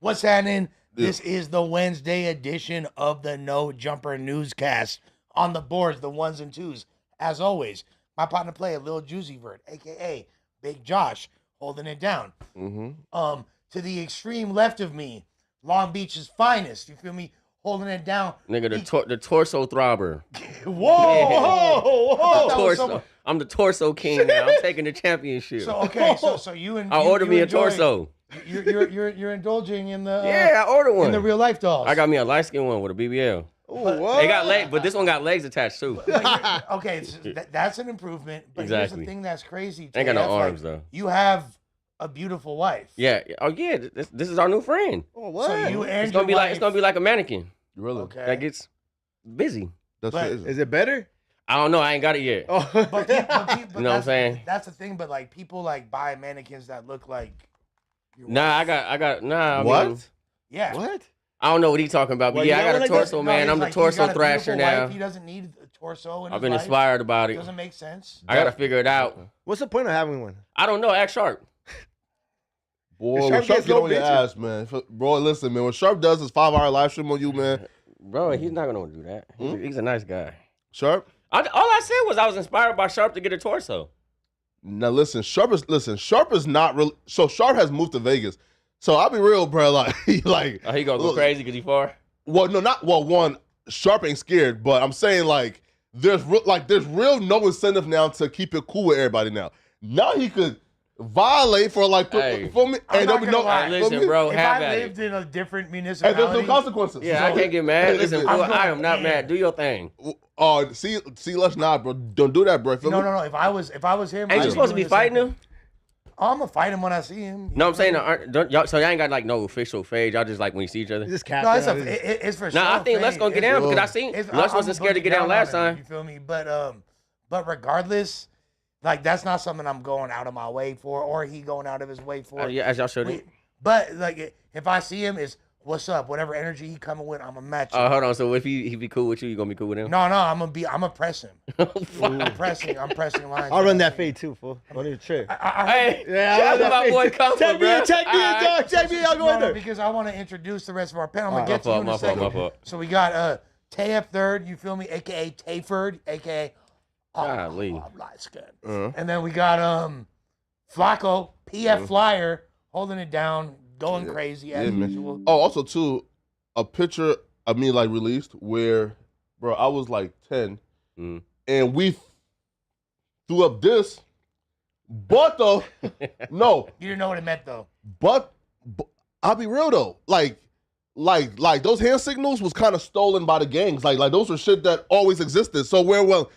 What's happening? Yeah. This is the Wednesday edition of the No Jumper Newscast. On the boards, the ones and twos. As always, my partner play, Lil Juicy Vert, a.k.a. Big Josh, holding it down. Mm-hmm. To the extreme left of me, Long Beach's finest. You feel me? Holding it down. Nigga, the torso throbber. Whoa, yeah. whoa. Torso. I'm the torso king now. I'm taking the championship. So okay, so you and I ordered me a torso. You're indulging in the I ordered one in the real life dolls. I got me a light skin one with a BBL. What? They got legs, but this one got legs attached too. Okay, so that's an improvement. But exactly. Here's the thing that's crazy. Ain't got no arms though. You have a beautiful wife. Yeah. Oh yeah. This is our new friend. Oh what? So you and it's gonna be like a mannequin. Really? Okay. That gets busy. Is it better? I don't know. I ain't got it yet. But you know what I'm saying? That's the thing. But like people like buy mannequins that look like. Nah, I got. Nah. What? I mean, yeah. What? I don't know what he's talking about, but I got a torso, man. I'm the torso thrasher now. He doesn't need a torso. I've been inspired about it. Doesn't make sense. I gotta figure it out. What's the point of having one? I don't know. Ask Sharp. Boy, when Sharp get on your ass, man. Bro, listen, man. What Sharp does is 5-hour live stream on you, man. Bro, he's not gonna do that. He's a nice guy. Sharp? All I said was I was inspired by Sharp to get a torso. Now listen, Sharp is not really. So Sharp has moved to Vegas. So I'll be real, bro. Like he gonna go crazy because he far. Well, no, not well. One, Sharp ain't scared, but I'm saying like there's real no incentive now to keep it cool with everybody now. Now he could violate for like for me, and there'll be no. Listen, bro, if I lived in a different municipality, and there's no consequences. Yeah, I can't get mad. Listen, I am not mad. Do your thing. See, let's not, bro. Don't do that, bro. No. If I was him, ain't you supposed to be fighting him? I'm gonna fight him when I see him. No, I'm saying, so y'all ain't got like no official phase. Y'all just like when you see each other. Just it's for sure. Nah, I think Les gonna get down because I seen Les wasn't scared to get down last time. You feel me? But regardless, like that's not something I'm going out of my way for, or he going out of his way for. Yeah, as y'all should. But like, if I see him, it's what's up. Whatever energy he coming with, I'm gonna match him. Hold on. So if he be cool with you, you gonna be cool with him? No, I'm gonna press him. I'm pressing lines. I'll run that fade too, fool. Don't even trip. Hey, shout out my boy Comfort, Take me, dog. Take me. I'll go in there. Because I want to introduce the rest of our panel. I'm gonna get to you in a second. My fault. So we got Tayef Third, you feel me? AKA Tayford, AKA I'm light skinned. And then we got Flacco, PF Flyer, holding it down. Going crazy as usual. Oh, also too, a picture of me like released where, bro, I was like 10, and we threw up this, but though, no, you didn't know what it meant though. But I'll be real though, like those hand signals was kind of stolen by the gangs. Like those were shit that always existed. So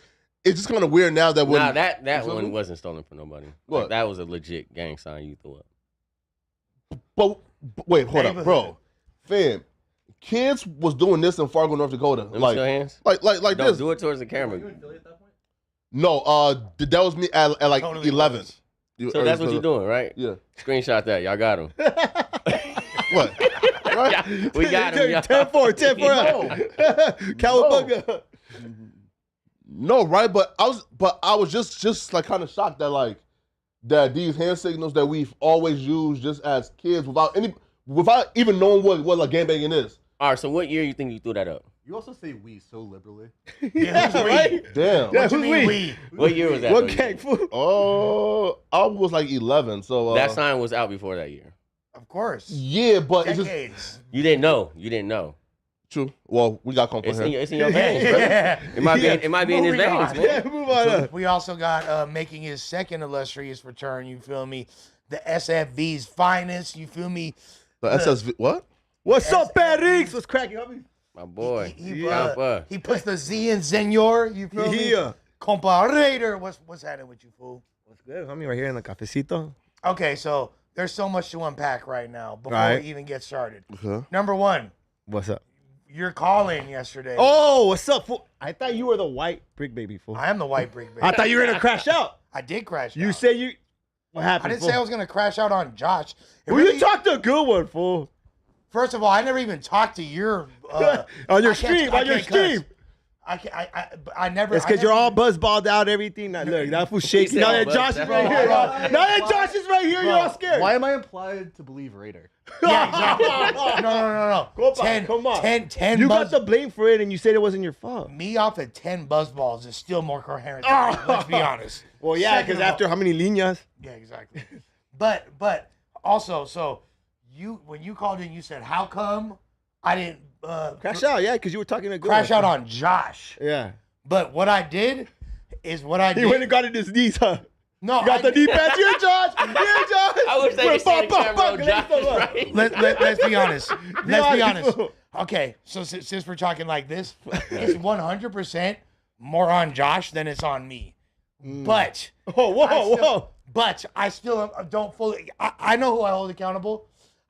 it's just kind of weird now that when that one wasn't stolen from nobody. What? Like, that was a legit gang sign you threw up. But wait, hold up, bro. Fam, kids was doing this in Fargo, North Dakota. Like hands? Like Don't this. do it towards the camera. Were you in Philly at that point? No, that was me at like totally 11. So that's what you're doing, right? Yeah. Screenshot that. Y'all got him. What? Right? Yeah, we got him. 10-4. Cowabunga. No, right? But I was just like kind of shocked that these hand signals that we've always used just as kids without even knowing what like gangbanging is. All right, so what year you think you threw that up? You also say we so liberally. Yeah, who's right? Damn. What you mean we? What year was that? What gang food? Oh, I was like 11. So that sign was out before that year. Of course. Yeah, but decades. It's just, you didn't know. True. Well, we got comfort here. It's in your veins, bro. Yeah. It might be in his veins, man. Yeah, move on. We also got making his second illustrious return, you feel me? The SFV's finest, you feel me? The SSV, what? What's up, Perix? What's cracking, homie? My boy. He puts the Z in Senor, you feel me? Yeah. Comparator. What's happening with you, fool? What's good, homie? Right here in the cafecito. Okay, so there's so much to unpack right now before we even get started. Number one. What's up? Your call-in yesterday. Oh, what's up, fool? I thought you were the white brick baby, fool. I am the white brick baby. I thought you were going to crash out. I did crash out. You said you... What happened, I didn't say I was going to crash out on Josh. You talked a good one, fool. First of all, I never even talked to your... on your stream. I never. It's because you're all buzzballed out, everything. Now, look, that fool shaking. Now that Josh is right here. Now that Josh is right here, you're all scared. Why am I implied to believe Raider? Yeah, exactly. No. Come on. 10 You buzz. got the blame for it, and you said it wasn't your fault. Me off of 10 buzz balls is still more coherent than me, let's be honest. Well, yeah, Second because of after all- how many líneas? Yeah, exactly. But also, so when you called in, you said, how come I didn't Crash out, yeah, because you were talking to girls. crash out on Josh? Yeah. But what I did is what I He did. went and got in his knees, huh? No, Got the knee pads. Here, Josh. Here, Josh. I wish they could see the camera on Josh, right? Let's be honest. Let's be honest. honest. Okay, so since we're talking like this, it's 100% more on Josh than it's on me. But Whoa. But I still don't fully. I know who I hold accountable.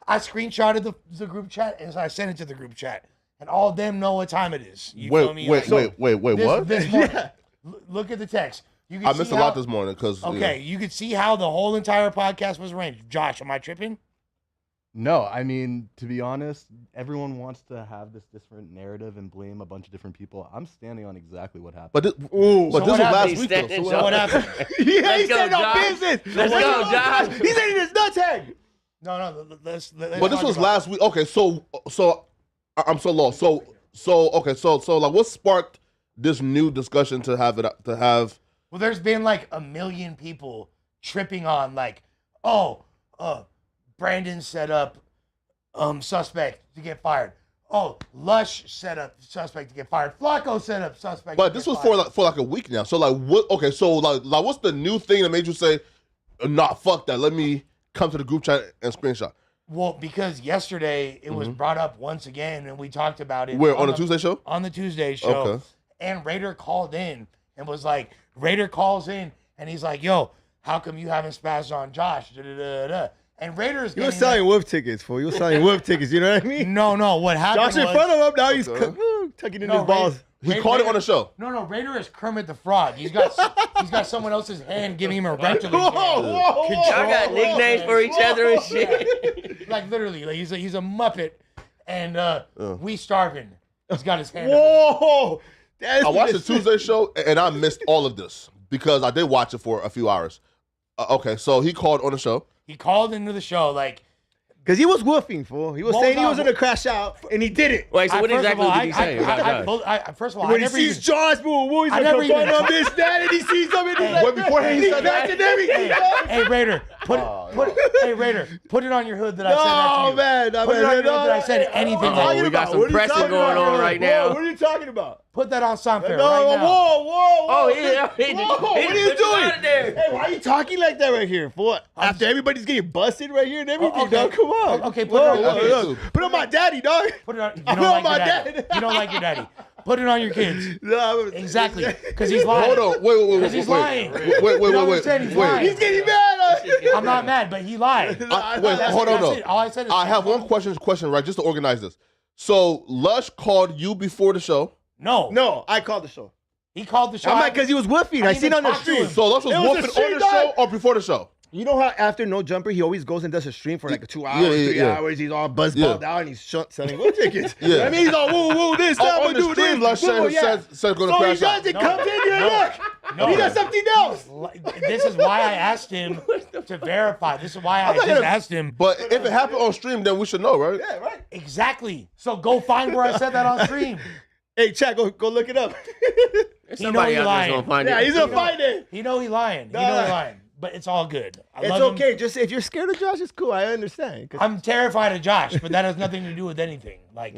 I screenshotted the group chat and I sent it to the group chat, and all of them know what time it is. You feel me? Wait, what? This morning, look at the text. You can I see missed a how- lot this morning because Okay, you could see how the whole entire podcast was arranged. Josh, am I tripping? No, I mean, to be honest, everyone wants to have this different narrative and blame a bunch of different people. I'm standing on exactly what happened. But this, So was what last happened? week though. Standing So what happened? Yeah, Let's he go, said no Josh. business. Let's go, Josh. He's in his nuts hang. No. Let's But this talk was about- last week. Okay, so I'm so lost. So like, what sparked this new discussion to have? Well, there's been like a million people tripping on like, Brandon set up suspect to get fired. Oh, Lush set up suspect to get fired. Flacco set up suspect. But to this get was fired. for like a week now. So like, what? Okay, so like what's the new thing that made you say, "Nah, fuck that. Let me come to the group chat and screenshot." Well, because yesterday it was brought up once again, and we talked about it. Where on the Tuesday show? On the Tuesday show. Okay. And Raider called in and was like, Raider calls in and he's like, yo, how come you haven't spazzed on Josh? Da-da-da-da. And Raider's He was selling wolf tickets, fool. He was selling wolf tickets. You know what I mean? No, what happened Josh in was, front of him. Now he's Okay. tucking in No, his balls. He called it on the show. No, Raider is Kermit the Frog. He's got someone else's hand giving him a rental. Whoa. Y'all got nicknames for each other and shit. Like literally, like he's a Muppet, and we starving. He's got his hand. Whoa. That's I watched the Tuesday show and I missed all of this because I did watch it for a few hours. Okay, so he called on the show. He called into the show like. Because he was woofing, fool. He was What saying was he I- was going to crash out, and he did it. Wait, so what First of exactly all, did he say about Josh? First of all, I When he never sees even, Josh, boo, he's I going to never even- confront him this, that, and he sees him, and he's like, But beforehand he he's said back that. and everything. Hey Raider, hey Raider, put it on your hood that I said that to No, you. man. Put it on your hood that I said anything. Uh-oh, like we got that. some pressing going on right now. What are you talking about? Put that on Soundfair No, right now. whoa. Oh, yeah. Whoa, what are you doing? There. Hey, why are you talking like that right here? For after everybody's getting busted right here and everything, okay. dog. Come on. Okay, put it on- okay. Put it on my daddy, dog. Put it on. You I don't know like my your daddy. dad. You don't like your daddy. Put it on your kids. No, Exactly, because he's lying. Hold on, wait. Because he's lying. Wait. You don't understand, he's lying. He's getting mad. I'm not mad, but he lied. Wait, That's hold it, on. that's No. it. All I said is I have one question, right? Just to organize this. So Lush called you before the show. No, I called the show. he called the show. I'm like, because he was woofing. I didn't seen even on the talk to stream. him. So Lush was It was a whooping on stream, the dog. show or before the show? You know how after No Jumper, he always goes and does a stream for like 2 hours, Yeah, 3 yeah. hours. He's all buzzballed out and he's selling wolf tickets. Yeah. I mean, he's all woo, this, that, On the do stream, this. Lush woo, yeah. said going to So he crash out. does it, comes in here, look. No. He does something else. This is why I asked him to verify. This is why I just asked him. But if it happened on stream, then we should know, right? Yeah, right. Exactly. So go find where I said that on stream. Hey, chat, go look it up. Somebody he out lying. there's gonna find Yeah, it. he's gonna find it. He know he lying. Nah. He know he lying. But it's all good. I It's love him. okay. Just if you're scared of Josh, it's cool. I understand. 'Cause- I'm terrified of Josh, but that has nothing to do with anything. Like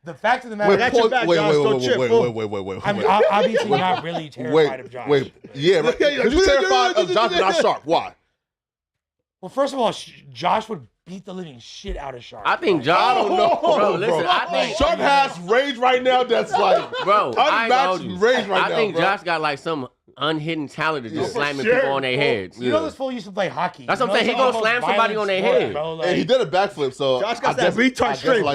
the fact of the matter, Wait, Got your pause- back, wait, Josh. Don't trip, fool. wait. I'm obviously not really terrified of Josh. Wait. Yeah, right. Because you're terrified of Josh, not Sharp. Why? Well, first of all, Josh would beat the living shit out of Sharp. I think Josh. I don't know, Bro, listen, I think. Sharp has rage right now that's like Bro, I ain't unmatched gonna hold you. rage right I now, think bro. Josh got like some unhidden talent of just for slamming sure, people on their bro. heads. You know this fool used to play hockey. That's what You I'm saying. know He it's gonna the slam most somebody violent on their sport, head. bro. Like, And he did a backflip, so Josh got I that retard strength.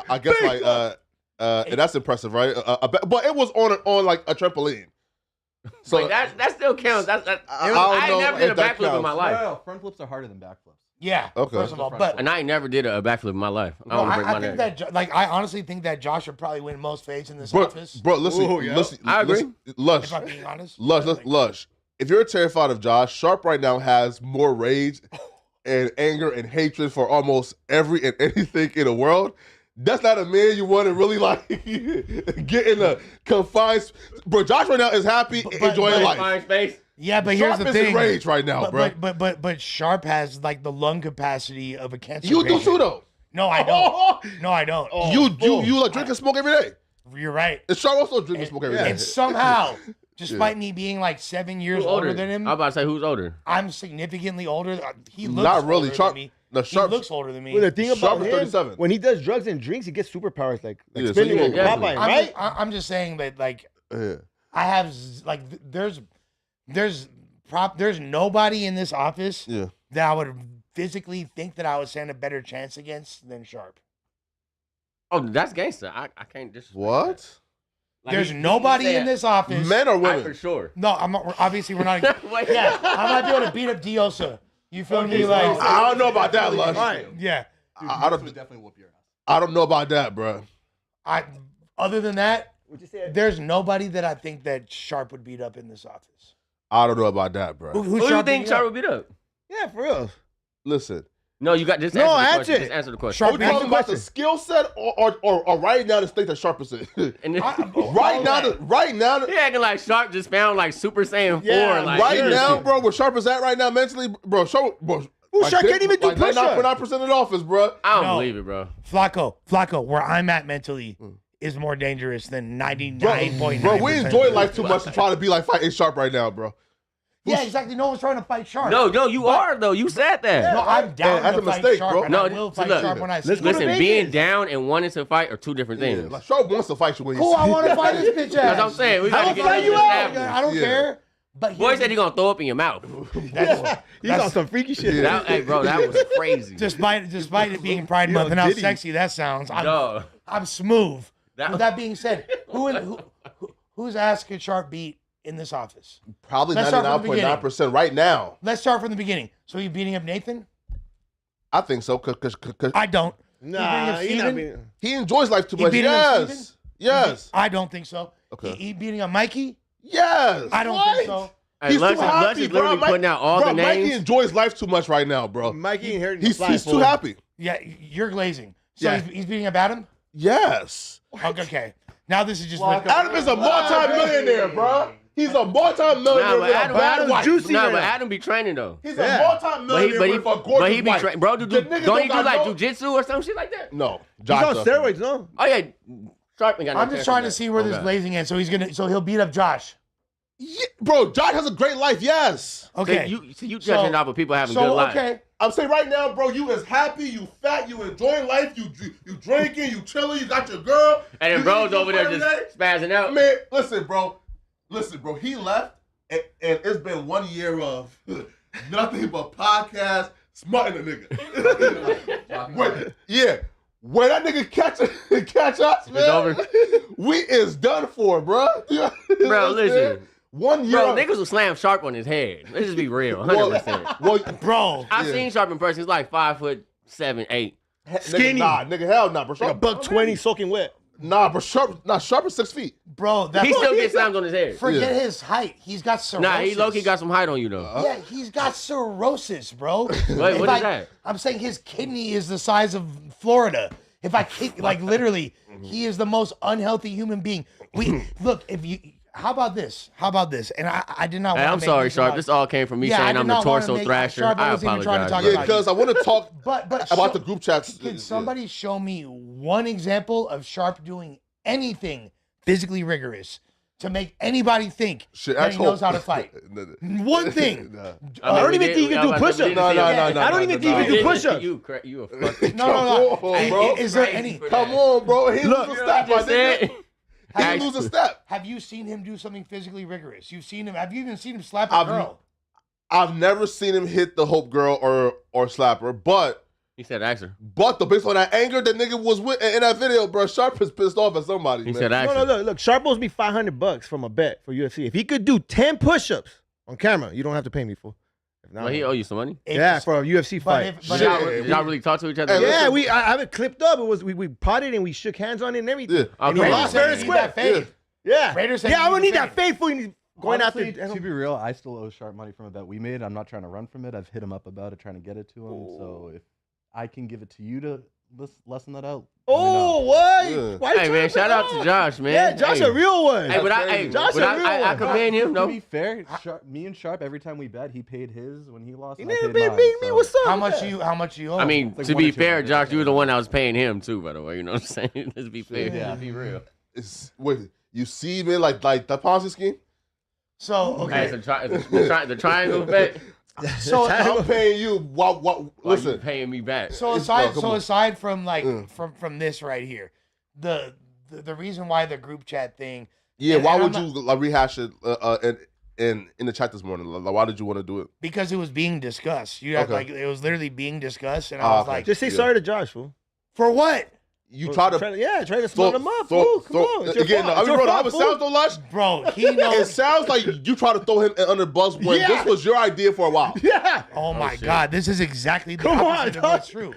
I guess and that's impressive, right? But it was on like a trampoline. So Like that still counts. I don't ain't know never did a if that backflip in my counts. life. No, front flips are harder than back flips. Yeah. Okay. First of all, but And I ain't never did a backflip in my life. I no, want to break my I think neck. that I honestly think that Josh would probably win most fades in this Bro, office. listen, Ooh, yeah. listen. I agree. Lush, If I'm being honest. Lush. If you're terrified of Josh, Sharp right now has more rage and anger and hatred for almost every and anything in the world. That's not a man you want to really like get in a confined. Bro, Josh right now is happy, enjoying life. Fine space. Yeah, but Sharp here's the is in thing. rage right now, bro. But Sharp has like the lung capacity of a cancer You do patient. too, though. No, I don't. No, I don't. You like drink and smoke every day. You're right. And Sharp also drink and smoke every day. And somehow, despite me being like 7 years Who's older than him, I'm about to say who's older. I'm significantly older. He looks Not really. older Sharp. than me. No, He Sharp. looks older than me. Well, the thing Sharp about is him, 37. when he does drugs and drinks, he gets superpowers like Yeah, so spinning you with will- Popeye, right? I'm just saying that like Yeah. I have like there's nobody in this office Yeah. that I would physically think that I would stand a better chance against than Sharp. Oh, that's gangster. I can't disrespect What? that. Like, There's he nobody said, in this office. Men or I women? for sure. No, I'm not, obviously we're not. Wait. Yeah, I might be able to beat up Diosa. You feel me? Like, I don't know about that, Lush. yeah. I don't. definitely whoop your ass. I don't know about that, bro. Other than that, What you say? there's nobody that I think that Sharp would beat up in this office. I don't know about that, bro. Who Who do you Sharp think beat up? Sharp would beat up? Yeah, for real. Listen, No, you got just No, answer the answer question. it. Just answer the question. Sharp are we Answer talking the about the question. skill set or right now the state that Sharp is in? And then, right now, he acting like Sharp just found like Super Saiyan 4. Yeah, Like, right yeah. now, bro, where Sharp is at right now mentally, bro, Sharp can't even do push-ups. 99% of the office, bro. I don't No. believe it, bro. Flacco, where I'm at mentally is more dangerous than 99.9%. Bro, we enjoy life too much to try to be like fighting Sharp right now, bro. Yeah, exactly. No one's trying to fight Sharp. No, you are though. You said that. No, I'm down that's to a fight mistake, Sharp, bro. and No, I will so fight look, Sharp when I see let's him. go to Listen, Vegas. being down and wanting to fight are two different things. Like Sharp wants to fight you when Cool, I want to fight this bitch ass. That's what I'm saying. We I gotta will get fight this you out. established. I don't Yeah. care. But Boy said he gonna throw up in your mouth. He's on some freaky shit. That, hey, bro, that was crazy. despite it being Pride Month and how Diddy. sexy that sounds, Dog. I'm smooth. That- With that being said, whose ass could Sharp beat in this office? Probably Let's start from the 99.9% right now. Let's start from the beginning. So you beating up Nathan? I think so, because I don't. Nah, You he's beating not up being. he enjoys life too He much. beating up Yes. Yes. I don't think so. Okay. He beating up Mikey? Yes. I don't think so. Hey, He's Lux too is happy, literally bro. putting out all bro, the Mikey names. enjoys life too much right now, bro. Mikey ain't hurting. He's too happy. Yeah, you're glazing. So Yeah. he's beating up Adam? Yes. Okay. Now this is just Adam is a multi-millionaire, bro. He's a multi-millionaire Nah, with a but bad Adam's wife. juicy. Nah, right but now. Adam be training though. He's Yeah. a multi-millionaire with a gorgeous But he be wife. training. Bro, The don't nigga he do got like no- jujitsu or some shit like that? No. He's Josh on does. steroids, no? Oh yeah, Sharp ain't got no I'm just chance trying of to that. see where this Okay. blazing is. So he'll beat up Josh. Yeah, bro, Josh has a great life, yes. Okay. You judging off of people having good lives. okay. I'm saying right now, bro, you is happy, you fat, you enjoying life, you drinking, you chilling, you got your girl. And then you bro's eating over there every just day. spazzing out. Man, listen, bro, he left, and it's been 1 year of nothing but podcasts, smarting the nigga. When that nigga catch us, man, over. we is done for, bro. Bro, listen. 1 year. Bro, niggas will slam Sharp on his head. Let's just be real, 100%. Well, Bro. I've seen Sharp in person. He's like 5'7", 8. Skinny. Nigga, hell nah, bro. Like a buck 20 soaking wet. Nah, but Sharp is 6 feet. Bro, that He still gets slams on his head. forget his height. He's got cirrhosis. Nah, he low-key got some height on you though. Yeah, he's got cirrhosis, bro. Wait, If what is that? I'm saying his kidney is the size of Florida. If I kick, like literally, he is the most unhealthy human being. Look, how about this? And I did not. Hey, wanna I'm make sorry, this Sharp. about- This all came from me Yeah, I saying did I'm the not wanna torso make- thrasher. Sharp, I I wasn't even trying to apologize. talk Yeah, about because I want to talk But about the group chats. Can somebody show me one example of Sharp doing anything physically rigorous to make anybody think that he knows how to fight? One thing. I don't even think you can do push-ups. No. I don't even think you can do push-ups. You a fucking... No. Come on, bro. Is there any? Come on, bro. He lose a step, my nigga. He lose a step. Have you seen him do something physically rigorous? You've seen him. Have you even seen him slap a girl? I've never seen him hit the Hope girl or slap her, but He said ask her. based on that anger that nigga was with in that video, bro, Sharp is pissed off at somebody. He man. said ask her. No, look. Sharp owes me $500 from a bet for UFC. If he could do 10 push-ups on camera, you don't have to pay me for. Well, he owe you some money. Yeah, for a UFC fight. Did y'all really talk to each other? Yeah, I have it clipped up. It was we potted and we shook hands on it and everything. Yeah. And we lost fair and square. Yeah. Raiders said Yeah, I you don't need need that faithful. Going Honestly, after. to be real, I still owe Sharp money from a bet we made. I'm not trying to run from it. I've hit him up about it, trying to get it to him. So if I can give it to you to lessen that out. Oh, what? Yeah. Why you Hey man, shout out to Josh, man. Yeah, Josh a real one. Hey, but I commend him. To No, be fair, me and Sharp, every time we bet, he paid his when he lost. He And I never paid paid mine, me. so- What's up? How much you owe? I mean, Like to 1 be or 2 fair, hundred. Josh, you were the one that was paying him too, by the way. You know what I'm saying? Let's be fair. Yeah. Be real. Wait, you see, man, like the Ponzi scheme? so okay. Hey, the triangle bet. So I'm paying you. What? Why you Listen, paying me back? So aside from like from this right here, the reason why the group chat thing. yeah. and- Why and would I'm you like rehash it in the chat this morning? Like, why did you want to do it? Because it was being discussed. You have Okay. like it was literally being discussed, and I was okay. like, Just say sorry to Josh, fool. for what, You try to trying to smart him up, fool. Come on. It's your again. fault. I It's mean, your bro, fault, it fool. sounds so lush. bro? He It knows. sounds like you try to throw him under the bus when Yeah. this was your idea for a while. Yeah. Oh my shit. God, this is exactly the Come on, opposite of what's dog. true.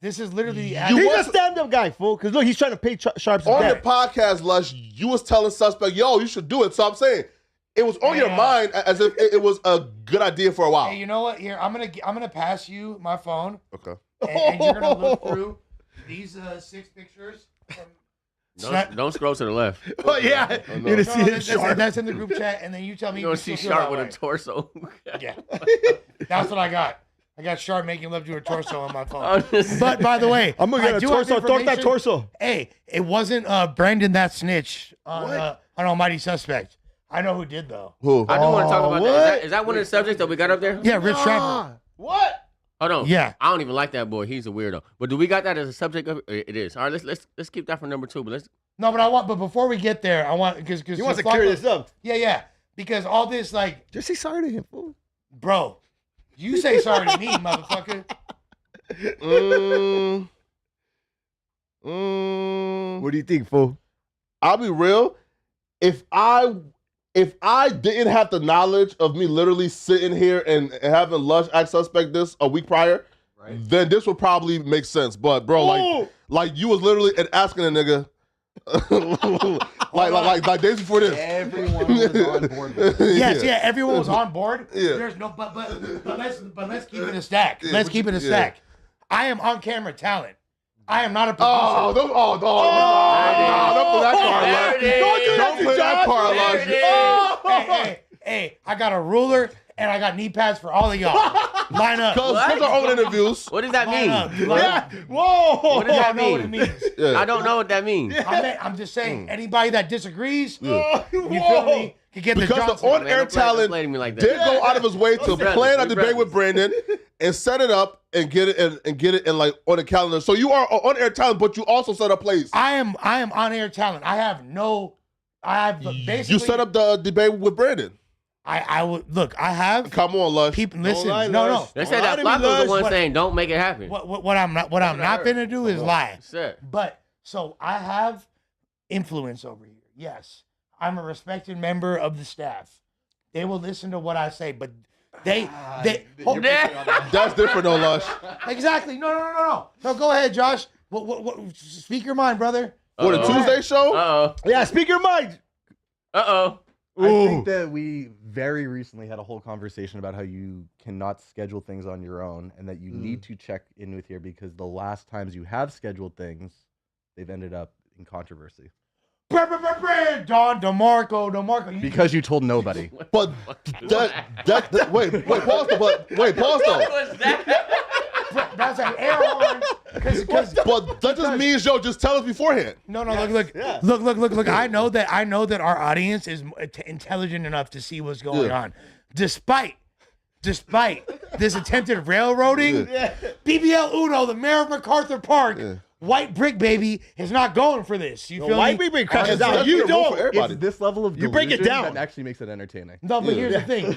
This is literally the You He's was- a stand-up guy, fool. Because look, he's trying to pay Sharp's On the debt. podcast, Lush, you was telling suspect, yo, you should do it. So I'm saying it was on your Yeah. mind as if it was a good idea for a while. Hey, you know what? Here, I'm gonna pass you my phone, Okay. and you're gonna look through these 6 pictures. Don't scroll to the left. Oh, yeah. no. You're going to see it Sharp. That's in the group chat, and then you tell me. You're gonna if you see still feel Sharp that with a way. torso. Yeah, that's what I got. I got Sharp making love to a torso on my phone. Honestly. But by the way, I'm going to I get a do have torso. Throw that information. torso. Hey, it wasn't Brandon that snitch on Almighty Suspect. I know who did though. Who? I do want to talk about what? that. Is that one of the subjects that we got up there? Yeah, Rich Trapper. What? Hold on. Yeah. I don't even like that boy. He's a weirdo. But do we got that as a subject of it? Is. All right, let's keep that for number 2. But let's No, but before we get there, I want because He wants to clear this up. Yeah, because all this like, Just say sorry to him, fool. bro, you say sorry to me, motherfucker. What do you think, fool? I'll be real. If I didn't have the knowledge of me literally sitting here and having Lush act suspect this a week prior, then this would probably make sense. But bro, like you was literally asking a nigga, like days before this. Everyone was on board with it. Yes, yeah, everyone was on board. Yeah. There's no, but let's keep it a stack. Let's keep it a stack. I am on camera talent. I am not a producer. Don't put that card, There it Lush. is. Don't put that card, Lush. Hey, I got a ruler and I got knee pads for all of y'all. Line up. Because our own interviews. What does that Line up. mean? Line up. Whoa. What does Y'all that know what it mean? means. Yeah. I don't know what that means. I'm just saying, anybody that disagrees, Yeah. you feel me, can get the Because Johnson. the on-air talent Don't me like that. did go out of his way to brothers, plan a we debate with Brandon and set it up and get it in like on the calendar. So you are on-air talent, but you also set up plays. I am on air talent. I have basically. You set up the debate with Brandon. I would look. I have Come on, Lush. people. Listen, lie, no. Lush. They said Lie that to me, Flacco was the Lush. one What- saying, "Don't make it happen." What I'm not gonna do is lie. Shit. But so I have influence over here. Yes, I'm a respected member of the staff. They will listen to what I say, but they hold, That's different though, Lush. exactly. No. Go ahead, Josh. What? Speak your mind, brother. For the Tuesday show? Uh Yeah, speak your mind. oh. I think that we very recently had a whole conversation about how you cannot schedule things on your own and that you need to check in with here because the last times you have scheduled things, they've ended up in controversy. Don DeMarco. Because you told nobody. But wait, pause though. What's that? That's an air horn. But that just means, yo, just tell us beforehand. No, look. I know that our audience is intelligent enough to see what's going on. Despite this attempted railroading, BBL Uno, the mayor of MacArthur Park, white brick baby, is not going for this. You feel White me? baby crashes That's out. You gonna roll don't. for everybody. It's this level of You break it delusion down. that actually makes it entertaining. No, but here's the thing.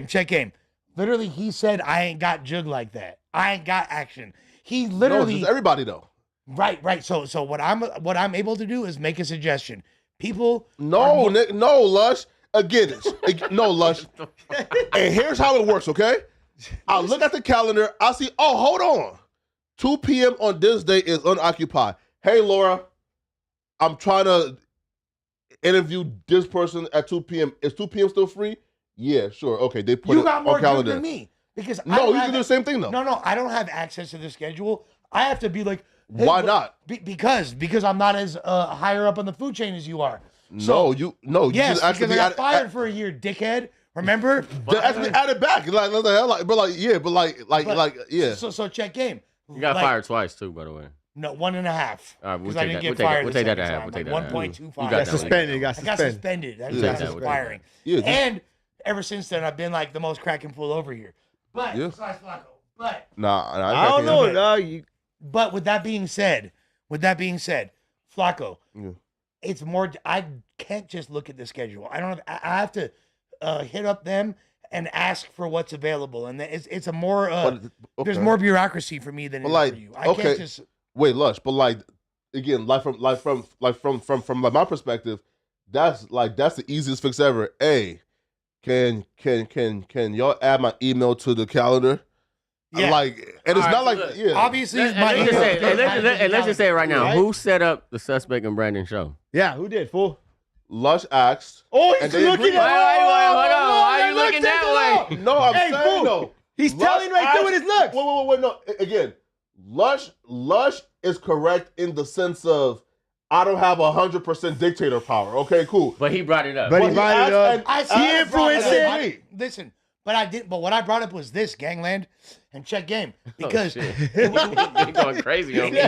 Check game. Literally, he said, "I ain't got jug like that. I ain't got action." He No, literally it's everybody though. right. So what I'm able to do is make a suggestion. People, No, Nick, no, Lush. again, no, Lush. And here's how it works, okay? I look at the calendar. I see, oh, hold on. 2 p.m. on this day is unoccupied. Hey, Laura, I'm trying to interview this person at 2 p.m. Is 2 p.m. still free? Yeah, sure. Okay, they put You it got more on calendar. than me because No, you can do the same thing though. No, I don't have access to the schedule. I have to be like, hey, Why not? Because I'm not as higher up on the food chain as you are. So, you Yes, just actually because I got fired for a year, dickhead. Remember? They actually added back. Like, what the hell? Yeah. So check game. You got fired twice too, by the way. No, 1.5. All right, Because I didn't get fired. We'll take that to half. We'll take that. 1.25. You Got that. suspended. Got I got suspended. suspended. That's Yeah. just firing. Yeah. And ever since then, I've been like the most cracking fool over here. But Yeah. besides Flacco. But I don't know. But with that being said, Flacco, Yeah. it's more. I can't just look at the schedule. I don't have. I have to hit up them and ask for what's available, and it's a more. There's more bureaucracy for me than it is for you. I can't just. Wait, Lush, but like again, from my perspective, that's the easiest fix ever. Hey, can y'all add my email to the calendar? Yeah. Like, and it's All not right, like look, yeah. Obviously, And my let's just say it right now. Right? Who set up the Suspect and Brandon show? Yeah, who did, fool? Lush asked. Oh, and he's they looking agreed. at Why are you looking that way? No, I'm Hey, saying fool. no. He's telling right there with his looks. Wait, no. Again, Lush is correct in the sense of I don't have 100% dictator power. Okay, cool. But he brought it up. But he But brought it up. I influenced it. Listen, but what I brought up was this, Gangland, and check game because Oh, shit. You're going crazy on me.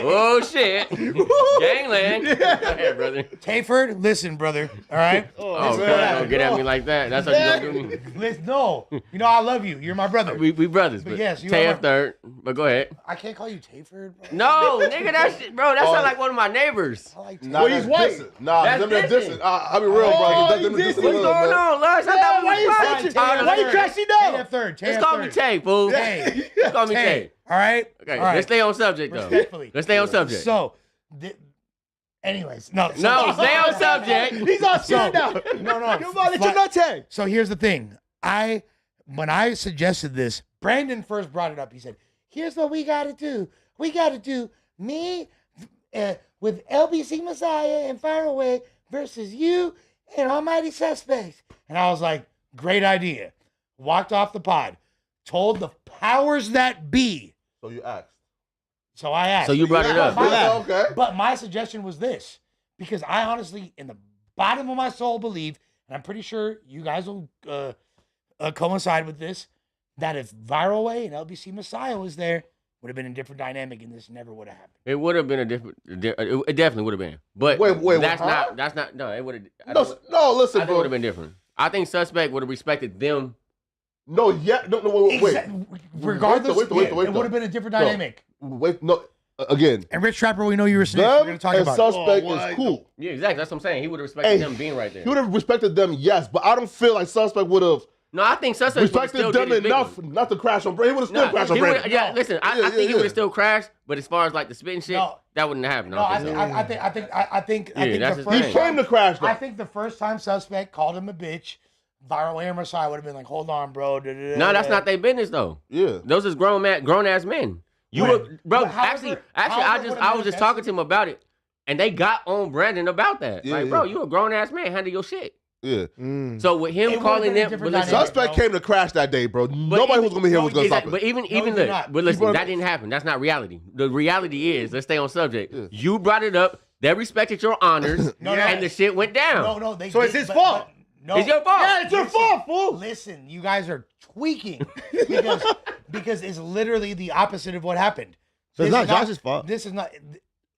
Oh shit. Gangland. Go ahead, brother. Tayford, listen, brother. All right. Oh, God, don't get at me like that. That's how you gonna do me. Listen, no, you know I love you. You're my brother. We brothers, but yes, you Tay are a third. But go ahead. I can't call you Tayford. Bro. No, nigga, that shit, bro. That sound like one of my neighbors. I like Tayford. Nah, he's that's white. dissing. Nah, That's them dissing. dissing. I'll be real, bro. Them he dissing. dissing. What's going on, Lars? I thought we Why you was snitching? fine. Why you crashing Tay down? third. Just call me Tay, fool. Tay. Just call me Tay. Tay. All right. Okay, All right. let's stay on subject though. Respectfully. Let's stay on subject. So, anyways, no. No, stay on subject. He's all scared now. No. Come on, let your nut tag. So here's the thing. When I suggested this, Brandon first brought it up. He said, "Here's what we got to do. We got to do me with LBC Messiah and Faraway versus you and Almighty Suspects." And I was like, "Great idea." Walked off the pod, told the powers that be. So you asked. So I asked. So you brought it up. Okay. But my suggestion was this, because I honestly, in the bottom of my soul, believe, and I'm pretty sure you guys will coincide with this, that if Viral Way and LBC Messiah was there, would have been a different dynamic, and this never would have happened. It would have been a different. It definitely would have been. But Wait, that's huh? not. That's not. No, it would have. No, listen, I think it bro. would have been different. I think Suspect would have respected them. No, wait. Regardless, Wait, it would have been a different dynamic. Wait, no. Again, And Rich Trapper, we know you were snitch. We're them going to talk and about Suspect Oh, is cool. Yeah, exactly. That's what I'm saying. He would have respected Hey, them being right there. He would have respected them, yes, but I don't feel like Suspect would have No, I think Suspect would have still respected did them his big enough one. not to crash on Brandon. He would have still crashed on he would've- Brandon. yeah, listen, I think he yeah. would have still crashed, but as far as like the spitting shit, No. that wouldn't have happened. No, I think that's the his first He came to crash, though. I think the first time Suspect called him a bitch, Viral Way and Messiah would have been like, "Hold on, bro." No, that's not their business though. Yeah. Those is grown ass men. You Right. were, bro. But however Actually, I was just talking to him about it, and they got on Brandon about that. Yeah, Like, bro, yeah. you a grown ass man. Handle your shit. Yeah. So with him It would've calling been a them, different but listen, dynamic. Suspect bro. came to crash that day, bro. Nobody even- was gonna be here was gonna stop Exactly, it. but even he look, did not. but listen, brought that it- didn't happen. That's not reality. The reality is, let's stay on subject. You brought it up. They respected your honors, No, and the shit went down. No, they So it's did, his but- fault. but no, It's your fault. Yeah, it's your fault, fool. Listen, you guys are tweaking because it's literally the opposite of what happened. So it's This not is Josh's fault. This is not.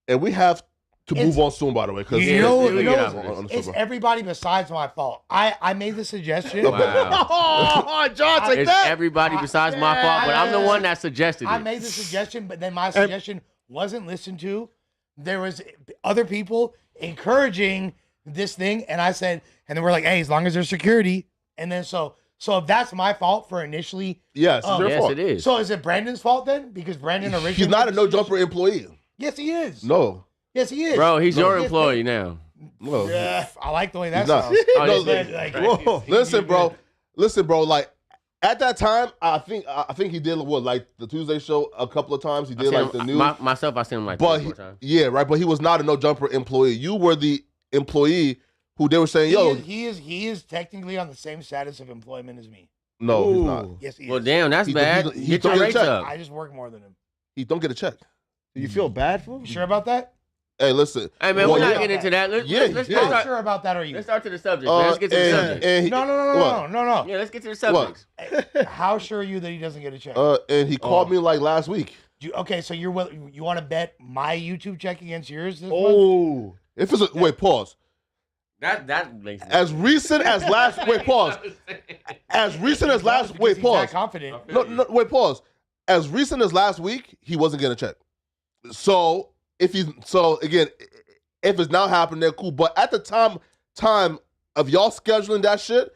And we have to It's- move on soon, by the way, because You know, we get out of this. it's everybody besides my fault. I made the suggestion. Wow. Oh, Josh, like It's that. everybody besides my fault, but I'm the one that suggested I it. made the suggestion, but then my suggestion wasn't listened to. There was other people encouraging this thing, and I said, and then we're like, hey, as long as there's security, and then so if that's my fault for initially, yes, it's their Yes, fault. it is. so is it Brandon's fault then? Because Brandon originally He's not a no jumper employee. Yes, he is. No. Yes, he is. Bro, he's your Yes, employee now. No. Yeah, I like the way that He's not. sounds. Oh, No, this like, nigga whoa. Listen, bro. Like at that time, I think he did like the Tuesday show a couple of times. He did like the news. Myself, I seen him like But 3 or 4 times. yeah, right. But he was not a No Jumper employee. You were the employee who they were saying, "Yo, He is technically on the same status of employment as me. no, he's not. Yes, he Well, is. damn, that's He- bad. he Get don't your get rates checked. up. I just work more than him. He don't get a check." You feel bad for him? You sure about that? Hey, listen. Hey man, Well, we're not yeah. getting into that. Let's How start. sure about that are you? Let's start to the subject. Man. Let's get to the subject. And he, No. Yeah, let's get to the subject. How sure are you that he doesn't get a check? and he called me like last week. Okay, so you want to bet my YouTube check against yours this month? Oh. If it's wait, pause. That makes me As recent as last wait, pause. As recent as last Because wait, he's pause. that confident. No, wait, pause. As recent as last week, he wasn't getting a check. So if it's now happening, then cool. But at the time of y'all scheduling that shit,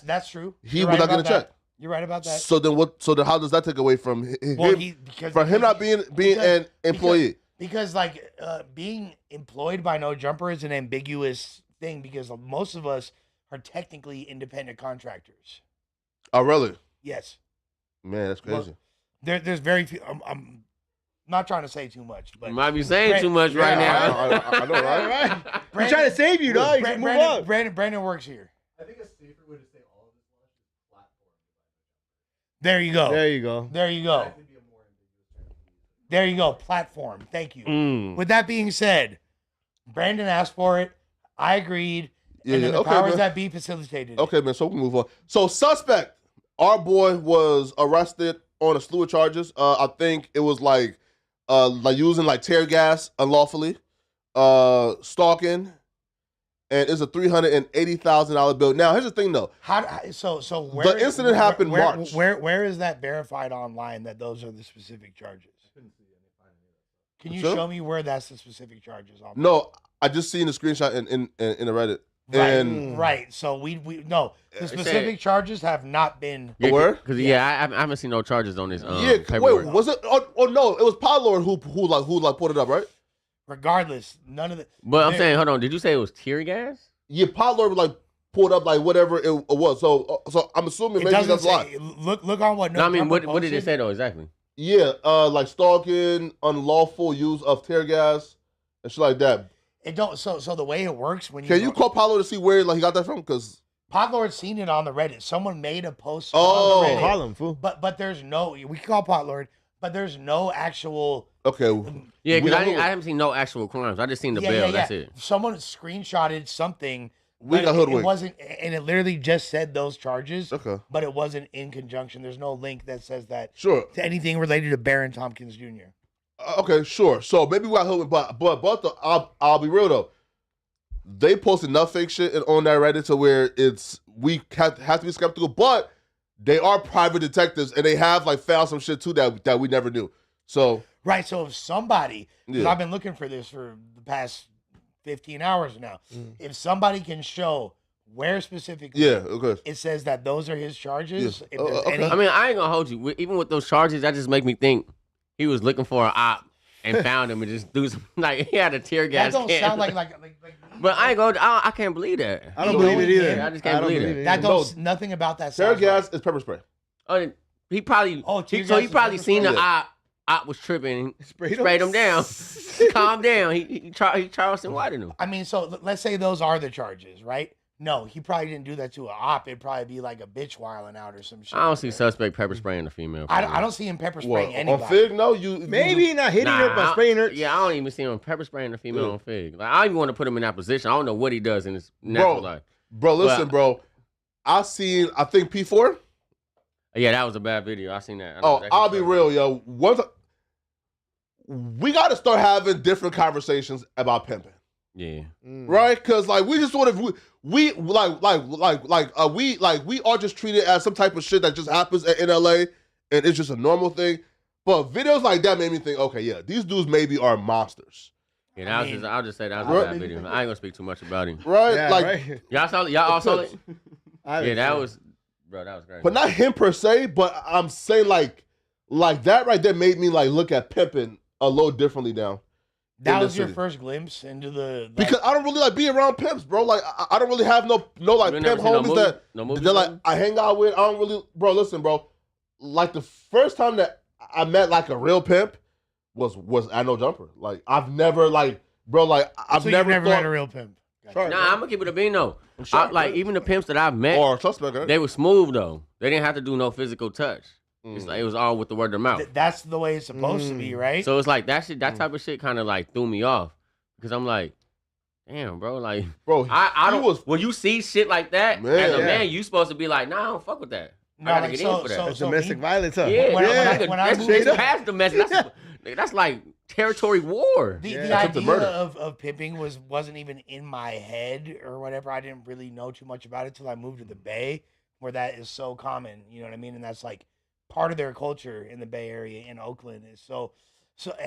That's true. he You're was right not getting a about check. that. You're right about that. So then what? So then how does that take away from him? Well, From him not being an employee. Because like being employed by No Jumper is an ambiguous thing because most of us are technically independent contractors. Oh, really? Yes. Man, that's crazy. Well, there's very few. I'm not trying to say too much, but You might be saying too much right now. I know, right? I'm trying to save you, dog. You should move up. Brandon works here. I think a safer way to say all of this is platform. There you go. There you go. There you go. There you go. Platform. Thank you. With that being said, Brandon asked for it. I agreed. And then the powers that be facilitated it. Okay, man. So we can move on. So suspect, our boy was arrested on a slew of charges. I think it was like using like tear gas unlawfully, stalking, and it's a $380,000 bill. Now here's the thing though. So where The incident happened March. Where is that verified online that those are the specific charges? Can you Sure. show me where that's the specific charges on? No, I just seen the screenshot in the Reddit. Right, And right. So we no, the specific charges have not been. Yeah, where? Because I haven't seen no charges on this. wait, paperwork. was it? Oh no, it was Pollard who put it up, right? Regardless, none of the. But I'm saying, hold on. Did you say it was tear gas? Yeah, Pollard pulled up whatever it was. So I'm assuming It maybe doesn't that's a lot. say. Look on what. No, I mean, Jumper what did it posted. say though exactly? Yeah, like stalking, unlawful use of tear gas, and shit like that. It don't. So the way it works when you Can you call Pollard to see where he got that from? Because Potlord's seen it on the Reddit. Someone made a post Oh. on the Reddit. Call him, fool. But there's no. We can call Potlord, but there's no actual. okay, Yeah, we because don't know- I haven't seen no actual crimes. I just seen the Yeah, bill. yeah. That's it. Someone screenshotted something. We but got it hoodwinked. wasn't, and it literally just said those charges. Okay, But it wasn't in conjunction. There's no link that says that sure. to anything related to Baron Tompkins Jr. Okay, sure. So maybe we got hoodwinked, but I'll be real though. They posted enough fake shit on that Reddit to where we have to be skeptical, but they are private detectives and they have found some shit too that we never knew. So Right. So if somebody, because Yeah. I've been looking for this for the past 15 hours now, if somebody can show where specifically yeah, okay. it says that those are his charges, Yeah. if there's Okay. any, I mean, I ain't gonna hold you. Even with those charges, that just make me think he was looking for an op and found him and just do some he had a tear that gas. don't can. sound like. But I ain't going. I can't believe that. I don't believe it either. Yeah, I just can't believe it. that don't. Nothing about that. Tear sounds gas right. is pepper spray. Oh, he probably. Oh, tear so gas he is probably pepper seen the spray? op. Op was tripping. Sprayed Him down. Calm down. He Charleston Whited him. I mean, so let's say those are the charges, right? No, he probably didn't do that to an op. It'd probably be like a bitch wiling out or some shit. I don't see suspect pepper spraying a female. I don't see him pepper spraying What, anybody. on Fig? No, you Maybe not hitting her, but spraying her. Yeah, I don't even see him pepper spraying a female on Fig. Like, I don't even want to put him in that position. I don't know what he does in his natural life. Bro, listen, But- bro. I think P4. Yeah, that was a bad video. I seen that. I know Oh, exactly I'll what be you're real, yo. We got to start having different conversations about pimping, Yeah. right? Because we just sort of we are just treated as some type of shit that just happens in LA, and it's just a normal thing. But videos like that made me think, okay, yeah, these dudes maybe are monsters, Yeah, that was just, I'll just say that was Right. a bad video. I ain't gonna speak too much about him. right? Yeah, right. Y'all saw it? Y'all all saw it? I Yeah, that understand. was, bro, that was great. But not him per se. But I'm saying like that right there made me look at pimping a little differently now. That in was the your city. first glimpse into the like, Because I don't really like being around pimps, bro. Like I don't really have no like You pimp never seen no homies movie? that No movies, that like nothing? I hang out with. I don't really, bro. Listen, bro. Like the first time that I met like a real pimp was at No Jumper. Like I've never like, bro. Like I've so never you've never thought, met a real pimp. Gotcha. Nah, I'm gonna keep it a bean though. Sure, Like yeah. even the pimps that I've met, or suspect. Right? they were smooth though. They didn't have to do no physical touch. It's like it was all with the word of mouth. That's the way it's supposed to be, right? So it's like that shit. That type of shit kind of like threw me off because I'm like, damn, bro. Like, Bro, I he don't. was- When you see shit like that Man. as a Yeah. man, you supposed to be like, nah, I don't fuck with that. No, I gotta like, get so- in for that. so- That's domestic violence, huh? Yeah, when I- nigga, when I that's moved it's to- past domestic. That's like territory war. The Attempted idea murder. of pimping wasn't even in my head or whatever. I didn't really know too much about it till I moved to the Bay, where that is so common. You know what I mean? And that's like part of their culture in the Bay Area in Oakland is so.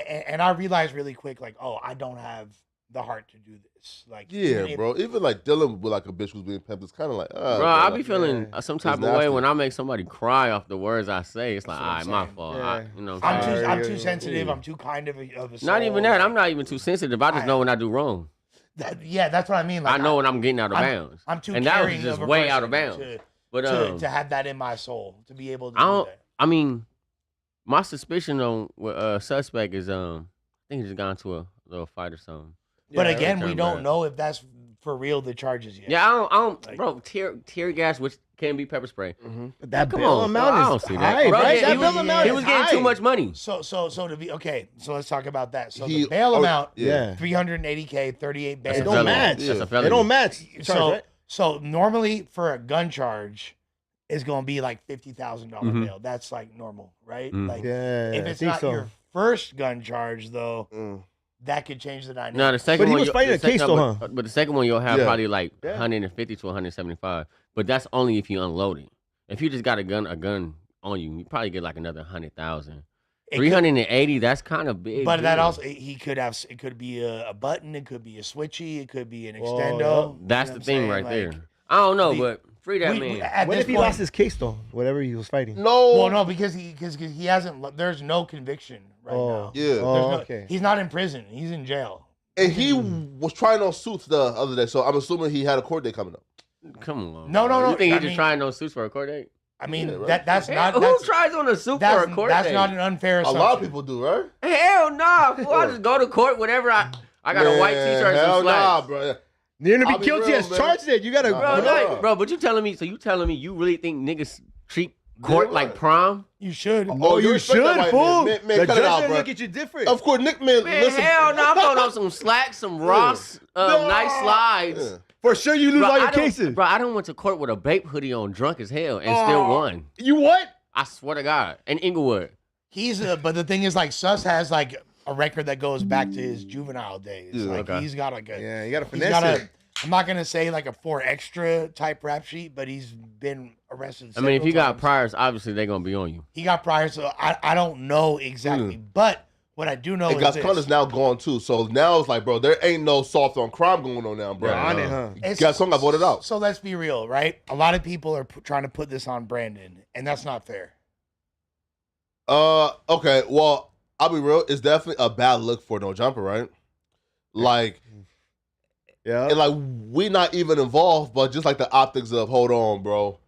And I realized really quick, like, oh, I don't have the heart to do this. Like, Yeah, even if- bro. Even like dealing with like a bitch who's being pimped, it's kind of like, Bro, I like, be feeling some type of way nasty. when I make somebody cry off the words I say. It's like, That's what all I'm right, my saying. fault. Yeah. You know, I'm Yeah. too sensitive. Ooh. I'm too kind of a not soul. even that. I'm not even too sensitive. I just know when I do wrong. Yeah, that's what I mean. Like, I know when I'm getting out of bounds. I'm too and that was caring just of a way out person of bounds. to, But to have that in my soul to be able to I do don't. that. I mean, my suspicion on suspect is I think he just got into a little fight or something. But Yeah, again, we turned don't bad. know if that's for real the charges yet. Yeah, I don't, Like- bro. Tear gas, which can be pepper spray. That Come bill on, amount bro, I is don't see that. high, Bro, right? yeah, That he bill was- amount He was is getting high. too much money. So to be okay. So let's talk about that. So He- the bail oh, amount, yeah. 380K, 38 That's They a bail. don't felony. match. That's a felony. They don't match. So Charge, right? so normally for a gun charge, is gonna be like $50,000 Mhm. bail. That's like normal, right? Mhm. Like Yeah, if I it's think not so. your first gun charge though, Mm. that could change the dynamic. No, the second But he one. was you- fighting the a case second- though, but the second one you'll have Yeah. probably like Yeah. 150 to 175. But that's only if you unload it. If you just got a gun on you, you probably get like another 100,000. It could- 380, that's kind of big. But that deal. also he could have. It could be a button. It could be a switchy. It could be an Whoa, extendo. That's You know the what thing I'm right saying? there. I don't know, the- but free that We- man. at What this if he point- lost his case though? Whatever he was fighting. No. Well, no, because he hasn't. There's no conviction right now. Yeah. There's Oh, no- okay. He's not in prison. He's in jail. And he was trying on suits the other day, so I'm assuming he had a court date coming up. Come on. No, bro. no, no, You think I he just mean- trying those suits for a court date? I mean, Yeah, right. that's not. Who That's, tries on a suit for a court that's date? not an unfair A assumption. lot of people do, right? Hell nah. Fool, I just go to court whenever I got a white Man, t-shirt and hell some slacks. nah, bro. You're gonna I'll be be guilty real, as man. charged. Then you gotta. Nah. Bro, Nah. like, bro, but you telling me you really think niggas treat court Yeah, like right. prom? You should. Oh, you respect that should, white fool. Man, man The cut it judge out, gonna bro. look at you different. Of course, Nick, man, Man, listen. hell no, I'm throwing on some slacks, some Ross, nice slides. Yeah. For sure, you lose Bro, all your I don't- cases. Bro, I don't went to court with a Bape hoodie on, drunk as hell, and still won. You what? I swear to God. And Inglewood. But the thing is, like, Sus has like a record that goes back to his juvenile days. Yeah. Like, Okay. he's got like a. Yeah, you gotta He's finesse got it. a. I'm not gonna say like a 4 extra type rap sheet, but he's been arrested. I mean, if several you got times. priors, obviously they're going to be on you. He got prior, so I don't know exactly. But what I do know And is Gascon this. is now gone too, so now it's like, bro, there ain't no soft on crime going on now, bro. Yeah, On it, huh? It's- Gascon got voted out. So let's be real, right? A lot of people are trying to put this on Brandon, and that's not fair. Okay, well, I'll be real. It's definitely a bad look for No Jumper, right? Like, Yeah. and like we not even involved, but just like the optics of, hold on, bro.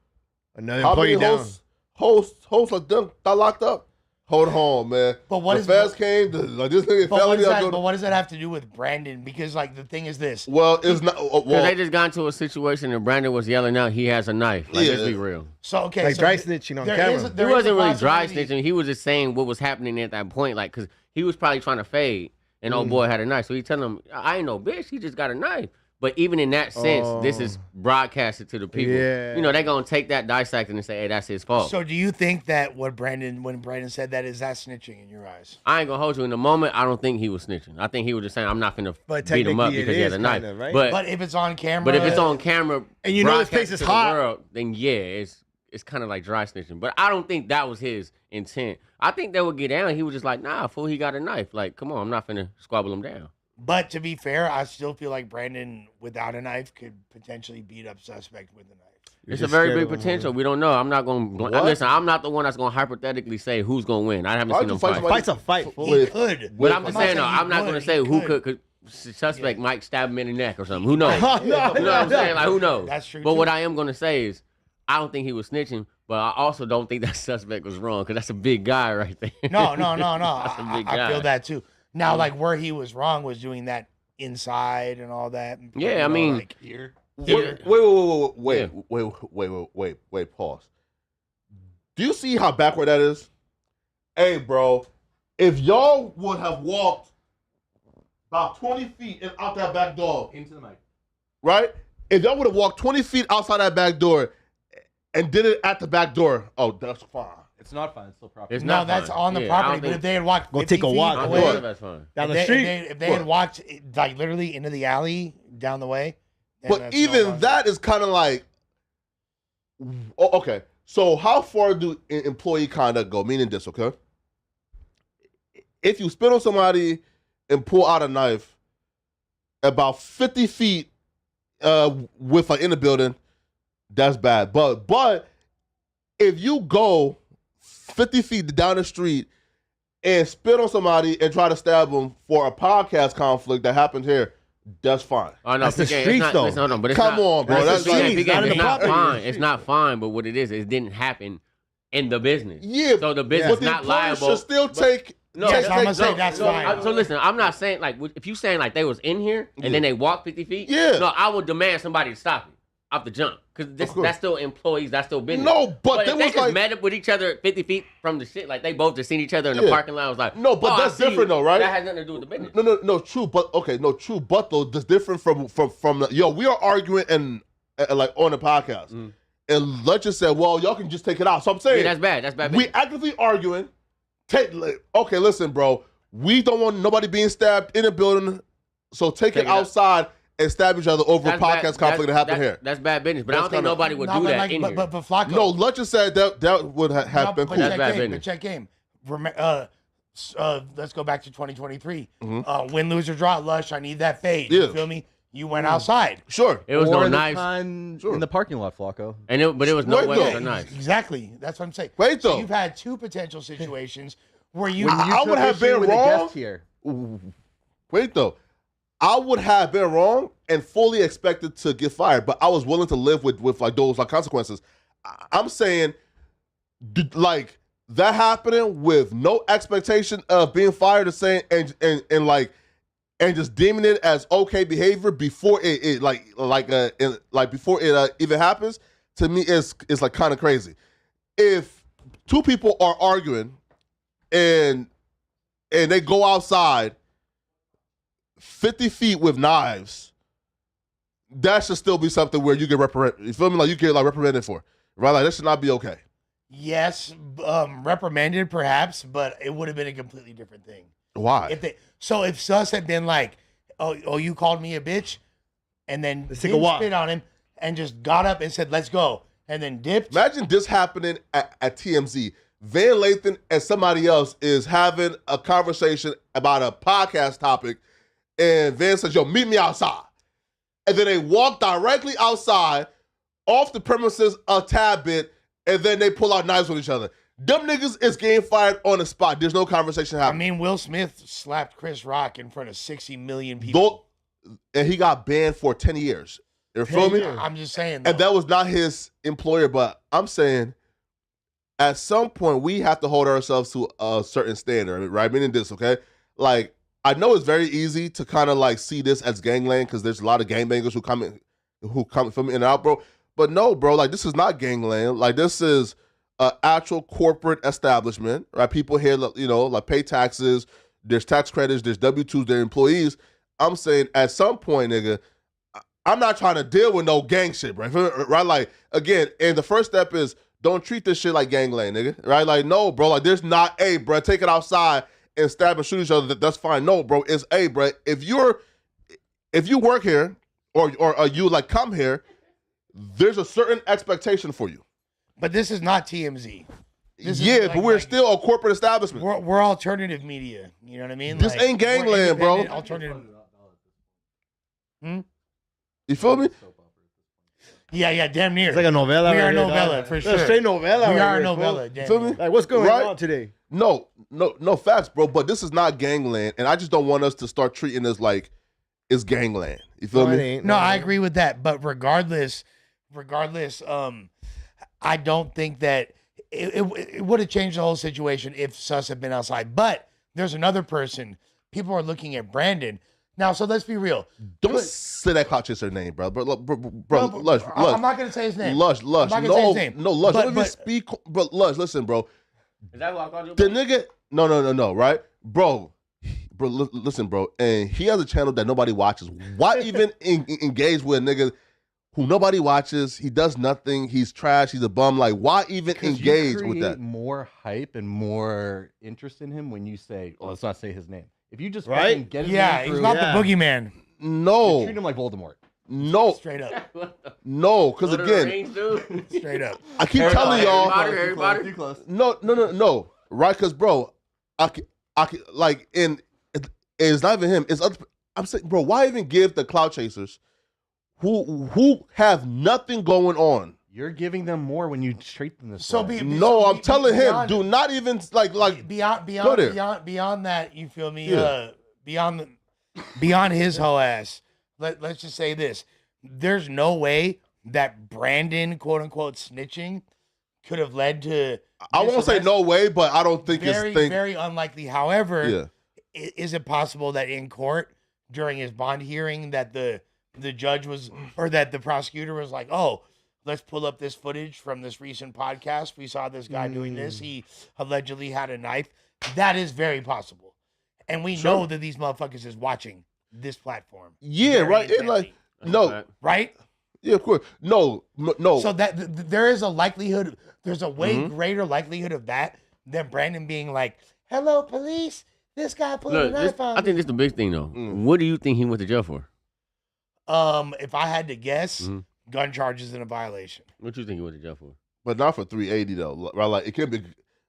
Another How pull many you down. hosts like them got locked up? Hold on, man. But what the is- feds came, like this nigga But felony. but what does that have to do with Brandon? Because like the thing is this. Well, it's not. Because Well, they just got into a situation and Brandon was yelling out he has a knife. Like, let's Yeah. be real. So okay, Like so dry th- snitching on there camera. is- He there is a wasn't really dry possibility- snitching. He was just saying what was happening at that point. Like, because he was probably trying to fade and old boy had a knife. So he telling him, I ain't no bitch. He just got a knife. But even in that sense, this is broadcasted to the people. Yeah. You know, they're going to take that, dissect it, and say, hey, that's his fault. So do you think that when Brandon said that, is that snitching in your eyes? I ain't going to hold you in the moment. I don't think he was snitching. I think he was just saying, I'm not finna But beat him up technically it because he has is a knife. kinda, right? But if it's on camera, But if it's on camera And you know this place broadcasted is to the hot. world, then yeah, it's kind of like dry snitching. But I don't think that was his intent. I think they would get down. He was just like, nah, fool, he got a knife. Like, come on, I'm not finna squabble him down. But to be fair, I still feel like Brandon without a knife could potentially beat up suspect with a knife. It's a very big potential. We don't know. I'm not going to listen. I'm not the one that's going to hypothetically say who's going to win. I haven't seen them fight. Fight's a fight. He could. But I'm just saying, no, I'm not going to say who could. Cause suspect might stab him in the neck or something. Who knows? You know what I'm saying? Like, who knows? That's true. But what I am going to say is, I don't think he was snitching, but I also don't think that suspect was wrong because that's a big guy right there. No. That's a big guy. I feel that too. Now, like where he was wrong was doing that inside and all that. Yeah, I mean, like here. Wait, pause. Do you see how backward that is? Hey, bro, if y'all would have walked about 20 feet and out that back door. Into the mic. Right? If y'all would have walked 20 feet outside that back door and did it at the back door, oh, that's fine. It's not fine. It's still property. It's No, not that's fine. on the Yeah, property. I But don't if they had walked, Go 50 take a feet walk I away, think that's fine. Down if the street. if they had walked like literally into the alley down the way. then But that's even no that is kind of like, okay. So how far do employee conduct go? Meaning this, okay? If you spit on somebody and pull out a knife about 50 feet with like in the building, that's bad. But if you go 50 feet down the street and spit on somebody and try to stab them for a podcast conflict that happened here, that's fine. Oh, no, That's the PK, it's streets, not, though. listen, hold on, but it's Come not, on, bro. That's the That's like, streets, PK, not in it's the not property. fine. It's not fine, but what it is, it didn't happen in the business. yeah, So the but business the not employer liable. should still take. No, Yes, take- I'm gonna take- say no, that's no, fine. So listen, I'm not saying like if you saying like they was in here and then they walked 50 feet. Yeah. No, I would demand somebody to stop it off the jump because Of course. that's still employees, that's still business. No, but if there they was just like met up with each other 50 feet from the shit, like they both just seen each other in the Yeah. parking lot. I was like, No, but oh, I that's see you. different though, right? That has nothing to do with the business. no, true, but okay, no, true, but though that's different from yo. We are arguing and like on the podcast, and let's just say, well, y'all can just take it out. So I'm saying, Yeah, that's bad. That's bad. we business. actively arguing. Okay, listen, bro. We don't want nobody being stabbed in a building, so take it out. outside and stab each other over a That's bad- podcast conflict that happened here. That's bad business. But I That's don't think kinda- nobody would No, do but that like, in here. but Flacco. No, let's just say that would have been but cool. That's bad business. But check game. Let's go back to 2023. Mhm. Win, lose, or draw. Lush, I need that fade. Yeah. You feel me? You went outside. Sure. It was or no the knives, time Sure. in the parking lot, Flacco. but it was no Wait, weapons though. or knives. Exactly. That's what I'm saying. Wait, So though. you've had two potential situations where you. When you I would took have issue been with a wrong. guest here. Wait though, I would have been wrong and fully expected to get fired, but I was willing to live with like those like consequences. I'm saying, like that happening with no expectation of being fired, and saying and just deeming it as okay behavior before it before it even happens, to me is like kind of crazy. If two people are arguing and they go outside 50 feet with knives, that should still be something where you get reprimanded. You feel me? Like you get like reprimanded for, right? Like that should not be okay. Yes, reprimanded perhaps, but it would have been a completely different thing. Why? If Sus had been like, oh, you called me a bitch, and then Let's take a didn't walk. spit on him and just got up and said, let's go, and then dipped. Imagine this happening at TMZ. Van Lathan and somebody else is having a conversation about a podcast topic, and Van says, yo, meet me outside. And then they walk directly outside, off the premises a tad bit, and then they pull out knives on each other. Them niggas is getting fired on the spot. There's no conversation I happening. mean, Will Smith slapped Chris Rock in front of 60 million people. And he got banned for 10 years. You feel me? I'm just saying. And that was not his employer, but I'm saying at some point we have to hold ourselves to a certain standard, right? Meaning this, okay? Like, I know it's very easy to kind of like see this as gangland because there's a lot of gangbangers who come from in and out, bro. But no, bro, like this is not gangland. Like this is an actual corporate establishment, right? People here, you know, like pay taxes. There's tax credits. There's W-2s. They're employees. I'm saying at some point, nigga, I'm not trying to deal with no gang shit, right? Right? Like, again, and the first step is don't treat this shit like gangland, nigga, right? Like, no, bro, like there's not, hey, bro, take it outside and stab and shoot each other. That's fine. No, bro, it's, hey, bro, if you work here or you like come here, there's a certain expectation for you. But this is not TMZ. This is Yeah, like- but we're like- still a corporate establishment. We're alternative media. You know what I mean? This ain't we're gangland, bro. independent, Alternative. You feel me? Yeah, damn near. It's like a novela. We are right here, novela, dog. for It's sure. a straight novela. We right are here, novella, fool. damn Feel near. me? Like, what's going Right? on today? No facts, bro. But this is not gangland, and I just don't want us to start treating this like it's gangland. You feel No, it me? ain't. No, it I ain't. agree with that. But regardless, I don't think that it would have changed the whole situation if Sus had been outside. But there's another person. People are looking at Brandon now. So let's be real. Don't say that clout chaser name, bro. Bro, Lush, I'm not gonna say his name. Lush. I'm not gonna say No, his name. no, Lush. But- Let me but- speak, bro. Lush, listen, bro. Is that what I called you? The nigga, no, right, bro. Listen, bro. And he has a channel that nobody watches. Why even engage with a nigga who nobody watches? He does nothing. He's trash. He's a bum. Like, why even engage with that? More hype and more interest in him when you say, well, let's not say his name. If you just Right? fucking get his Yeah, name he's through, not Yeah. the boogeyman. you No, treat him like Voldemort. no, Straight up. no. Because Lord of the again, Rings, dude. Straight up. I keep telling y'all. Everybody. No. Right? Because, bro, I like, and it's not even him. It's other. I'm saying, bro, why even give the cloud chasers who have nothing going on? You're giving them more when you treat them this So way. No, I'm telling him, beyond- do not even like beyond go there. beyond that, you feel me? Yeah. Beyond his whole ass. Let's just say this: there's no way that Brandon, quote unquote, snitching could have led to. I won't this say arrest. no way, but I don't think Very, it's thing. very unlikely. However, Yeah, is it possible that in court during his bond hearing that the judge was, or that the prosecutor was like, oh, let's pull up this footage from this recent podcast. We saw this guy doing this. He allegedly had a knife. That is very possible. And we Sure. know that these motherfuckers is watching this platform. yeah, very right. And like, intently, no, right? yeah, of course, no. So that there is a likelihood, there's a way greater likelihood of that than Brandon being like, hello, police. This guy put a Look, knife on I think this is the big thing though. What do you think he went to jail for? If I had to guess, Mhm. gun charges and a violation. What you think he went to jail for? but not for 380 though. Right? Like, it can be.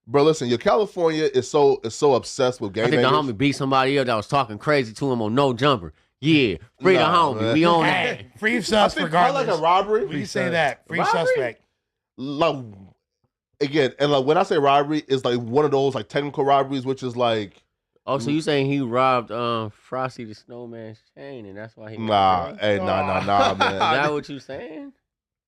Bro, listen, your California is so obsessed with I gang think the bangers. homie beat somebody up that was talking crazy to him on no jumper. Yeah, free Nah, the homie. man. We on that. Hey, free I sus think probably regardless. like a robbery. We can say that. Free Robbery? suspect. Like, again, and like when I say robbery, it's like one of those like technical robberies, which is like, Oh, so you saying he robbed Frosty the Snowman's chain, and that's why he went to nah, jail? hey, nah, Is man. that what you saying?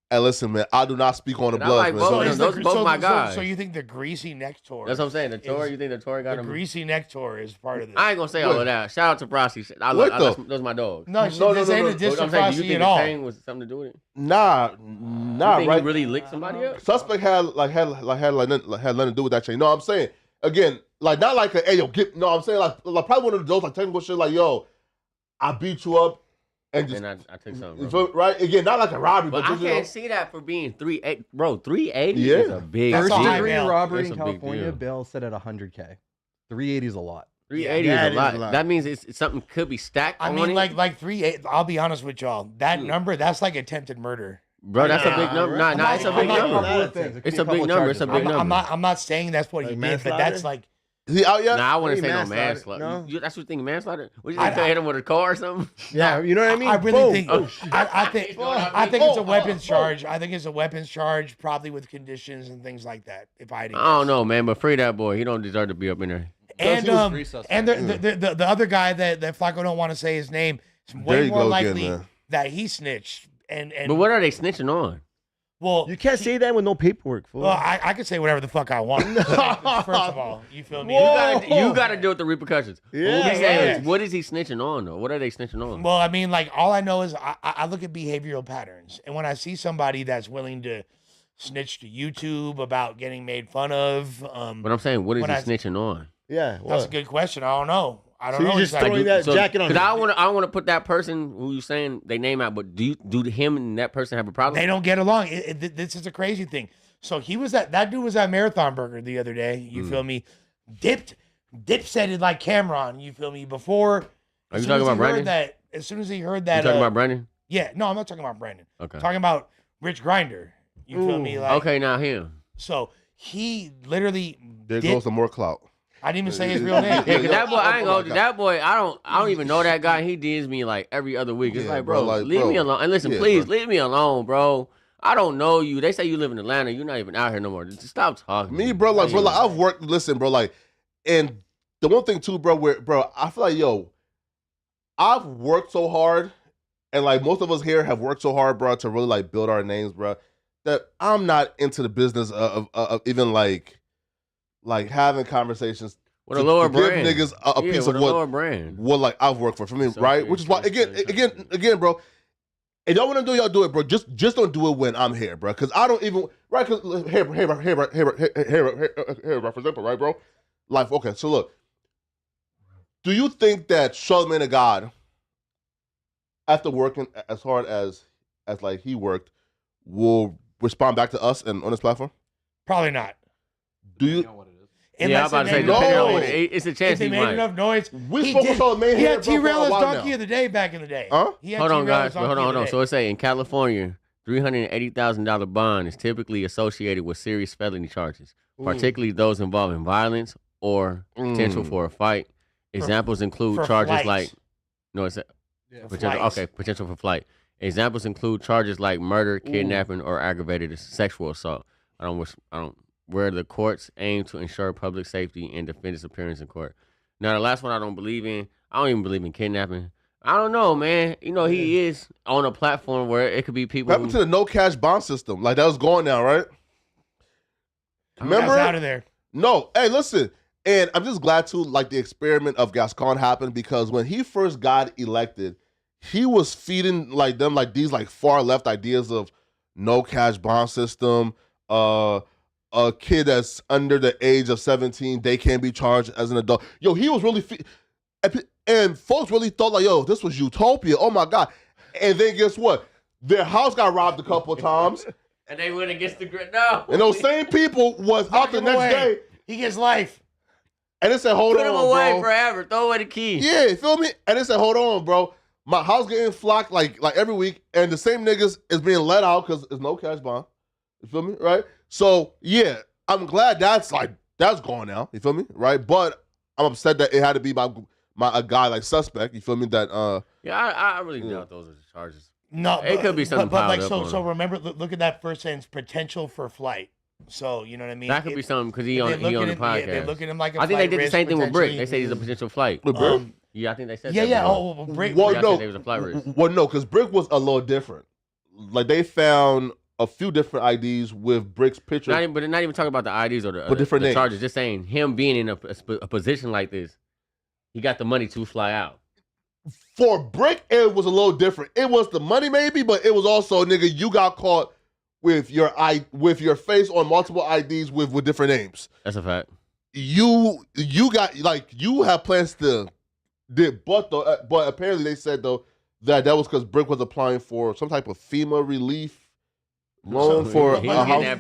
Hey, listen, man, I do not speak on the And I blood, like man. both So of it's them. Those both my guys. So you think the greasy neck tour? That's what I'm saying. The Tory, you think the Tory got The him? greasy neck tour is part of this. I ain't gonna say all of that. Shout out to Frosty. What though? Those my dogs. No, No, this no, ain't no, a no. diss What to I'm saying, do you Frosty think at the all. pain was something to do with it? nah, You think right? he really licked somebody up? Suspect had nothing to do with that chain. No, I'm saying again, like not like a hey yo, get. No, I'm saying like probably one of those like technical shit. Like yo, I beat you up and just And I took something, you bro. feel- right again, not like a robbery, But but I just, you know, can't see that for being 380. Bro, 380 Yeah. is a big That's First a high degree bail. robbery That's in a big California, deal. bail set at 100K. 380 is a lot. 380 Yeah, is it a lot. That means it's something could be stacked I on mean, it. like 3-8. I'll be honest with y'all. That number, that's like attempted murder. Bro, that's a Nah, big number. right? Nah, it's a I'm big not- number. I'm Couple things. It could It's be a big couple number. It's a charges, big right? number. I'm not saying that's what he Like did, but that's manslaughter? like is he out yet? Nah, I wouldn't Maybe say no manslaughter. manslaughter. No? That's what you think manslaughter? What you I- think? They hit him with a car or something? Yeah, you know what I mean? I really Boom. think I think You know what I I mean? think it's a Oh, weapons oh, charge. I think it's a weapons charge, probably with conditions and things like that. If I had to I don't guess. know, man, but free that boy. He don't deserve to be up in there. And he was free suspect. and the other guy that Flacco don't want to say his name, it's There way you more go again, likely man. that he snitched. And But what are they snitching on? well, You can't say that with no paperwork, fool. well, I could say whatever the fuck I want. First of all, you feel me? You gotta deal with the repercussions. Yeah, What, yeah. what is he snitching on though? What are they snitching on? Well, I mean, like all I know is I look at behavioral patterns, and when I see somebody that's willing to snitch to YouTube about getting made fun of, But I'm saying, what is when he I- snitching on? Yeah, that's what? a good question. I don't know. I don't So know. you're just exactly. throwing that jacket on. Because I want to put that person who you saying they name out, but do him and that person have a problem? They don't get along. This is a crazy thing. So he was that dude was at Marathon Burger the other day. You feel me? Dip said it like Cameron. You feel me? Before. Are as you soon talking as he about heard Brandon? that, as soon as he heard You that, talking about Brandon? yeah, no, I'm not talking about Brandon. Okay. I'm talking about Rich Grinder. You feel me? Like, Okay, now him. So he literally There did- goes some more clout. I didn't even say his real name. Yeah, cause that boy, I ain't Oh my gonna. God. That boy, I don't even know that guy. He DMs me like every other week. It's Yeah, like, bro, bro, like, leave bro. me alone. And listen, Yeah, please bro. leave me alone, bro. I don't know you. They say you live in Atlanta. You're not even out here no more. Just stop talking. Me, bro, like, I've worked. Listen, bro, like, and the one thing too, bro, bro, I feel like, yo, I've worked so hard, and like most of us here have worked so hard, bro, to really like build our names, bro, that I'm not into the business of even like having conversations with a lower give brand. Niggas a piece of what like I've worked for me, right? Which is why again, bro. If y'all want to do, y'all do it, bro. Just don't do it when I'm here, bro. Because I don't even Cause here, represent, right, bro? Like, okay, so look. Do you think that Charlamagne the God, after working as hard as like he worked, will respond back to us and on this platform? Probably not. Do you? Yeah, I'm about to say, no. It's a chance he made enough noise. We spoke with Charlamagne. He had T-Rail as Donkey of the Day back in the day. Huh? Hold on, guys. Hold on. So it's saying in California, $380,000 bond is typically associated with serious felony charges, particularly those involving violence or potential for a fight. Examples include charges like potential for flight. Examples include charges like murder, kidnapping, or aggravated sexual assault. Where the courts aim to ensure public safety and defendant's appearance in court. Now, the last one I don't believe in. I don't even believe in kidnapping. I don't know, man. You know, he is on a platform where it could be people. What happened to the no cash bond system? Like, that was going now, right? Remember? Out of there. No. Hey, listen. And I'm just glad to like the experiment of Gascon happened, because when he first got elected, he was feeding like them like these like far left ideas of no cash bond system, a kid that's under the age of 17, they can't be charged as an adult. Yo, he was really and folks really thought like, yo, this was utopia. Oh my God. And then guess what? Their house got robbed a couple of times. And they went against the grid. No. And those same people was out the next day. He gets life. And they said, hold on, bro. Put him away forever. Throw away the key. Yeah, you feel me? And they said, hold on, bro. My house getting flocked like every week, and the same niggas is being let out because there's no cash bond. You feel me? Right? So, yeah, I'm glad that's gone now. You feel me? Right? But I'm upset that it had to be a guy like suspect. You feel me? That I really doubt those are the charges. No, it could be something. But like so remember, look at that first sentence: potential for flight. So you know what I mean? That could be something because he on the podcast. Yeah, they look at him like a I think they did the same thing with Brick. They say he's a potential flight. Yeah, I think they said that. Yeah. Oh, Brick. Well, no. They was a flight risk. Well, no, because Brick was a little different. Like they found a few different IDs with Brick's picture. Not even talking about the IDs or the charges. Just saying him being in a position like this, he got the money to fly out. For Brick, it was a little different. It was the money maybe, but it was also, nigga, you got caught with your face on multiple IDs with different names. That's a fact. You got like you have plans to did, but apparently they said though that was because Brick was applying for some type of FEMA relief loan for a house.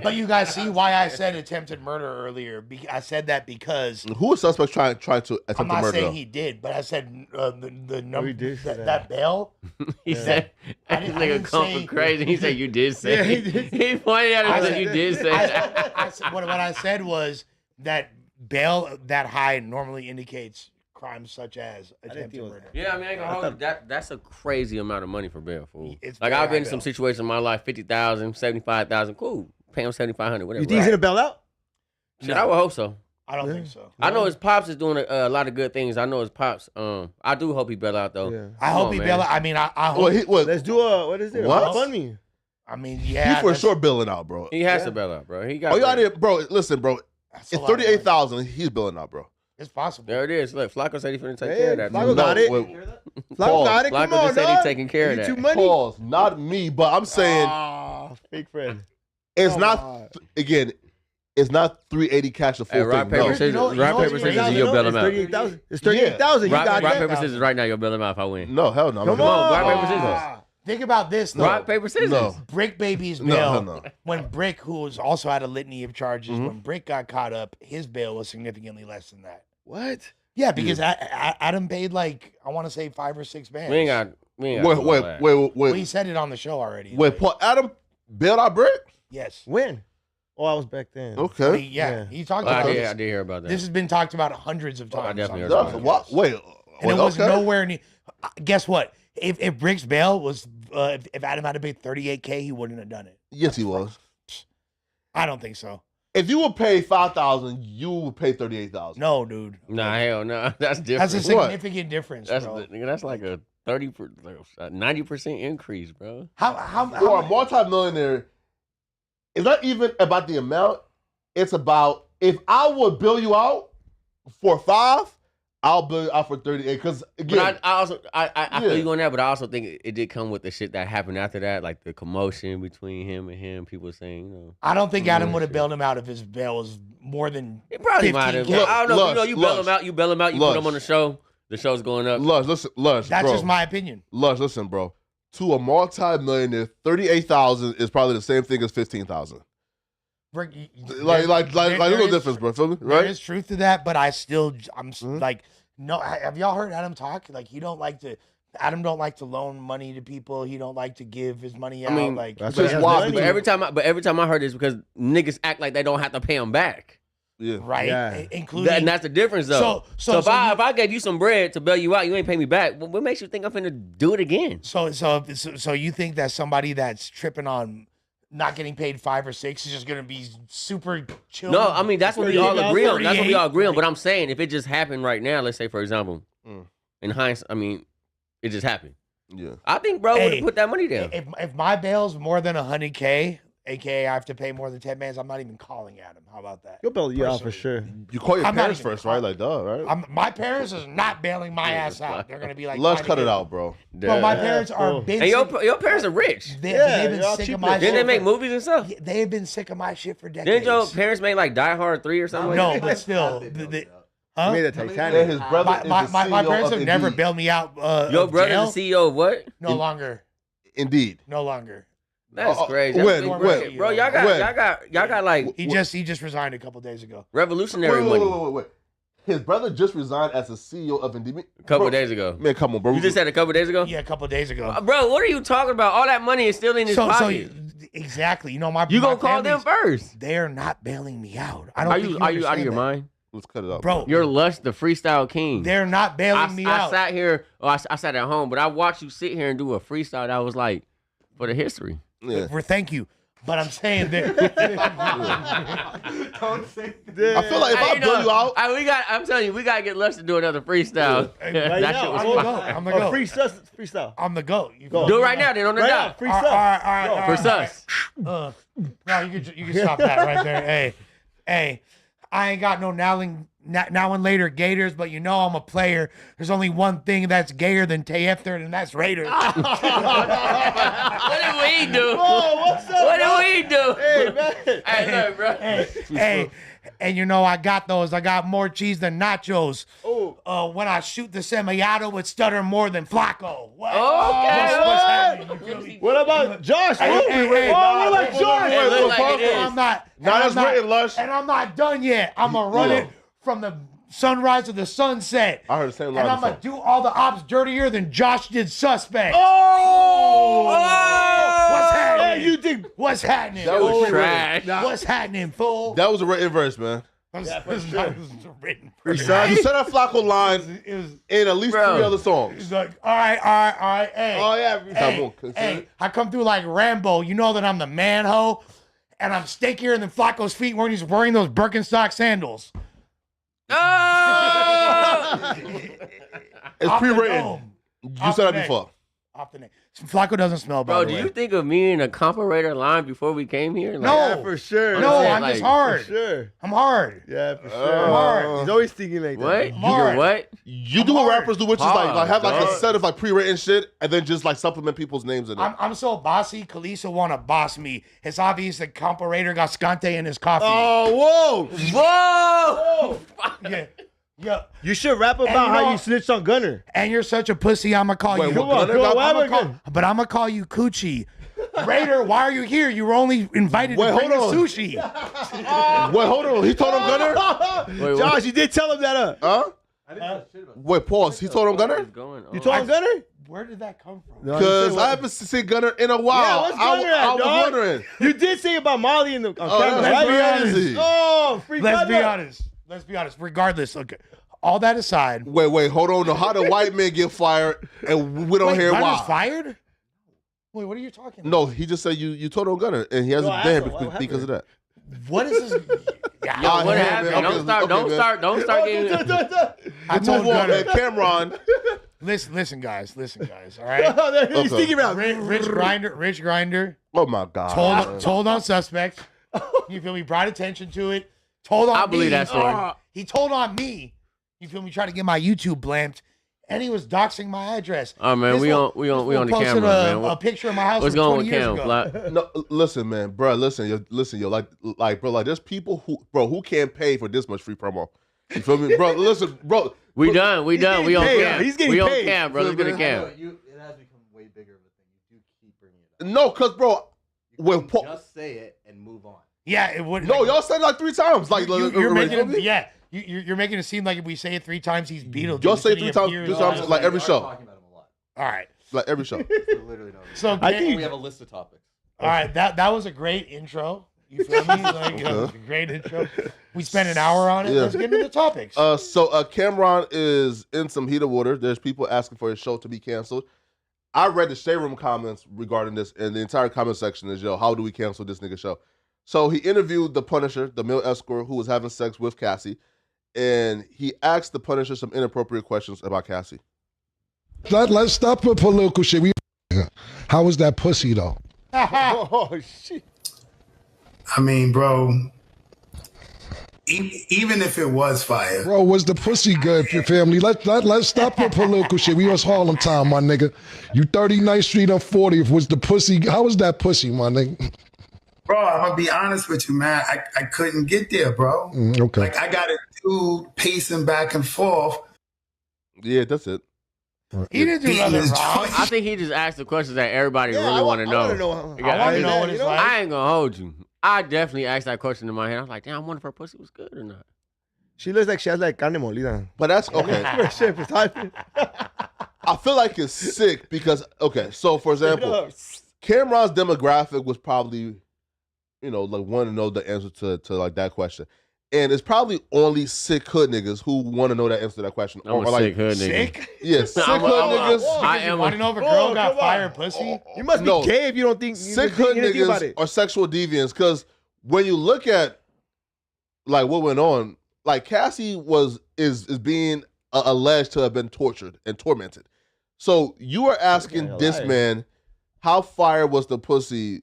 But you guys see why I said attempted murder earlier. I said that because who was suspect trying to attempt murder? I'm not saying he did, but I said the number that bail. He said, "I didn't think it come crazy." He said, "You did say." Yeah, he pointed at him and said, "You did say." What I said was that bail that high normally indicates crimes such as attempted murder. Yeah, I mean, I ain't gonna hold that's a crazy amount of money for bail, fool. Like I've been in some situations in my life, 50,000, 75,000, cool. Pay him 7,500, whatever. You think he's gonna bail out? Shit, I would hope so. I don't think so. I know his pops is doing a lot of good things. I know his pops. I do hope he bail out though. Yeah. I hope he bail out. I mean, I hope. Let's do what is it? What? Funny. I mean, yeah. He for sure bailing out, bro. He has to bail out, bro. He got. Oh, you out here, bro? Listen, bro. It's 38,000. He's bailing out, bro. It's possible. There it is. Look, Flacco said he's going to take care of that. Flacco got it. Flacco got it. Come on, just said he's taking care of that. Pause. Not me, but I'm saying. Fake friend. It's not. Again, it's not 380 cash a full rock, paper, scissors. Rock, paper, scissors, you'll bail him out. It's 38,000. Rock, paper, scissors right now, you'll bail him out if I win. No, hell no. Come on. Rock, paper, scissors. Think about this, though. Rock, paper, scissors. No. Brick Baby's bail. No. When Brick, who was also had a litany of charges, when Brick got caught up, his bail was significantly less than that. What? Yeah, because Adam paid like I want to say 5 or 6 bands. We ain't got. Wait. Well, he said it on the show already. Wait, Paul Adam bailed out Brick? Yes. When? Oh, I was back then. Okay. He talked about this. I did hear about that. This has been talked about hundreds of times. I definitely heard about Wait. And it was nowhere near. Guess what? if Rick's bail was if Adam had to pay $38K, he wouldn't have done it. Yes, he was. I don't think so. If you would pay $5,000, you would pay $38,000. No, dude. Nah, hell no. That's different. That's a significant difference, That's bro. that's like a 90% increase, bro. For a multi-millionaire, it's not even about the amount. It's about if I would bill you out for $5, I'll bill you out for $38. Because again, but I also feel you on that, but I also think it did come with the shit that happened after that, like the commotion between him and him. People saying, you know, I don't think Adam would have bailed him out if his bail was more than. it probably might have. 15K. I don't know. Lush, you bail him out. You bail him out. You put him on the show. The show's going up. Lush, listen, Lush, That's bro. just my opinion. Lush, listen, bro. To a multi-millionaire, $38,000 is probably the same thing as $15,000. Rick, Like a little difference, bro. Feel me? There Right? is truth to that, but I'm like, no. Have y'all heard Adam talk? Like, Adam don't like to loan money to people. He don't like to give his money out. I mean, like, that's but just he has wild. money. But every time I heard this because niggas act like they don't have to pay him back. Yeah. right? Yeah. Including And that's the difference, though. So if I gave you some bread to bail you out, you ain't pay me back. What makes you think I'm finna do it again? So you think that somebody that's tripping on not getting paid 5 or 6 is just gonna be super chill? No, I mean that's what we all agree on. That's what we all agree on. 38. But I'm saying if it just happened right now, let's say for example, in hindsight, I mean, it just happened. Yeah. I think bro would Hey, have put that money down. If my bail's more than 100K, aka I have to pay more than 10 bands, I'm not even calling Adam. How about that? You'll bail you out for sure. You call your I'm not parents even first, right? Like, duh, right? My parents is not bailing my ass out. They're gonna be like, Let's fine, cut it again. out, bro. Bro, my Duh. parents are Oh. been And sick. your parents are rich. They've been y'all sick cheap of my Didn't they shit. make movies and stuff? They've been sick of my shit for decades. Didn't your parents make like Die Hard 3 or something? No, like that? but still, huh? Made the And Titanic. his brother is the My CEO parents of have never Indeed. bailed me out. Your of brother's jail. the CEO of what? No longer. Indeed. No longer. That's crazy. when? That's When? big. Bro, y'all got like He just resigned a couple days ago. revolutionary money Wait. His brother just resigned as the CEO of Indeed. a couple Bro, days ago. Man, come on, bro. You just said a couple days ago? Yeah, a couple days ago. Bro, what are you talking about? All that money is still in his pocket. Exactly. You know my. You my gonna call them family's- first? They're not bailing me out. I don't. Are think you out of understand your that. mind? Let's cut it out, Bro? You're Lush, the freestyle king. They're not bailing me I out. sat here. I sat at home, but I watched you sit here and do a freestyle that was like for the history. Yeah. Thank you. But I'm saying that. Don't say I feel like if I bill you out, I'm telling you, we gotta get Lush to do another freestyle. Right That now, shit was I'm the fire. goat. I'm the Oh, goat. freestyle. I'm the goat. You Go. Do it right now, then on the Right now, dot. free All stuff. right. For sus. No, you can stop that right there. Hey, I ain't got no now and later Gators, but you know I'm a player. There's only one thing that's gayer than Tay-Efter, and that's Raiders. What did we do? Oh, what's up? What bro? did we do? Hey, man. Hey, look, bro. hey, and you know I got those. I got more cheese than nachos. Oh. When I shoot the semi-auto, it stutter more than Flacco. What? Okay. What's happening? You feel me? What about Josh? Hey, Whoa. hey, What about wait, Josh? It look like it is. I'm not. Now and that's I'm not- written, Lush. And I'm not done yet. I'm gonna run it from the sunrise to the sunset. I heard the same And line I'm gonna before. do all the ops dirtier than Josh did Suspect. Oh! What's happening? Hey, you think What's happening? That was fool? trash. What's happening, fool? That was a written verse, man. Yeah, for sure. Written. You said that Flacco line It was. in at least Bro. 3 other songs. He's like, all right. Hey, Oh, yeah. hey, hey, I come through like Rambo. You know that I'm the man ho, and I'm stinkier than Flacco's feet when he's wearing those Birkenstock sandals. Oh! It's Off the pre-written. dome. You Off said the that neck. before. Off the neck. Flacco doesn't smell, by Bro, the do way. you think of me in a comparator line before we came here? Like, No. Yeah, for sure. No, saying, I'm just like, hard. For sure. I'm hard. Yeah, for Uh, sure. hard. He's always thinking like that. What? Hard. You're what? You do what hard. rappers do, which is like have like a Dog. set of like pre-written shit and then just like supplement people's names in it. I'm so bossy. Kalisa wanna boss me. It's obvious that comparator got scante in his coffee. Oh, whoa! Whoa! Yeah. You should rap about you know- how you snitched on Gunner. And you're such a pussy. I'ma call Wait, you. what, Gunner Go got- on, I'ma what call- happened? but I'm gonna call you Coochie. Raider, why are you here? You were only invited Wait, to bring hold us on. sushi. Wait, hold on. He told him Gunner? Wait, Josh, you did tell him that. Huh? Wait, pause. He told him Gunner? What's going on? You told him Gunner? Where did that come from? No, Because you I said haven't seen Gunner in a what? while. Yeah, what's Gunner I at, was dog? wondering. You did say about Molly in the on camera, that's right? crazy. Oh, free Let's Gunner. be honest. Let's be honest. Regardless, okay. all that aside. Wait, hold on. How do white men get fired and we don't hear Gunner's why? fired? Wait, what are you talking about? No, he just said you told on Gunner and he hasn't been because of that. What is this? Yo, what happened? man. Don't start getting. I told Gunner. Cameron. Listen, guys. All right. He's thinking about Rich Grinder. Oh my God. Told on suspects. You feel me? Brought attention to it. Told on me. I believe that story. He told on me. You feel me? Trying to get my YouTube blamped. And he was doxing my address. Oh man, we on the camera, man. A picture of my house. What's from going 20 on, years Cam? ago. No, listen, man, bro. Listen, yo, like, bro, like, there's people who can't pay for this much free promo. You feel me, bro? Listen, bro. We done. We on cam. He's getting we paid. on cam, bro. Let's get a cam. It has become way bigger of a thing. You do keep bringing it up. No, cause bro, You can just say it and move on. Yeah, it would. no, y'all said it like 3 times. Like, you're making it. Yeah, you're making it seem like if we say it 3 times, he's Beetlejuice. Y'all say and he 3 times, appears 3 times, on- like every show. Talking about him a lot. All right. Like every show. Literally no. So I think We have a list of topics. all right, that was a great intro. You feel me? Like, it was a great intro. We spent an hour on it. Yeah. Let's get into the topics. So Cameron is in some heated water. There's people asking for his show to be canceled. I read the Shade Room comments regarding this, and the entire comment section is, yo, how do we cancel this nigga show? So he interviewed the Punisher, the male escort who was having sex with Cassie, and he asked the Punisher some inappropriate questions about Cassie. Let's stop with political shit. How was that pussy though? Oh shit. I mean, bro, even if it was fire, Bro, was the pussy good for your family? Let's stop with political shit. We was Harlem time, my nigga. You 39th Street on 40th. Was the pussy, how was that pussy, my nigga? bro, I'm gonna be honest with you, man. I couldn't get there, bro. Okay. Like, I got a dude pacing back and forth. Yeah, that's it. He didn't do Beating nothing his wrong. joint. I think he just asked the questions that everybody Yeah, really want to I know. wanna know. I want to know what it's like. I ain't gonna hold you. I definitely asked that question in my head. I was like, damn, I wonder if her pussy was good or not. She looks like she has like carne molida. But that's okay. Shit, it's typing. I feel like it's sick because, okay, so for example, Cameron's demographic was probably, like want to know the answer to like that question. And it's probably only sick hood niggas who want to know that answer to that question. I'm a sick hood nigga. Sick? Yeah, sick hood niggas. I You am want to a, know if a Whoa, girl got come on. fired pussy? You must be No. gay if you don't think Sick you hood didn't think about niggas it. are sexual deviants because when you look at like what went on, like Cassie is being alleged to have been tortured and tormented. So you are asking Okay, this alive. man how fire was the pussy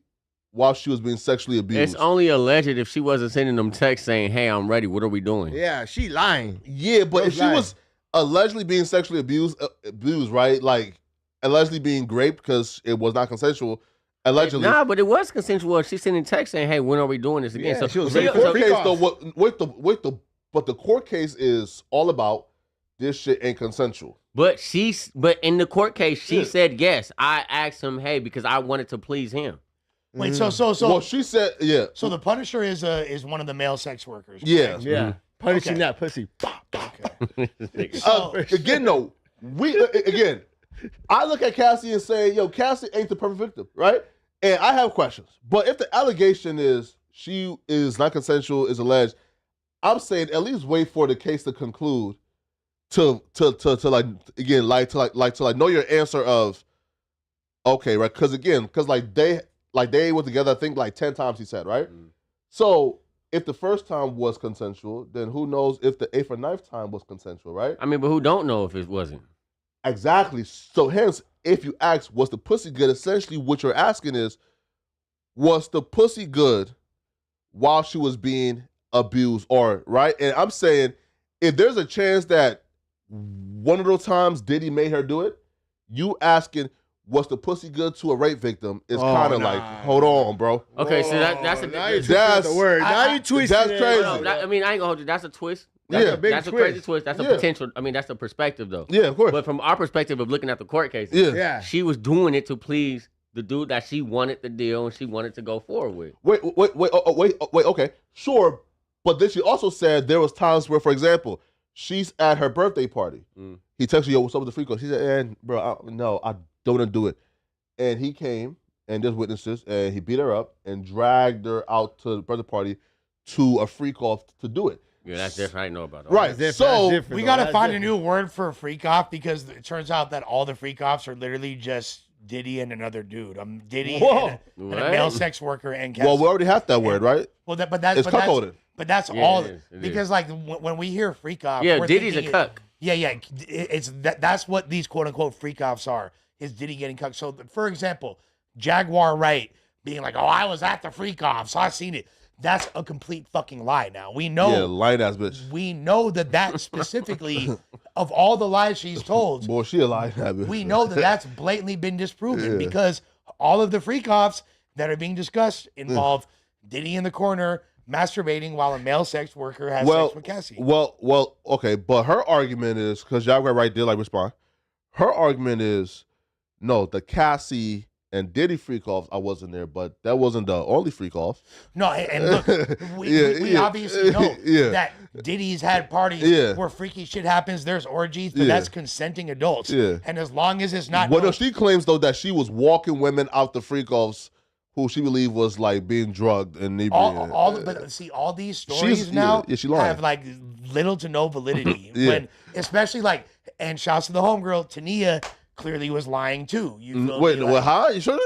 while she was being sexually abused. it's only alleged if she wasn't sending them texts saying, hey, I'm ready. What are we doing? Yeah, she lying. Yeah, but Those if she lies. was allegedly being sexually abused, right? Like allegedly being raped because it was not consensual. Allegedly, Nah, but it was consensual. She sending texts saying, hey, when are we doing this again? Yeah, so she was the ready for court free case calls. though, but the court case is all about this shit ain't consensual. But in the court case, she Yeah. said yes. I asked him, hey, because I wanted to please him. Wait, so Well, she said, yeah, so the Punisher is one of the male sex workers. yeah. correct? Yeah. Punishing Okay. that pussy. Again, though, again, I look at Cassie and say, yo, Cassie ain't the perfect victim, right? And I have questions. But if the allegation is she is not consensual, is alleged, I'm saying at least wait for the case to conclude to know your answer of okay, right? Because they were together, I think like 10 times he said, right? So if the first time was consensual, then who knows if the 8th or 9th time was consensual, right? I mean, but who don't know if it wasn't? Exactly. So hence, if you ask, was the pussy good? Essentially, what you're asking is, was the pussy good while she was being abused, or right? And I'm saying, if there's a chance that one of those times Diddy made her do it, you asking, was the pussy good to a rape victim? Is kind of like, hold on, bro. Okay, so that's a Now you that's, twisting That's- the word. Now you twisting that's it. crazy. no, I mean, I ain't gonna hold you. That's a twist. Yeah. That's A big that's a twist. crazy twist. That's a Yeah. potential. I mean, that's the perspective though. Yeah, of course. But from our perspective of looking at the court cases, Yeah. Yeah. she was doing it to please the dude that she wanted the deal and she wanted to go forward with. Wait. Okay, sure. But then she also said there was times where, for example, she's at her birthday party. Mm. He texted, yo, what's up with the free call? She said, bro, I don't want to do it. And he came, and there's witnesses, and he beat her up and dragged her out to the birthday party to a free call to do it. Yeah, that's different. I didn't know about that. Right. That's So different, We though. gotta That's find a different. new word for freak off because it turns out that all the freak offs are literally just Diddy and another dude. Diddy Whoa. and a What? male sex worker and Cassie. well, we already have that word, right? Well, but that's It's cuckolded. But that's Yeah, all it is. It because like when we hear freak off, Yeah, we're Diddy's a thinking cuck. Yeah, it's that's what these quote unquote freak offs are. Is Diddy getting cucked? So for example, Jaguar Wright being like, "Oh, I was at the freak off, so I seen it." That's a complete fucking lie. Now we know. Yeah, lying ass bitch. We know that specifically of all the lies she's told, Boy, she a lying ass bitch. we know that that's blatantly been disproven Yeah. because all of the freak offs that are being discussed involve Diddy in the corner masturbating while a male sex worker has sex with Cassie. Well, okay, but her argument is because Jaguar Wright did like respond. Her argument is no, the Cassie and Diddy freak offs, I wasn't there, but that wasn't the only freak off. No, and look, we obviously know that Diddy's had parties where freaky shit happens. There's orgies, but that's consenting adults. Yeah. And as long as it's not, Well, no, she claims though that she was walking women out the freak offs who she believed was like being drugged and inebriated. but see, all these stories now she lying. have like little to no validity. Yeah. When especially like, and shouts to the homegirl, Tania clearly was lying too. You feel Wait, me? what? Like, Huh? You sure?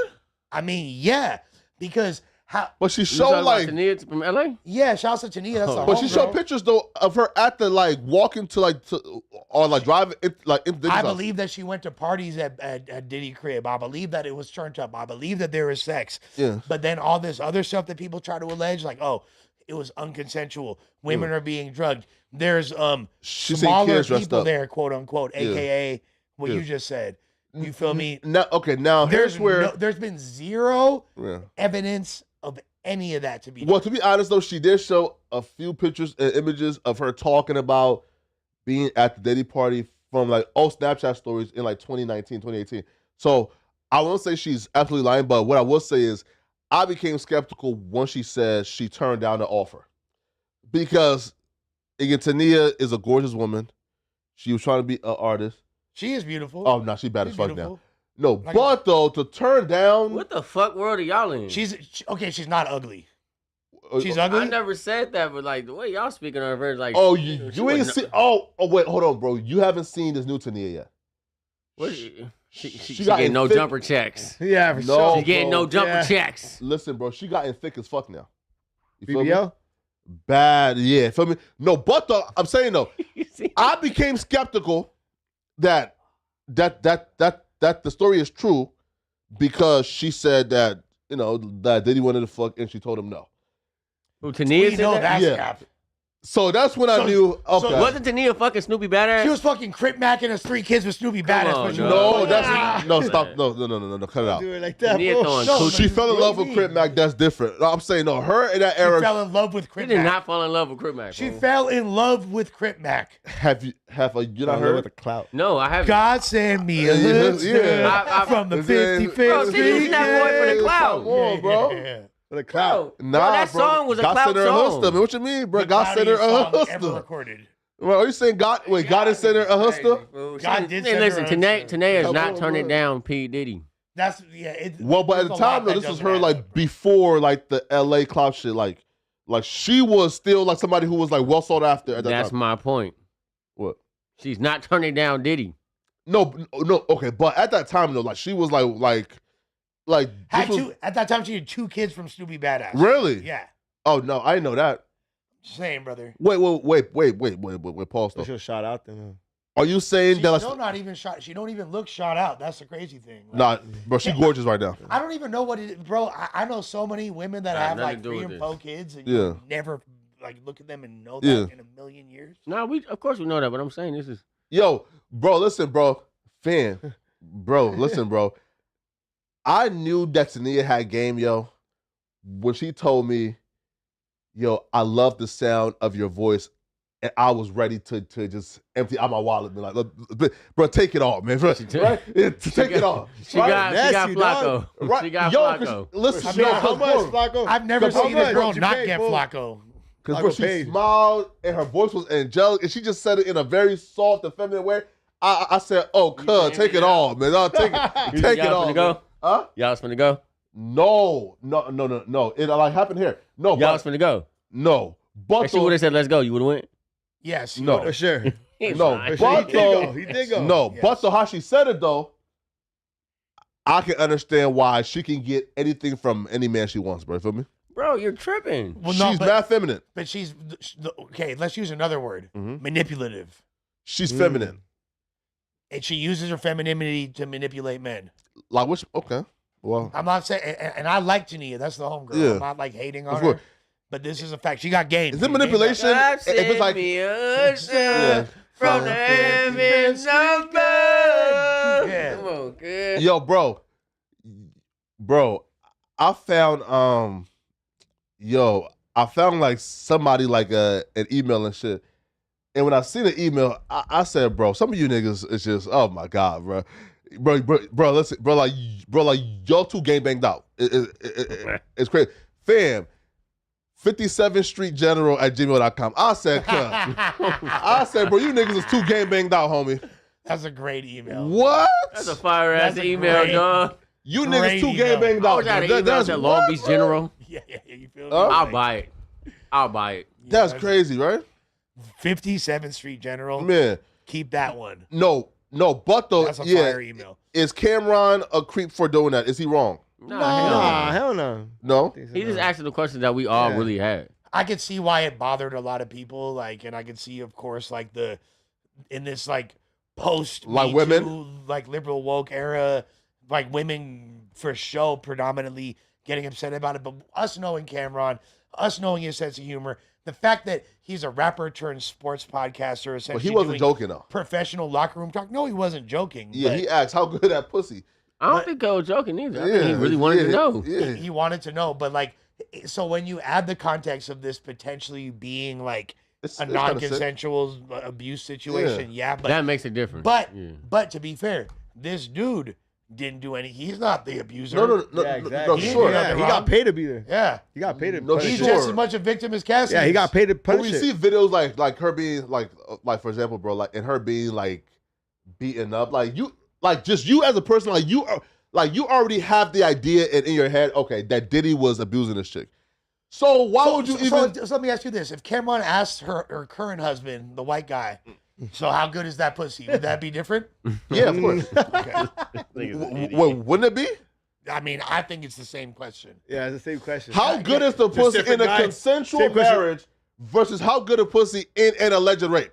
I mean, yeah, because how? But she You showed talking like, about Tania from LA? Yeah, shouts to Tania. That's the but she showed homegirl. pictures though of her at the like walking to like or like driving like in Diddy's I house. believe that she went to parties at Diddy crib. I believe that it was turned up. I believe that there was sex. Yeah. But then all this other stuff that people try to allege, like, oh, it was unconsensual. Women are being drugged. There's She seen smaller kids dressed people up. there, quote unquote, aka what you just said. You feel me? Now, okay, now here's where. there's been zero Yeah. evidence of any of that to be Well, true. to be honest though, she did show a few pictures and images of her talking about being at the Diddy party from like Snapchat stories in like 2019, 2018. So I won't say she's absolutely lying, but what I will say is I became skeptical once she said she turned down the offer. Because again, Tania is a gorgeous woman. She was trying to be an artist. She is beautiful. Oh no, she bad as She's fuck beautiful. now. No, Like- but though to turn down What the fuck world are y'all in? Okay, she's not ugly. She's I ugly. never said that, but like the way y'all speaking on her, like Oh, she you ain't wasn't- see. Oh, wait, hold on, bro. You haven't seen this new Tania yet. What, she got getting no thick- jumper checks. Yeah, for No, sure. She getting no jumper Yeah. checks. Listen, bro, she got in thick as fuck now. You feel me? BBL? Bad, yeah. Feel me? No, but though I'm saying though, You see? I became skeptical that the story is true because she said that that Diddy wanted to fuck and she told him no. Who, Tania We said know that? that's Yeah. cap. So that's when I So- knew. Okay. so Wasn't Tania fucking Snoopy Badass? She was fucking Crip Mac and his 3 kids with Snoopy Badass. on, but she no. was no, like, that's "Ah." no stop. No, cut it out. Do it like that. Tania bro. throwing No, coochie. She fell in What love do you with Crip mean? Mac. That's different. No, I'm saying no. Her in that She era. fell in love with She Crip did Mac. not fall in love with Crip Mac. She bro. fell in love with Crip Mac. Have you I not don't know heard? what the clout. No, I haven't. God send me a Yeah, hood yeah. I- from the Bro, 55th Bro, she Street. using that boy for the clout. Come on, bro. Yeah. For the clout. Bro, that song was a God clout sent her song. a hustler, man. What you mean, bro? The God sent her a cloudiest song ever hustler. recorded. Bro, are you saying God? Wait, God didn't send her a hustler? God did send her Listen, a Tanae hustler. is Come not on, turning bro. down P. Diddy. That's It, Well, but at the there's a lot time though, that this was doesn't her add like up, bro. before like the LA clout shit. Like she was still like somebody who was like well sought after at that That's time. my point. What? She's not turning down Diddy. No, okay, but at that time though, like she was like Had this was- two, at that time, she had 2 kids from Snoopy Badass. Really? Yeah. Oh no, I didn't know that. Just saying, brother. Wait, pause I though. should shout out them. Are you saying She's that? still not even shot. She don't even look shot out. That's the crazy thing. Like, Nah, bro, she gorgeous right now. I don't even know what it is, bro. I know so many women that Got have nothing like to do 3 with and this. 4 kids, and Yeah. you never like look at them and know that Yeah. in a million years. No, of course we know that, but I'm saying this is Yo, bro, listen, bro. Listen, bro. I knew that Tania had game, yo, when she told me, yo, I love the sound of your voice, and I was ready to just empty out my wallet, man. Like, look, bro, take it all, man. Right? Yeah, take it all. she right? got Nasty, Flacco. dog. Right. She got Yo, Flacco. 'cause listen, I mean, yo, How much, Flacco? I've never How seen much? a girl What you not pay, get fool? Flacco. Because Flacco bro, she paid. smiled and her voice was angelic, and she just said it in a very soft and feminine way. I said, "Oh, cuz, take it all, man. I'll take it, take it Y'all all." finna go? Man. Huh? Y'all was finna go? No. It like happened here. No, Y'all was but, finna go? no. But If she would have said, let's go, you would have went? Yes. No. For sure. No, lying. but though, He did go. no, Yes. but though how she said it though, I can understand why she can get anything from any man she wants, bro. You feel me? Bro, you're tripping. Well, She's mad feminine. But she's okay. Let's use another word: manipulative. She's feminine. And she uses her femininity to manipulate men. Like which? Okay, well, I'm not saying, and I like Jania. That's the homegirl. Yeah. I'm not like hating on Of her. course. But this is a fact. She got game. is it manipulation? If it's like, yeah. from the heavens above. Yeah. Come on, kid. Yo, bro, I found I found like somebody like an email and shit. And when I see the email, I said, bro, some of you niggas is just, oh my God, bro. Listen, like y'all too gang banged out. It's crazy. Fam, 57th Street General at gmail.com. I said, bro, you niggas is too gang banged out, homie. That's a great email. What? That's a fire ass That's a email, great- dog. You Great niggas too email. gang banged I out. was at an bro. email at Long Beach bro? General. Yeah, you feel me? I'll Like, buy it. I'll buy it. That's crazy, right? 57th Street General. Man, Keep that one. no, but though, That's a fire email. Is Cameron a creep for doing that? Is he wrong? Nah, Hell no. No. He just asking the questions that we all Yeah. really had. I could see why it bothered a lot of people. Like, and I could see, of course, like in this like post Like Me women? Too, like liberal woke era, like women for show predominantly getting upset about it. But us knowing Cameron, us knowing his sense of humor, the fact that he's a rapper turned sports podcaster, But essentially he wasn't doing joking though. professional locker room talk. No, he wasn't joking. Yeah, but he asked how good that pussy. I don't think I was joking either. I think he really wanted to know. Yeah. he wanted to know. But like, so when you add the context of this potentially being like It's a kinda sick. non-consensual abuse situation, yeah, but That makes a difference. But Yeah. but to be fair, this dude didn't do any. He's not the abuser. No, Yeah, exactly. He sure. did Yeah, nothing he wrong. got paid to be there. Yeah, He got paid to No, punish he's sure. it. just as much a victim as Cassie. Yeah, he is. got paid to But punish we it. see videos like her being like for example, bro, like and her being like beaten up, like you as a person, like you already have the idea in your head, okay, that Diddy was abusing this chick. So why would you even? So let me ask you this: if Cameron asked her current husband, the white guy, so how good is that pussy? Would that be different? Yeah, of course. Okay. Wouldn't it be? I mean, I think it's the same question. Yeah, it's the same question. How good is the Just pussy different in a guys. consensual Same question. marriage versus how good a pussy in an alleged rape?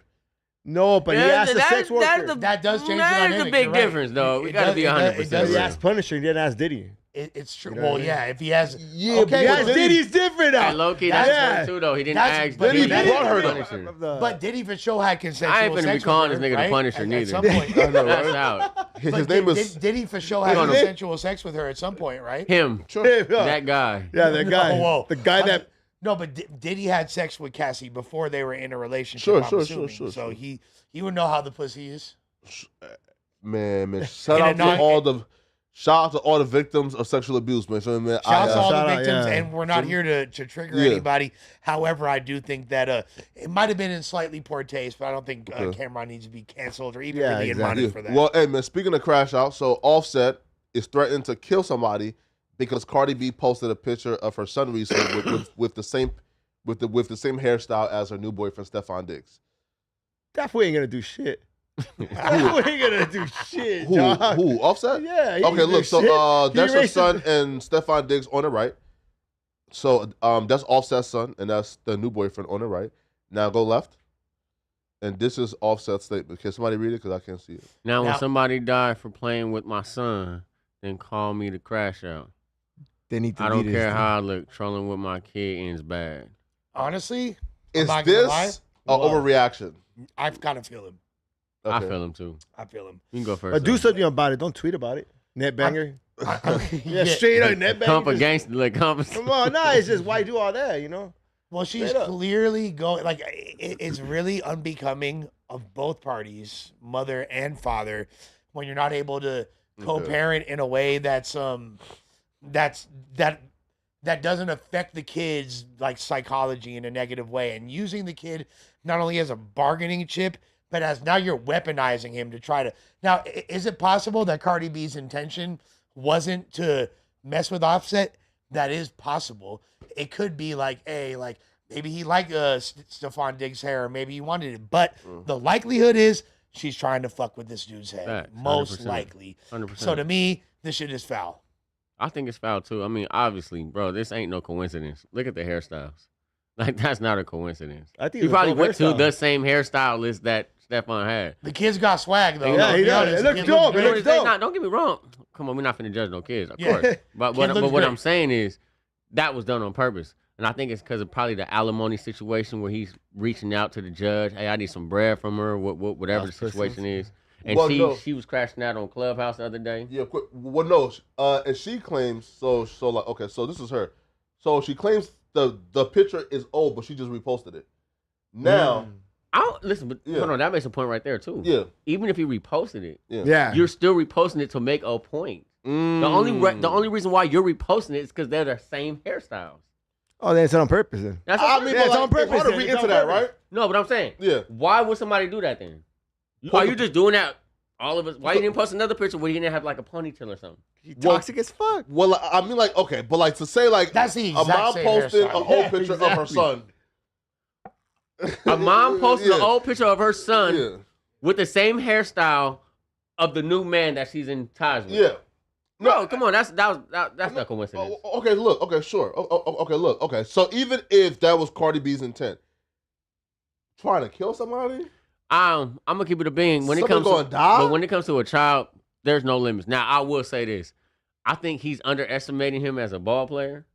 No, but he asked the sex worker. That does change the That's dynamic. a big You're right. difference, though. We It got to does- be it does- 100%. it does- He real. asked Punisher, he didn't ask Diddy. It's true. You know Well, what I mean? yeah, if he has, Yeah, okay, He but asked Diddy- Diddy's different Hey, now. low-key, That's- that's yeah. true, too, though. He didn't That's- ask but Diddy Diddy brought her, to though. punish her. but Diddy for sure had consensual. I ain't finna be sex calling with this her, nigga the right? Punisher At neither. some point. I know, That's right? out. His But name is Diddy for sure Hold had on. consensual sex with her at some point, right? Him. Yeah, That guy. yeah, that guy. Whoa. The guy that. No, but Diddy had sex with Cassie before they were in a relationship. Sure, I'm sure, assuming. sure. So he would know how the pussy is. man. Shout In a out non- to all the victims of sexual abuse, man. Feel me, man? Shout out to all shout the out, victims, yeah. and we're not here to trigger Yeah. anybody. However, I do think that it might have been in slightly poor taste, but I don't think Okay. Cameron needs to be canceled or even Yeah, really exactly. admonished for that. Well, hey man, speaking of crash out, so Offset is threatening to kill somebody because Cardi B posted a picture of her son recently with the same hairstyle as her new boyfriend Stefan Diggs. That fool ain't gonna do shit. That fool ain't gonna do shit, Who? dog. Who? Offset? Yeah. he Okay, ain't look. do shit. So He that's her erased son it. and Stefan Diggs on the right. So that's Offset's son and that's the new boyfriend on the right. Now go left. And this is Offset's statement. Can somebody read it? Because I can't see it. Now, when Now- somebody died for playing with my son, then call me to crash out. They need to I don't delete care his- how I look. Trolling with my kid ends bad. Honestly, Is not gonna lie. this an Whoa. overreaction? I kind of feel him. I Okay. feel him too. I feel him. You can go first. But do though. something about it. Don't tweet about it. Net banger. Yeah. Yeah, straight up net Comp banger. gangster, like comp. Come on, nah. It's just why do all that, you know? Well, she's Straight up. clearly going like it's really unbecoming of both parties, mother and father, when you're not able to co-parent in a way that doesn't affect the kid's like psychology in a negative way, and using the kid not only as a bargaining chip, but as now you're weaponizing him to try to. Now, is it possible that Cardi B's intention wasn't to mess with Offset? That is possible. It could be like, hey, like maybe he liked Stephon Diggs' hair, or maybe he wanted it. But the likelihood is she's trying to fuck with this dude's head. Facts, Most 100%. likely. 100%. So to me, this shit is foul. I think it's foul too. I mean, obviously, bro, this ain't no coincidence. Look at the hairstyles. Like, that's not a coincidence. I think He it was probably dope went to hairstyle. the same hairstylist that Stephon had. The kids got swag, though. Yeah, Let's he be does. honest. It The looks kid dope. great. It looks dope. Nah, don't get me wrong. Come on, we're not finna judge no kids, of Yeah. course. But Kid looks what great. I'm saying is that was done on purpose. And I think it's because of probably the alimony situation where he's reaching out to the judge. Hey, I need some bread from her, whatever the situation is. And Well, no. she was crashing out on Clubhouse the other day. Yeah, quick. Well, no, and she claims so like okay, so this is her. So she claims the picture is old, but she just reposted it. Now, I don't listen, but Yeah. hold on, that makes a point right there too. yeah, Even if he reposted it, Yeah. you're still reposting it to make a point. The only reason why you're reposting it is because they're the same hairstyles. Oh, then it's on purpose then. That's I on mean, purpose. but it's like, on purpose It's hard to then. read It's into on that, purpose. right? No, but I'm saying, Yeah. why would somebody do that then? Are you just doing that? All of us. Why you didn't post another picture where you didn't have like a ponytail or something? Toxic as fuck. Well, I mean, like, okay, but like to say like That's the a exact mom same posted an hairstyle. old picture of her son. A mom posted an Yeah. old picture of her son Yeah, with the same hairstyle of the new man that she's in ties with. yeah. No, come on, that's not coincidence. Okay, look, okay, sure. Okay, look, okay. So even if that was Cardi B's intent, trying to kill somebody, I'm gonna keep it a being when it Somebody comes to, gonna die? but when it comes to a child, there's no limits. Now I will say this: I think he's underestimating him as a ball player.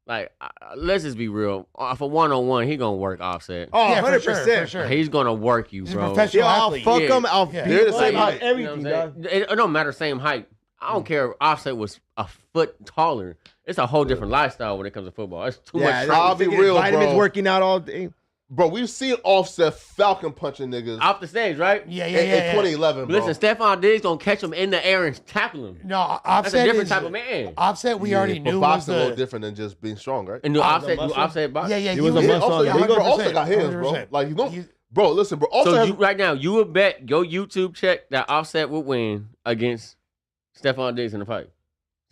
Like, let's just be real. For one-on-one, he gonna work Offset. Oh, Yeah, for 100%. sure, for sure. He's gonna work you, He's a bro. professional Yo, I'll athlete. fuck Yeah. him. I'll Yeah. beat They're the him same up, height. You know everything, what I'm dog. saying? It don't matter, same height. I don't care if Offset was a foot taller. It's a whole different lifestyle when it comes to football. It's too Yeah, much. I'll be freaking real, vitamins bro. working out all day. bro. We've seen Offset Falcon punching niggas Off the stage, right? Yeah, in, yeah, in yeah. 2011, bro. Listen, Stephon Diggs gonna catch him in the air and tackle him. No, That's a Offset different is type of man. Offset. We already but knew was boxing a little the. different than just being strong, right? And do Offset muscle? box? Yeah, yeah. He was a Yeah, muscle Offset, on bro, 100%, Offset got hands, bro. 100%. Like you know, He's- bro. Listen, bro. Offset So has, right now, you would bet your YouTube check that Offset would win against Stephon Diggs in the fight. Is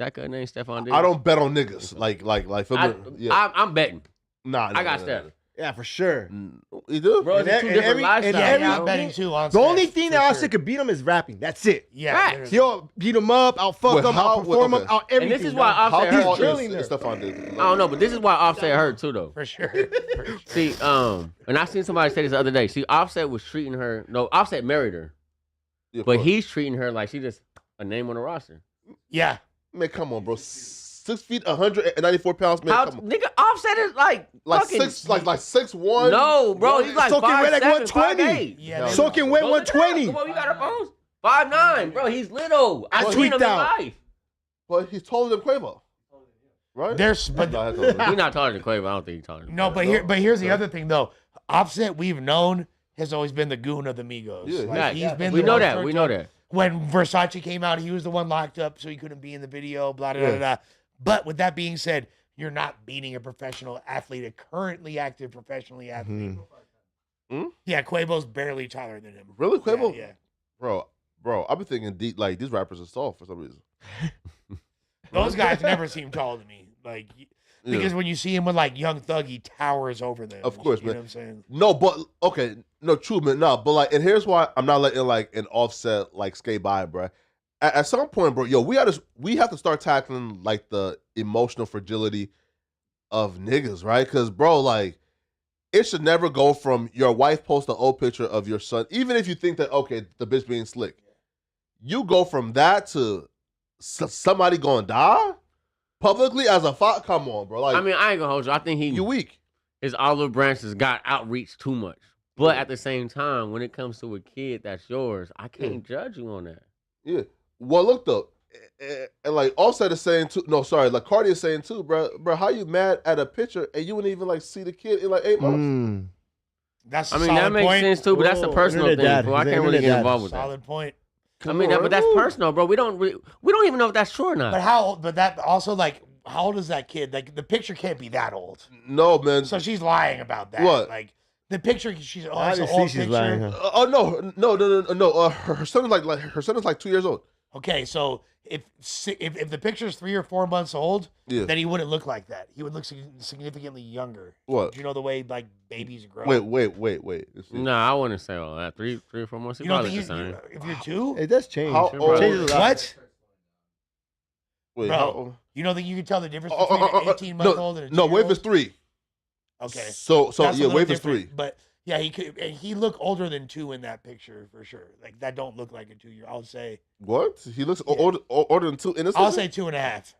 that good name, Stephon Diggs? I don't bet on niggas. Like, feel me? Yeah. I'm betting. Nah, I got Steph. Yeah, for sure. You do? Bro, And it's two and different every- and lifestyles. Yeah, every- yeah, I'm betting too on. The only Steph, thing for that sure. Offset could beat him is rapping. That's it. Yeah, Facts. literally. He'll beat him up. I'll fuck Wait, him. how- I'll perform okay. him. I'll everything. And this is why dog. How Offset tall hurt is too. drilling there. Stephon Diggs? I don't know, but this is why Offset hurt too, though. For sure. See, and I seen somebody say this the other day. See, Offset was treating her. No, Offset married her, Yeah, but bro. he's treating her like she just a name on the roster. Yeah. Man, come on, bro. 6 feet, 194 pounds, man. How, Come on. nigga, Offset is like fucking 6'1". No, bro, he's like Soaking wet 5'7", like 120. 5'8". Yeah. No, Soaking wet Go look it up. 120. Come on, you got her phones. 5'9", bro. He's little. I I've seen him in tweaked out. life. But he's taller than Quavo, right? There's but Nah, that's taller. He's not taller than Quavo. I don't think he's taller. no, but here's the other thing though. Offset we've known has always been the goon of the Migos. Yeah, Yeah, he's been. we the know one that. to- We know that. When Versace came out, he was the one locked up, so he couldn't be in the video. Blah blah blah. Blah. But with that being said, you're not beating a professional athlete, a currently active professionally athlete. Yeah, Quavo's barely taller than him. Really, Quavo? Yeah. Bro, I've been thinking deep, like these rappers are soft for some reason. Those guys never seem tall to me. Like because when you see him with like Young Thug, he towers over them. Of course, you man. know what I'm saying? No, but okay, no, true, man. No, but like, and here's why I'm not letting like an Offset like skate by, bro. At some point, bro, yo, we have to start tackling like the emotional fragility of niggas, right? Because, bro, like, it should never go from your wife post an old picture of your son, even if you think that okay, the bitch being slick. You go from that to somebody gonna die publicly as a father. Come on, bro. Like, I mean, I ain't gonna hold you. I think you weak. his olive branches got outreached too much. But at the same time, when it comes to a kid that's yours, I can't judge you on that. Yeah. Well, look though, and like Offset is saying too. No, sorry, like Cardi is saying too, bro. How you mad at a picture and you wouldn't even like see the kid in like 8 months? That's a I mean, solid that makes point. sense too, but that's a Whoa, personal internet thing. dad. Bro. I He's an can't really internet get dad. involved with that. Solid point. I mean, but that's personal, bro. We don't even know if that's true or not. But how old? But that also like how old is that kid? Like the picture can't be that old. No, man. So she's lying about that. What? Like the picture, she's it's an Obviously, old she's picture. lying. Huh? Oh no. Her son is like her son is like 2 years old. Okay, so if the picture's 3 or 4 months old, Yeah. then he wouldn't look like that. He would look significantly younger. What? Do you know the way like babies grow? Wait. Let's see. Nah, I wouldn't say all that. 3 or 4 months. You don't Probably think the same. if you're 2? It does change. How old? Changes a lot. What? Wait, Bro, how old? you don't think you can tell the difference between an 18-month-old and a 2-year-old? No, Wave is 3. Okay. So That's a yeah, little Wave is different, 3. But yeah, he could, and he looked older than 2 in that picture for sure. Like that don't look like a 2-year. I would say, What? He looks Yeah. older than 2 in this I'll picture? say 2.5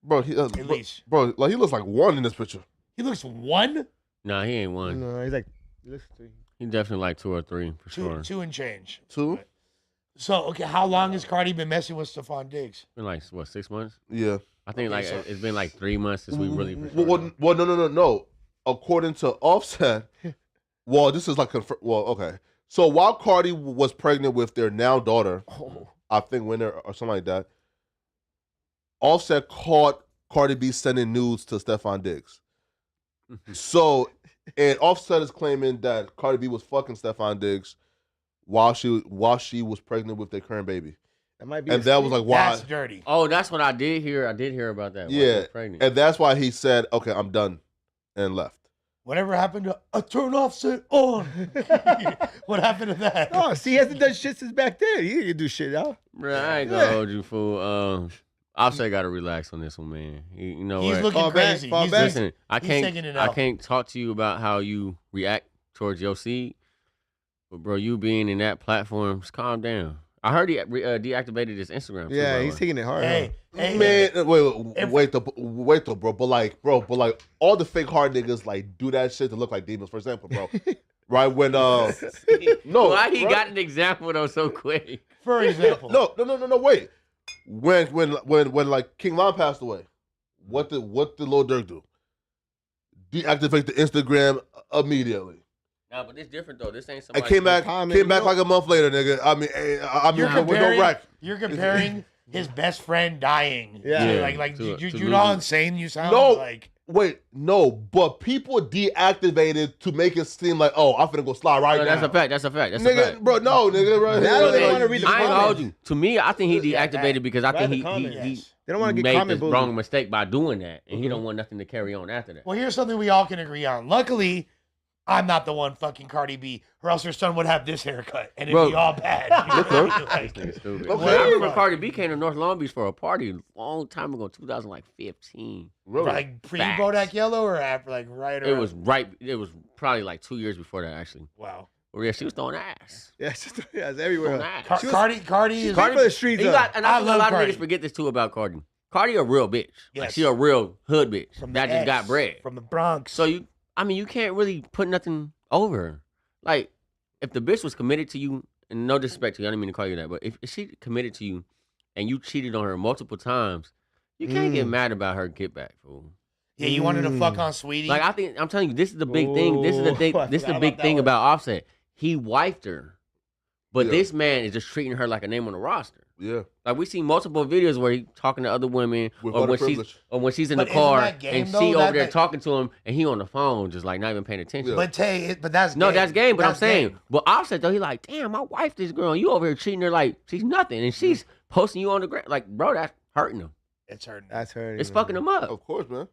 Bro, he at least. bro, like he looks like 1 in this picture. He looks 1, Nah, he ain't one. No, he's like, he looks 3. He definitely like 2 or 3 for 2, sure. 2 and change. 2? So okay, how long has Cardi been messing with Stephon Diggs? Been like what 6 months? Yeah. I think Okay, like so- it's been like 3 months since we really. For sure know. Well, no. According to Offset, well, this is like okay. So while Cardi was pregnant with their now daughter, I think Winter or something like that, Offset caught Cardi B sending nudes to Stephon Diggs. So, and Offset is claiming that Cardi B was fucking Stephon Diggs while she was pregnant with their current baby, That might be. and that was like why. That's dirty. Oh, that's what I did hear. I did hear about that. Why she Yeah, was pregnant. and that's why he said, "Okay, I'm done," and left. Whatever happened to a turn offset on? What happened to that? Oh, see, he hasn't done shit since back then. He can do shit now. Bruh, I ain't gonna hold you, fool. Offset got to relax on this one, man. You know He's what? looking Fall back, crazy. fall He's back. Listen, I he's taking it out. can't talk to you about how you react towards your seed, but bro, you being in that platform, just calm down. I heard he deactivated his Instagram. Too, Yeah, by the he's way. taking it hard. Hey, hey, Man, wait though, bro. But like all the fake hard niggas like do that shit to look like demons. For example, bro, right when no, Why he right? got an example though so quick? for example. No, wait. When like King Von passed away, what did Lil Durk do? Deactivate the Instagram immediately. Nah, but it's different though. This ain't I somebody. came back like a month later, nigga. I mean, You're with no comparing, rack. you're comparing his best friend dying. Yeah. to, Yeah, like to- you to know how losing. insane you sound? No. Like, Wait, no, but people deactivated to make it seem like, oh, I'm finna go slide right No, now. that's a fact. That's a fact. That's a Nigga, fact. bro, no, nigga, bro. Now Like, they wanna read the I ain't gonna hold comments. you. To me, I think he Yeah, deactivated because I Write think the he comments. yes. They don't want to get made comment this bullied. wrong mistake by doing that, and he don't want nothing to carry on after that. Well, here's something we all can agree on. Luckily, I'm not the one fucking Cardi B, or else her son would have this haircut, and it'd Bro. be all bad. Like, Nigga stupid. Okay. Well, I remember Cardi B came to North Long Beach for a party a long time ago, 2015. really? like pre Facts. Bodak Yellow or after, like right It around. was right. It was probably like 2 years before that, actually. Wow. Well, yeah, she was throwing ass. Yeah, it's Throwing everywhere. ass. She was- Cardi is Cardi for the streets. And you got, and I I think a love lot Cardi. of niggas forget this too about Cardi. Cardi a real bitch. Like Yes. she a real hood bitch from that the just got X, bread. from the Bronx. So you can't really put nothing over her. Like, if the bitch was committed to you, and no disrespect to you, I didn't mean to call you that, but if she committed to you and you cheated on her multiple times, you can't get mad about her get back, fool. yeah, you wanted to fuck on Sweetie. Like I'm telling you, this is the big thing. This is the thing. I This is the forgot big about thing that about Offset. He wifed her, but Yeah. this man is just treating her like a name on the roster. Yeah. Like we see multiple videos where he talking to other women, With or when underprivileged. she's in But the isn't car that game, and though? she over That- there that- talking to him, and he on the phone just like not even paying attention. Yeah. but that's No, game. that's game. But I'm That's saying, game. but Offset though, he like, damn, my wife, this girl, and you over here treating her like she's nothing, and she's posting you on the ground. Like, bro, that's hurting him. It's hurting. That's her. It's fucking him up. Of course, man.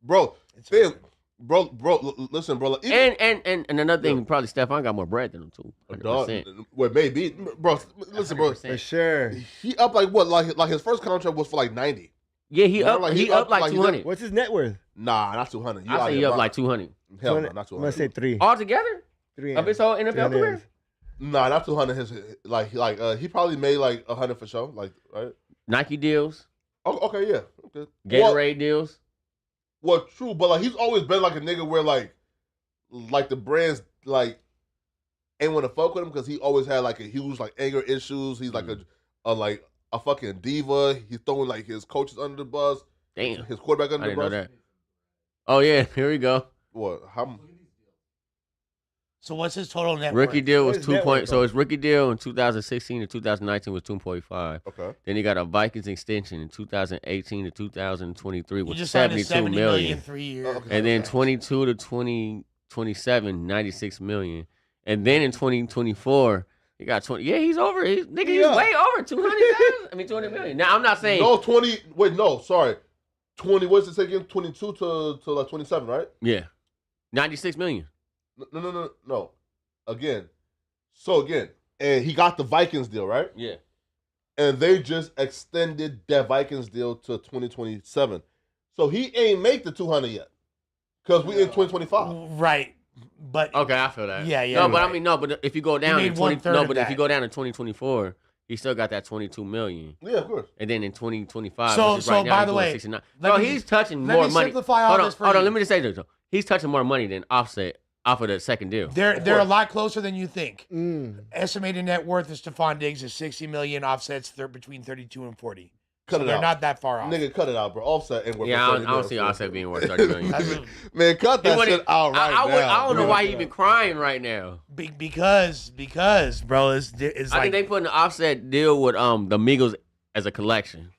Bro, It's damn, hurting. listen, bro. Like, even And another thing, probably Stephon got more bread than him too. a dog, 100%. what maybe, bro. Listen, bro. 100%. For sure. He up like what? Like his first contract was for like 90. Yeah, he Yeah, up. like, he he up up, like like, he 200. What's his net worth? Nah, not 200. You I out say here he up lying. like 200 Hell no, not I'm gonna 200. say 3. all together 3 of his whole NFL career. Nah, not 200. His he probably made like 100 for sure. Like right. Nike deals, Oh, okay, yeah. Okay. Gatorade deals. Well, true, but like he's always been like a nigga where like the brands like ain't want to fuck with him because he always had like a huge like anger issues. He's like a fucking diva. He's throwing like his coaches under the bus, Damn, his quarterback I under the didn't know bus. that. Oh yeah, here we go. What? How? So what's his total net Rookie worth? deal What was is 2 net point. worth, So though? his rookie deal in 2016 to 2019 was 2.5. Okay. Then he got a Vikings extension in 2018 to 2023 He with just signed a 72 $70 million. 3 years. Okay. And then 22 to 2027, 96 million. And then in 2024, He got 20. Yeah, he's over. He's way over 200,000. I mean, 200 million. Now I'm not saying. No, 20. Wait, no, sorry. 20. What's it again? 22 to like 27, right? Yeah, 96 million. No. Again. And he got the Vikings deal, right? Yeah. And they just extended that Vikings deal to 2027. So he ain't make the 200 yet. Because we in 2025. Right. But Okay, I feel that. Yeah, No, but right. I mean, but if you go down made in 20, 1/3 no, of but if that. you go down in 2024, he still got that 22 million. Yeah, of course. And then in 2025, So- which is right so now, by he's the doing way, 69. let Bro, me- he's touching let more me money. simplify all hold on, this for hold on. you. Let me just say this. Though. He's touching more money than Offset off of the second deal. they're a lot closer than you think. Estimated net worth of Stephon Diggs is 60 million. Offsets between 32 and 40. Cut it They're out. not that far off. Nigga, cut it out, bro. Offset ain't worth Yeah, I 30 don't see mil. Offset being worth 30 million. Man, cut He that wouldn't- shit out right now. I don't know bro. why he even crying right now. Because bro, it's I like think they put an Offset deal with the Migos as a collection.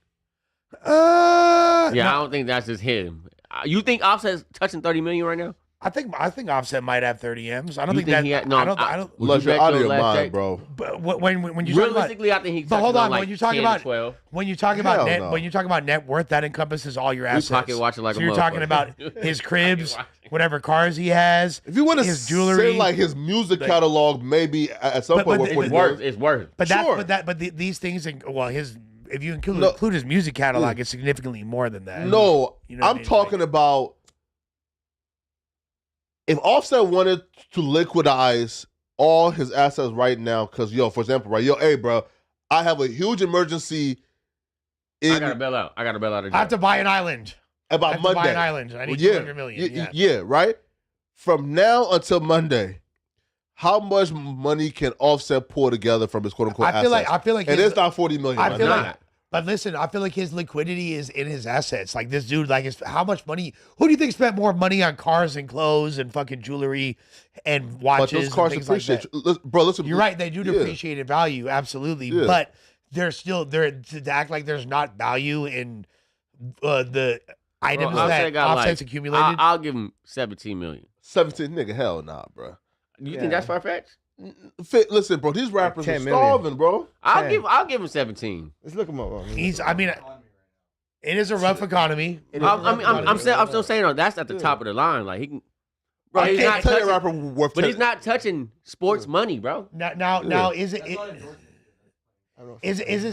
yeah. Yeah, I don't think that's just him. You think Offset's touching 30 million right now? I think Offset might have 30 M's. I don't You think that. he had, no, I don't. would Unless you you're bet out of your last mind, check? bro. But when you talk about Realistically, I think he's But touching hold on, like when you talk 10 about- to 12. when you talk about Hell no. net worth, that encompasses all your assets. pocket watching like so a you're talking about motherfucker. his cribs, Pocket watching. whatever cars he has. If you want to his jewelry, say like his music catalog, maybe at some But- point but worth the- 40 It's million. worth. It's worth. But Sure. these things, if you include, No. include his music catalog, it's significantly more than that. No, You know what I I'm mean? talking about if Offset wanted to liquidize all his assets right now, because for example, right, hey, bro, I have a huge emergency I gotta bail out. I gotta bail out. I have to buy an island. I about have to buy Monday. an island. I need Yeah. 200 million. Yeah. Yeah, right. From now until Monday, how much money can Offset pull together from his quote unquote I feel assets? like and his- it's not 40 million. I man. feel It's like, not. but listen, I feel like his liquidity is in his assets. Like this dude, how much money? Who do you think spent more money on cars and clothes and fucking jewelry and But watches? those cars and things like appreciate, that? bro. Listen, You're right; they do yeah. depreciate in value, absolutely. Yeah. But they're still there to act like there's not value in the items Bro, Offset that got Offset's like, accumulated. I'll give him 17 million. 17, nigga, hell nah, bro. You think that's far fetched? Listen, bro, these rappers are 10 million. starving, bro. I'll give him 17. Let's look him up. It is a rough economy. I'm still saying though, that's at the top of the line. Like he can, bro. I He's can't not tell you a touching, rapper worth but 10. he's not touching sports money, bro. Now is it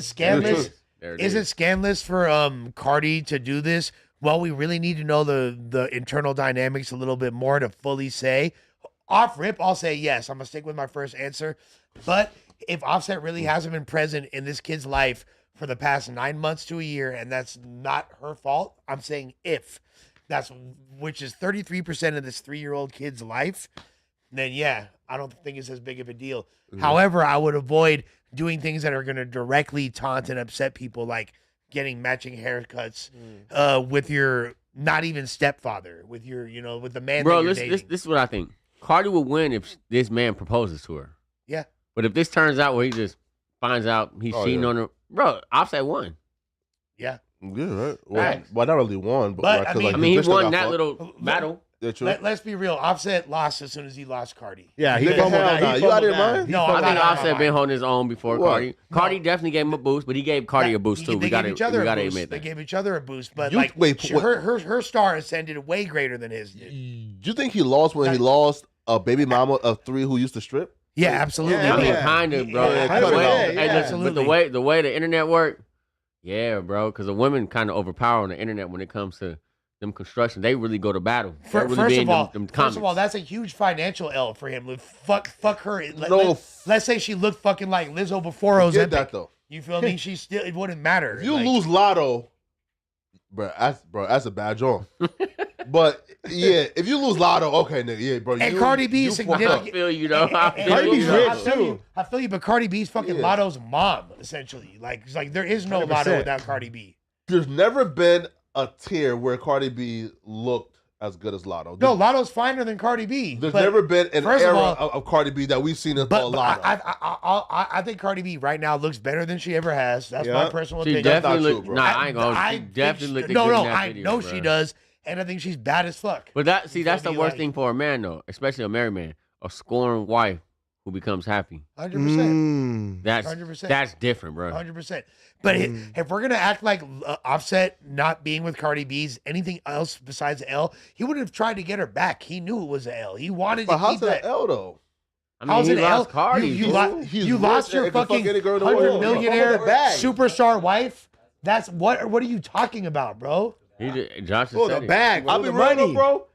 scandalous? There it Is it scandalous for Cardi to do this? Well, we really need to know the internal dynamics a little bit more to fully say. Off rip, I'll say yes. I'm gonna stick with my first answer. But if Offset really hasn't been present in this kid's life for the past 9 months to a year, and that's not her fault, I'm saying if which is 33% of this 3-year-old kid's life, then yeah, I don't think it's as big of a deal. However, I would avoid doing things that are going to directly taunt and upset people, like getting matching haircuts with your not even stepfather, with your, with the man bro, that you're this dating. is what I think. Cardi will win if this man proposes to her. Yeah. But if this turns out where he just finds out he's cheating on her, bro, Offset won. Yeah. Yeah, right. Right. Well, not really won, but, But, right, I 'cause, mean- like, I mean, he his bitch won got that fucked. little battle. Yeah, true. Let's be real. Offset lost as soon as he lost Cardi. Yeah, he Nigga, fumbled hell that. nah. He You out of fumbled your that. mind? No, I I'm think not out of Offset my been mind. holding his own before What? Cardi. Cardi definitely gave him a boost, but he gave Cardi a boost too. They We gotta gave each other a boost. admit They that. gave each other a boost, but You- like wait, wait. her star ascended way greater than his did. Do you think he lost when he lost a baby mama of 3 who used to strip? Yeah, absolutely. Yeah, I mean, yeah. kind of, bro. Yeah, cut it off. Hey, listen, Absolutely. but the way the internet work, yeah, bro. Because the women kind of overpower on the internet when it comes to them construction. They really go to battle. They really First be of in all, them first of all, comments. that's a huge financial L for him. Like, fuck her. No. Let's say she looked fucking like Lizzo before Ozempic. Get that though. You feel me? She still, it wouldn't matter. If you Like, lose Lotto, that's a bad job. But yeah, if you lose Lotto, okay, nigga, yeah, bro. And you, Cardi B you is fucked I significant. up. feel you though. I feel Cardi you, B's though. rich. I feel you, but Cardi B's fucking Yeah. Lotto's mom, essentially. Like, it's like there is no 100%. Lotto without Cardi B. There's never been a tier where Cardi B looked as good as Lotto. No, Lotto's finer than Cardi B. There's but- never been an first of era all- of Cardi B that we've seen as But, called but Lotto. I think Cardi B right now looks better than she ever has. That's my Yeah. personal She opinion. definitely not true, looked. bro. Nah, I ain't gonna. She think definitely looked. no, good no, in that I video, know bro. she does, and I think she's bad as fuck. But see, You that's feel the me? worst Like- thing for a man though, especially a married man, a scorned wife who becomes happy. 100%. That's 100%. that's different, bro. 100%. But if we're gonna act like Offset not being with Cardi B's anything else besides L, he would have tried to get her back. He knew it was an L. He wanted But to how's keep that that. L though? I mean, How's he it L? lost Cardi. You, fool. He's you lost rich your and can fuck fucking any girl in the world. $100 millionaire bag. superstar wife. That's what are you talking about, bro? Josh just Oh, said the it. bag. I'll be real though, bro.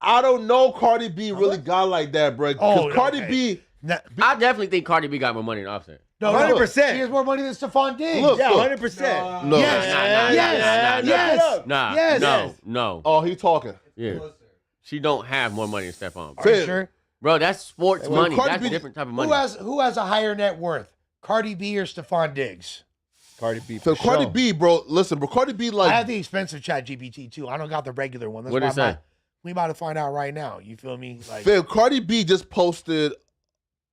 I don't know Cardi B really got like that, bro. Because Oh, Cardi okay. B, I definitely think Cardi B got more money than Offset. No, 100%. She has more money than Stephon Diggs. Look, Yeah, look. 100%. No. No. Oh, he talking. Yeah. She don't have more money than Stephon. Are you sure? Bro, that's sports money. Cardi That's B- a different type of money. Who has a higher net worth? Cardi B or Stephon Diggs? Cardi B. So Cardi B, bro, listen, bro, Cardi B I like have the expensive chat GPT too. I don't got the regular one. That's What'd it why say? we about to find out right now. You feel me? Like fam, Cardi B just posted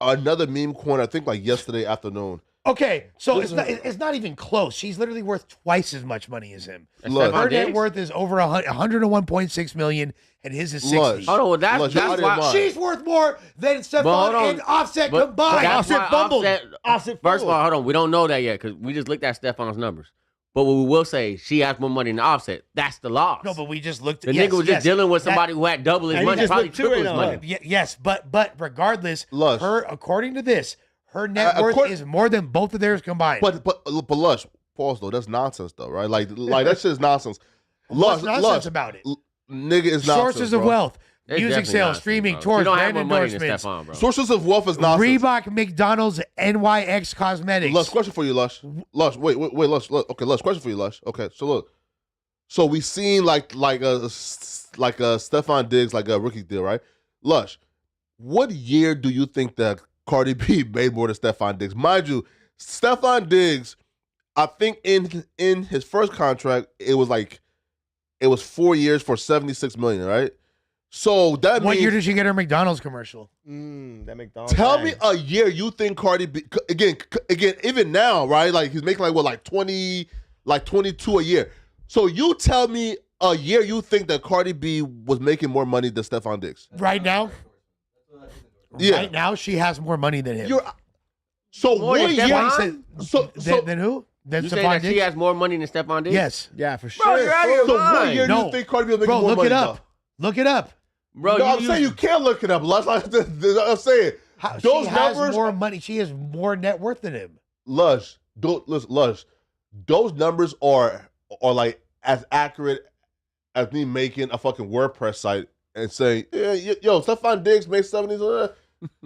another meme coin, I think like yesterday afternoon. okay, so it's not even close. She's literally worth twice as much money as him. Look, Her Stephon net Diggs? worth is over 101.6 million, and his is 60. Lush. Hold on, well, that's Look, I didn't why. mind. She's worth more than But hold Stephon on. and Offset But combined. that's why Offset fumbled. Offset First of all, fumbled. hold on. We don't know that yet because we just looked at Stephon's numbers. But what we will say, she has more money than Offset. That's the loss. No, but we just looked. the yes, nigga was yes, just dealing with that- somebody who had double his And he money, just probably looked two triple right his now. money. Yes, but regardless, Lush. her according to this, her net worth is more than both of theirs combined. But Lush, pause though, that's nonsense though, right? Like that shit is nonsense. What's Lush, nonsense about it? Nigga is nonsense. Sources of bro. wealth, It's music definitely sales, nonsense, streaming, bro. tours, She don't have brand more money than endorsements, Stephon, bro. Sources of wealth is nonsense. Reebok, McDonald's, NYX Cosmetics. Lush, question for you, Lush. Lush, wait, Lush. Okay, Lush, question for you, Lush. Okay, so look, so we seen like a Stephon Diggs like a rookie deal, right? Lush, what year do you think that Cardi B made more than Stephon Diggs? Mind you, Stephon Diggs, I think in his first contract it was 4 years for $76 million, right? So that What means year did she get her McDonald's commercial? That McDonald's. tell bag. me a year you think Cardi B again even now, right? Like he's making like 20 like 22 a year. So you tell me a year you think that Cardi B was making more money than Stephon Diggs. Right now? Yeah. Right now, she has more money than him. So More what than year? Stephon? Than who? Than You saying Stephon that she Diggs? has more money than Stephon Diggs? Yes. Yeah, for sure. Bro, you're out of your So what mind. year do No. you think Cardi B was making Bro, more look money? it up. Look it up. Bro, No, I'm saying you can't look it up. I'm saying those She has numbers more money. She has more net worth than him. Lush, Lush, those numbers are like as accurate as me making a fucking WordPress site and saying, yeah, yo, Stephon Diggs made 70s.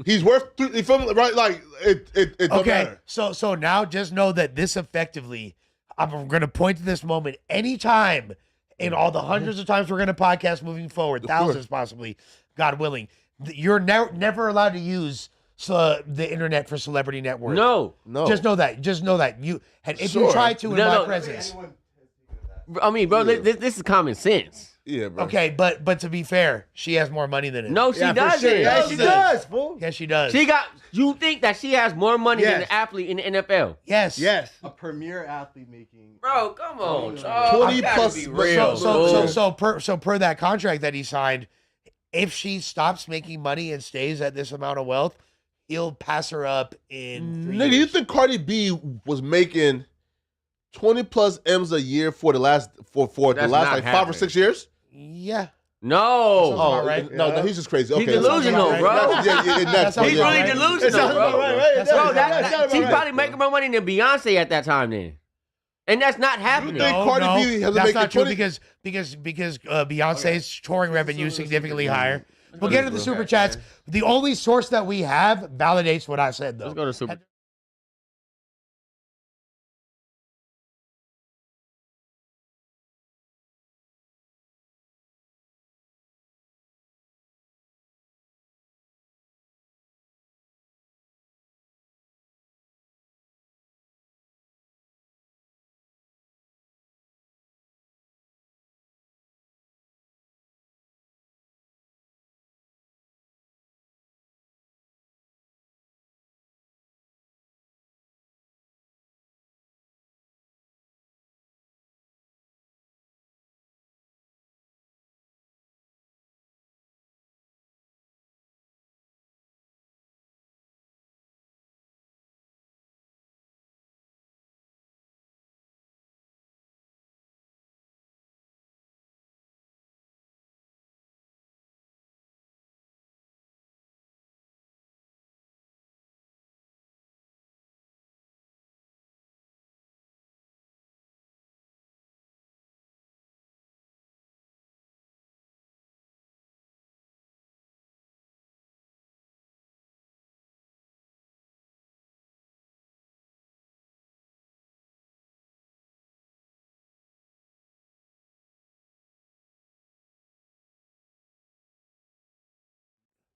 He's worth, you feel me? Right? Like, it don't Okay, matter. so now just know that this effectively, I'm going to point to this moment anytime in all the hundreds of times we're going to podcast moving forward, thousands possibly, God willing. You're never allowed to use the internet for celebrity net worth. No. Just know that. Just know that. You and if you Sure. try to in No, my no. presence. I mean, bro, this is common sense. Yeah, bro. Okay, but to be fair, she has more money than him. No, she Yeah, for doesn't. sure. Yeah, she does, fool. Yes, she does. You think that she has more money than Yes. an athlete in the NFL? Yes. Yes. A premier athlete making. Bro, come on, Charles. 20 You gotta plus- be so- real. So per that contract that he signed, if she stops making money and stays at this amount of wealth, he'll pass her up in 3 Nigga, years. you think Cardi B was making 20 plus M's a year for the last That's like not 5 or happening. 6 years? Yeah. No. about right. No, he's just crazy. Okay, He's delusional, right. bro. That sounds He's about really right. delusional, It sounds bro. about right, right? That's Bro, about right. she's probably making more money than Beyonce at that time then. And that's not happening. think Cardi B has been that's making not true 20 because Beyonce's touring revenue is significantly higher. We'll get to the Okay, super chats. The only source that we have validates what I said, though. Let's go to super.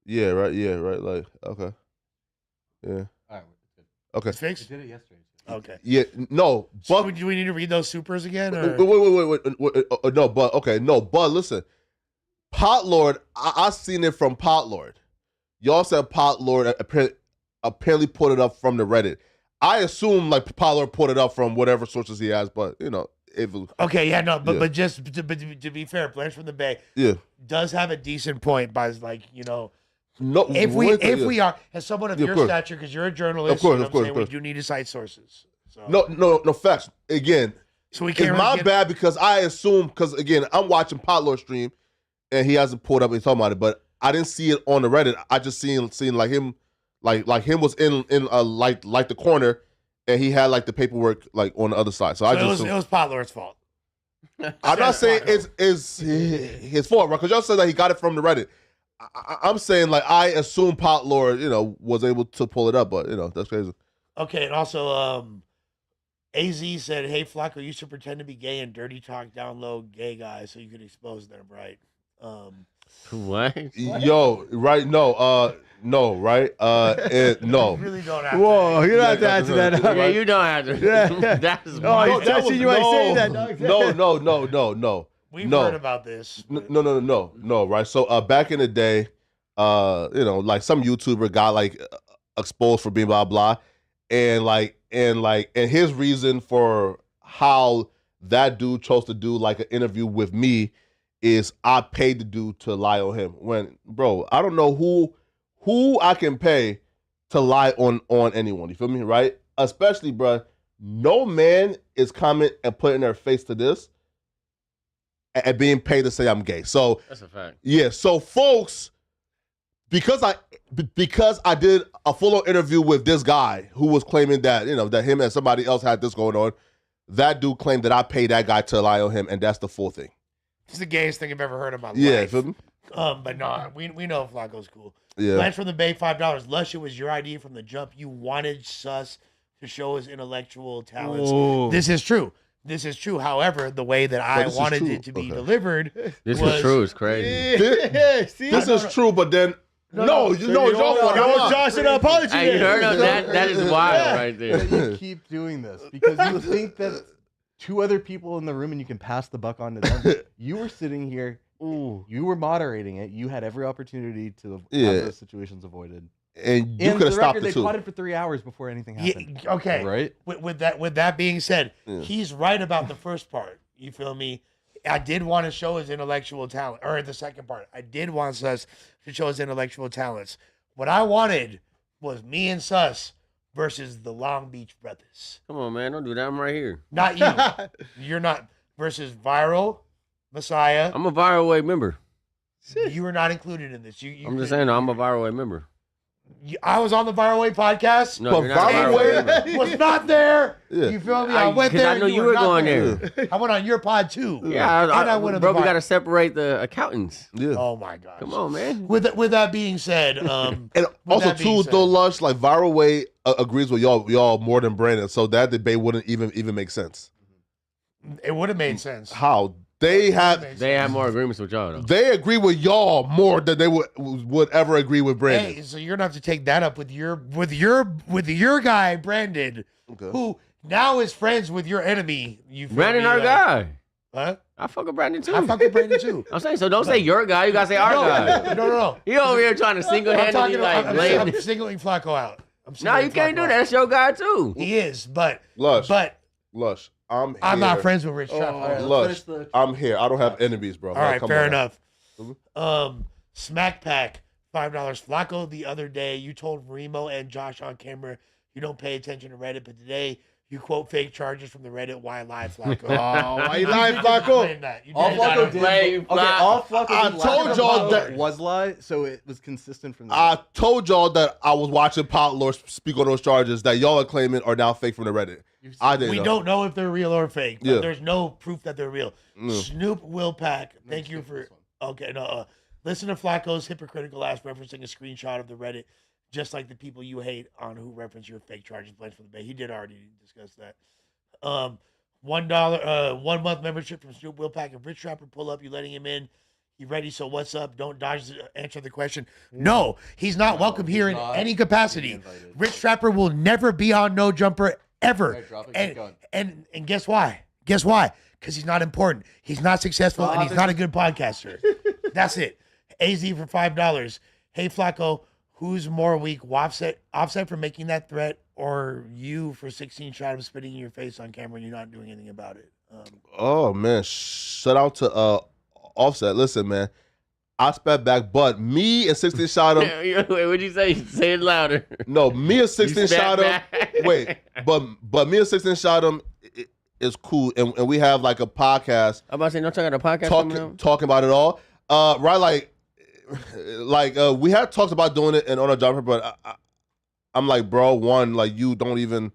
Yeah, right. Yeah, right. Like, okay. Yeah. All right. Okay. It's fixed? Did it yesterday. Okay. Yeah. No. So But do we need to read those supers again? Or? wait. No. But okay. No. But listen, Pot Lord. I seen it from Pot Lord. Y'all said Pot Lord apparently put it up from the Reddit. I assume like Pot Lord put it up from whatever sources he has, but if it was, Okay, yeah, no, but Yeah. but just to be fair, Blanche from the Bay yeah. does have a decent point by like, No. if we are as someone of Yeah, of your course. stature, because you're a journalist, Of course, you know of course, what I'm saying? of course. We do need to cite sources. So. No facts. Again, So we it's can't my really get- bad because I assume because again I'm watching Pot Lord stream and he hasn't pulled up and talking about it, but I didn't see it on the Reddit. I just seen like him, like him was in like the corner, and he had like the paperwork like on the other side. So I just it was Pot Lord's fault. I'm not saying it's his fault, right? Because y'all said that he got it from the Reddit. I'm saying like I assume Pot Lord, was able to pull it up, but that's crazy. Okay, and also AZ said, "Hey Flacco used to pretend to be gay and dirty talk down low gay guys so you could expose them, right?" What? Yo, right? No, no, right? No. You really don't have Whoa, to. you don't have to answer that. Yeah, you don't have to. Yeah. That's Oh, wild. he's touching you. I say that. No. We've No. heard about this. No, right? So back in the day, like some YouTuber got like exposed for being blah blah, and his reason for how that dude chose to do like an interview with me is I paid the dude to lie on him. When bro, I don't know who I can pay to lie on anyone. You feel me, right? Especially, bro, no man is coming and putting their face to this and being paid to say I'm gay. So That's a fact. yeah, so folks, because I did a full-on interview with this guy who was claiming that that him and somebody else had this going on, that dude claimed that I paid that guy to lie on him, and that's the full thing. It's the gayest thing I've ever heard in my Yeah, life. feel me? But no, we know Flacco's cool. Yeah. Blanche from the Bay, $5. Lush, it was your idea from the jump. You wanted Sus to show his intellectual talents. Oh. This is true. This is true. However, the way that I this is wanted true. it to be Okay. delivered This was is true. It's crazy. See? This is true, but then no, it's your fault. Yo, Come on. Josh, an apology. Hey, you heard of there. that? That is wild right there. That you keep doing this because you think that two other people in the room and you can pass the buck on to them. You were sitting here. You were moderating it. You had every opportunity to have those situations avoided. And you And could have for the stopped record, it they too. plotted for 3 hours before anything happened. Yeah, okay. Right? With that being said, Yeah. he's right about the first part. You feel me? I did want to show his intellectual talent, or the second part. I did want Sus to show his intellectual talents. What I wanted was me and Sus versus the Long Beach brothers. Come on, man. Don't do that. I'm right here. Not you. You're not. Versus Viral, Messiah. I'm a Viral Way member. You were not included in this. I'm just saying, I'm a Viral Way member. I was on the Viral Way podcast. No, But you're not a Viral Viral Way Way- member. Was not there. Yeah. You feel me? I went 'cause there. I know and you were were not going there. I went on your pod too. Yeah, And I went on bro, the we pod. got to separate the accountants. Yeah. Oh my gosh. Come on, man. With that being said, And with also that being too, said- though, Lush, like Viral Way agrees with y'all more than Brandon, so that debate wouldn't even make sense. it would have made sense. How they have They have more agreements with y'all, though. they agree with y'all more than they would ever agree with Brandon. Hey, so you're gonna have to take that up with your guy Brandon, Okay. who now is friends with your enemy. You feel Brandon, me? our Like, guy. Huh? I fuck with Brandon, too. I fuck with Brandon too. I'm saying, so don't say your guy. You got to say our guy. No. You over here trying to I'm single-handedly, like, blame. I'm singling Flacco out. No, you can't do that. That's your guy, too. He is, but Lush, I'm not here. friends with Rich Trap. Lush, I'm here. I don't have enemies, bro. All right, come fair on. enough. Smack Pack, $5. Flacco, the other day, you told Remo and Josh on camera you don't pay attention to Reddit, but today you quote fake charges from the Reddit. Why lie, Flacco? Oh, why you lying, did Flacco? explain that. You All did Flacco explain did. Play, Okay, fly. all Flacco I did told last y'all time that- was lie, so it was consistent from the. I told y'all that I was watching Pot Lord speak on those charges that y'all are claiming are now fake from the Reddit. I didn't We know. don't know if they're real or fake. But Yeah. There's no proof that they're real. Mm. Snoop Will Pack, thank you for. Okay, no. Listen to Flacco's hypocritical ass referencing a screenshot of the Reddit, just like the people you hate on who reference your fake charges pledged for the Bay. He did already discuss that. $1 1 month membership from Snoop Will Pack. If Rich Trapper pull up, you letting him in. He ready, so what's up? Don't dodge answer the question. No, he's not welcome here in any capacity. Rich Trapper will never be on No Jumper ever. And guess why? Guess why? Because he's not important. He's not successful, and he's not a good podcaster. That's it. AZ for $5. Hey, Flacco, who's more weak? Offset for making that threat, or you for 16 shot of spitting in your face on camera and you're not doing anything about it? Oh, man. Shout out to Offset. Listen, man. I spat back, but me and 16 shot him. Wait, what'd you say? Say it louder. No, me and 16 shot him. Wait, but me and 16 shot him is cool, and we have like a podcast. I'm about to say, no, talking about a podcast talking about it all. Right, like we had talked about doing it in On a Jumper, but I'm like, bro, one, like you don't even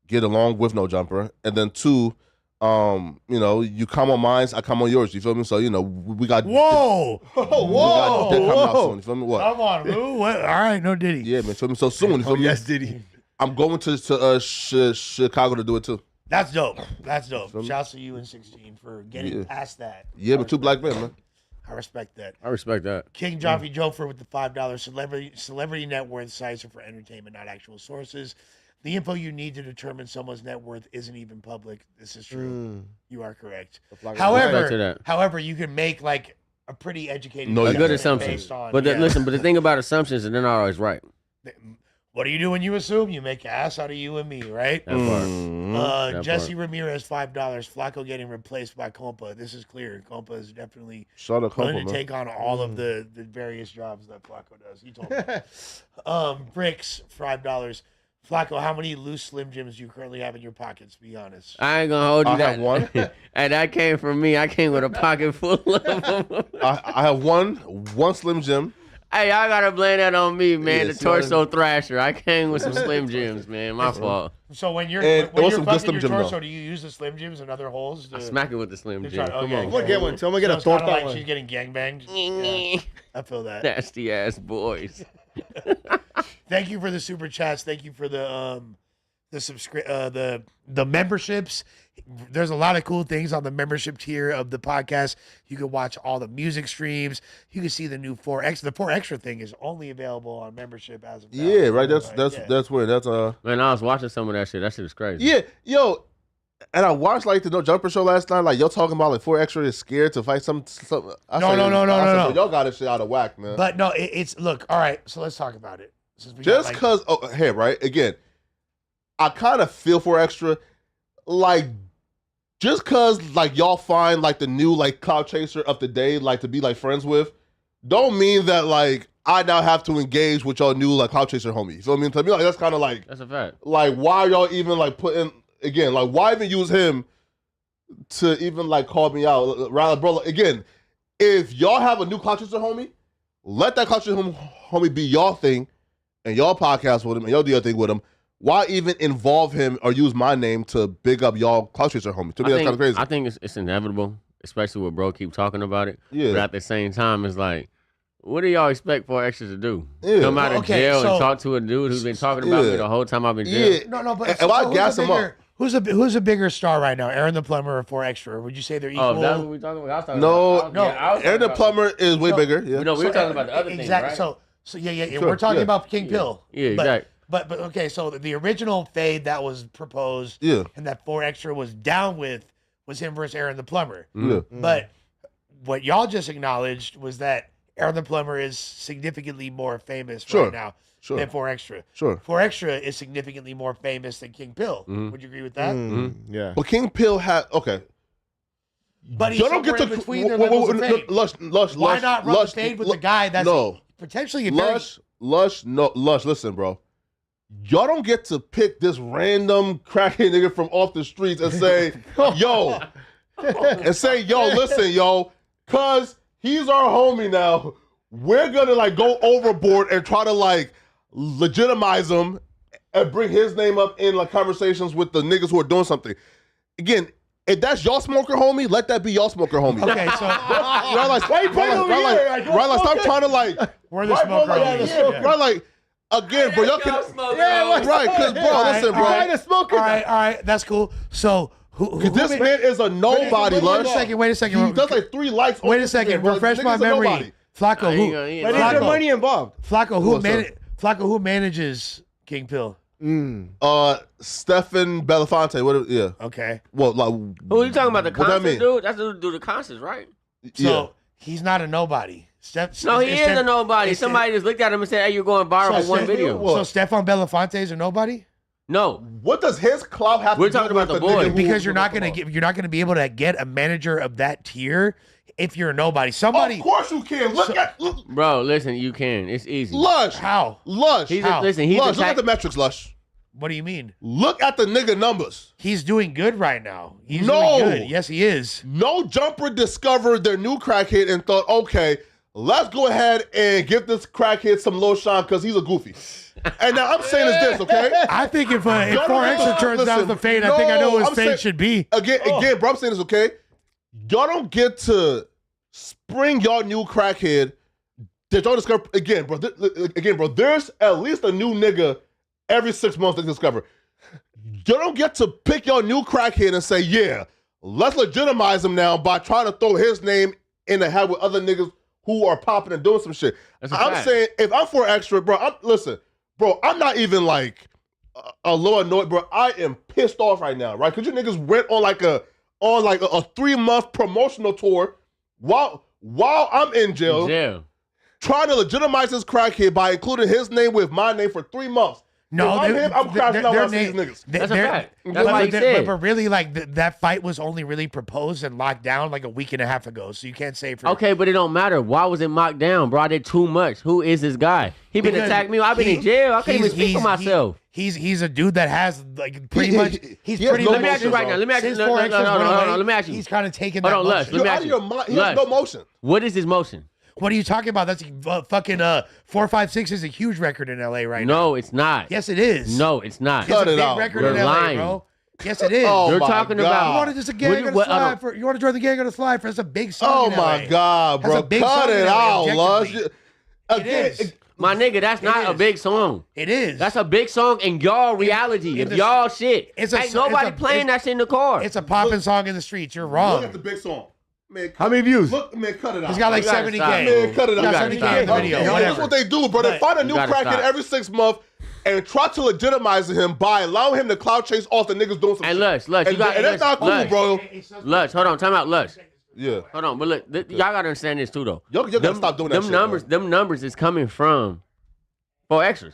get along with No Jumper, and then two, you come on mine, I come on yours. You feel me? So we got whoa. Soon, you feel me? What? Come on, Lou. What? All right, no Diddy. Yeah, man. Feel me? So soon. You feel me? Yes, Diddy. I'm going to Chicago to do it too. That's dope. Shouts to you and 16 for getting past that. Yeah, but 2 black men, man. I respect that. King Joffy Jofer with the $5 celebrity net worth sites are for entertainment, not actual sources. The info you need to determine someone's net worth isn't even public. This is true. You are correct. However, you can make like a pretty educated, a good assumption. But the thing about assumptions is they're not always right. What do you do when you assume? You make an ass out of you and me, right? Jesse Ramirez, $5. Flacco getting replaced by Compa. This is clear. Compa is definitely going to take on all of the various jobs that Flacco does. He told me. Bricks, $5. Flacco, how many loose Slim Jims do you currently have in your pockets? Be honest. I ain't gonna hold you. I have one. And that came from me. I came with a pocket full of them. I have one Slim Jim. Hey, y'all gotta blame that on me, man. The torso thrasher. I came with some Slim Jims, man. My fault. So when you're fucking your torso, do you use the Slim Jims and other holes? I smack it with the Slim Jims. Come on, I'm gonna get one. Tell me get a torta one. Like she's getting gangbanged. Yeah, I feel that. Nasty ass boys. Thank you for the super chats. Thank you for the memberships. There's a lot of cool things on the membership tier of the podcast. You can watch all the music streams. You can see the new 4X. The 4 Extra thing is only available on membership as of now. Yeah, right. That's weird. That's Man, I was watching some of that shit. That shit is crazy. Yeah, yo. And I watched like the No Jumper show last night. Like y'all talking about like 4 Extra is scared to fight some. No. Y'all got this shit out of whack, man. But no, it's look. All right, so let's talk about it. Just because, right? Again, I kind of feel 4 Extra, like just because like y'all find like the new like cloud chaser of the day, like to be like friends with, don't mean that like I now have to engage with y'all new like cloud chaser homie. You feel me? To me, like that's kind of like that's a fact. Like why y'all even like putting again? Like why even use him to even like call me out? Rather, bro, again, if y'all have a new cloud chaser homie, let that cloud chaser homie be y'all thing. And y'all podcast with him, and y'all do your thing with him. Why even involve him or use my name to big up y'all cloud chaser homie? To me, that's kind of crazy. I think it's inevitable, especially with bro keep talking about it. Yeah. But at the same time, it's like, what do y'all expect 4 Extras to do? Yeah. Come out of jail and talk to a dude who's been talking about me the whole time I've been jail? Yeah. No, but if I gas him up. Who's a bigger star right now, Aaron the Plumber or 4 Extra? Would you say they're equal? Oh, that's what we talking about? I was talking about. Aaron the Plumber is way bigger. Yeah. No, we were talking about the other thing, right? So yeah. Sure, we're talking about King Pill. Yeah, exactly. But okay, so the original fade that was proposed and that 4 Extra was down with was him versus Aaron the Plumber. Yeah. But what y'all just acknowledged was that Aaron the Plumber is significantly more famous right now than 4 Extra. Sure. 4 Extra is significantly more famous than King Pill. Would you agree with that? Yeah. But King Pill had But he's somewhere in between their levels of fame. Lush, why not run the fade with the guy that's potentially a Lush, listen, bro. Y'all don't get to pick this random crackhead nigga from off the streets and say, yo, listen, yo, cause he's our homie now. We're gonna like go overboard and try to like legitimize him and bring his name up in like conversations with the niggas who are doing something. Again, if that's y'all smoker homie, let that be y'all smoker homie. Okay, so stop trying to like. We're the smoker homie. Right, like. Again, bro, y'all can right, cause bro, listen, bro. All right, that's cool. So This man is a nobody, Lush. Wait a second. He does like 3 likes. Wait a second. Refresh my memory. Flacco, But is there money involved? Flacco, who manages King Pill? Stefan Belafonte. What? Yeah. Okay. Well, like, Who are you talking about? The what that concert mean? dude? That's the dude the concerts, right? So he's not a nobody. No, he is a nobody. Somebody just looked at him and said, "Hey, you're going viral for one video." So Stefan Belafonte is a nobody? No. What does his club have We're to do talking about with the boy. Because you're not gonna be able to get a manager of that tier if you're a nobody. Somebody. Of course you can. Look, Bro, listen, you can. It's easy. Lush. How? Lush. Listen, Lush, look at the metrics, Lush. What do you mean? Look at the nigga numbers. He's doing good right now. He's No. doing good. Yes, he is. No jumper discovered their new crackhead and thought, okay, let's go ahead and give this crackhead some low shine because he's a goofy. And now I'm saying is this, okay? I think if 4 extra turns down the fade, I think I know what his fade should be. Again, bro, I'm saying this, okay? Y'all don't get to spring y'all new crackhead that y'all discover again, bro. There's at least a new nigga every 6 months to discover. Y'all don't get to pick your new crackhead and say, yeah, let's legitimize him now by trying to throw his name in the head with other niggas who are popping and doing some shit. I'm saying, if I'm 4 extra, bro, I'm not even like a little annoyed, bro. I am pissed off right now, right? Because you niggas went on like a 3-month promotional tour while I'm in jail. Trying to legitimize this crackhead by including his name with my name for 3 months. No, I'm crashing out when I see these niggas. That's a fact. That's what he said. But really, like, that fight was only really proposed and locked down like a week and a half ago, so you can't say for... Okay, but it don't matter. Why was it mocked down, bro? I did too much. Who is this guy? He been attacking me. I've been in jail. I can't even speak for myself. He's a dude that has, like, pretty much... Let me ask you right now. Let me ask you. No, let me ask you. He's kind of taking Hold that on, Lush. Let me ask you. He has no motion. What is his motion? What are you talking about? That's fucking 456 is a huge record in LA right now. No, it's not. Yes, it is. No, it's not. It's a big record in You're LA, lying. bro. Yes, it is. Oh, You're my talking God. about. You wanted just a gang on the slide for? You want to join the gang on the slide for? That's a big song. Oh in my LA. God, bro! That's a big Cut song in it LA, out, Lush. objectively. Again, It is. My nigga, that's not a is. big song. It is. That's a big song in y'all reality. If y'all shit. Ain't nobody playing that shit in the car. It's a popping song in the streets. You're wrong. Look at the big song. Man, How many views? Look, man, cut it out. He's got like You gotta 70K. stop, Man, cut it out. He's got 70K in the video. This Whatever. is what they do, bro. They find a new gotta crackhead stop. every 6 months and try to legitimize him by allowing him to cloud chase off the niggas doing some And shit. Lush, you got and that's not cool, Lush. bro. Lush, hold on, time out, Lush. Yeah. Hold on, but look, y'all gotta understand this too, though. Y'all gotta stop doing that shit, bro. Them numbers is coming from 4 extras.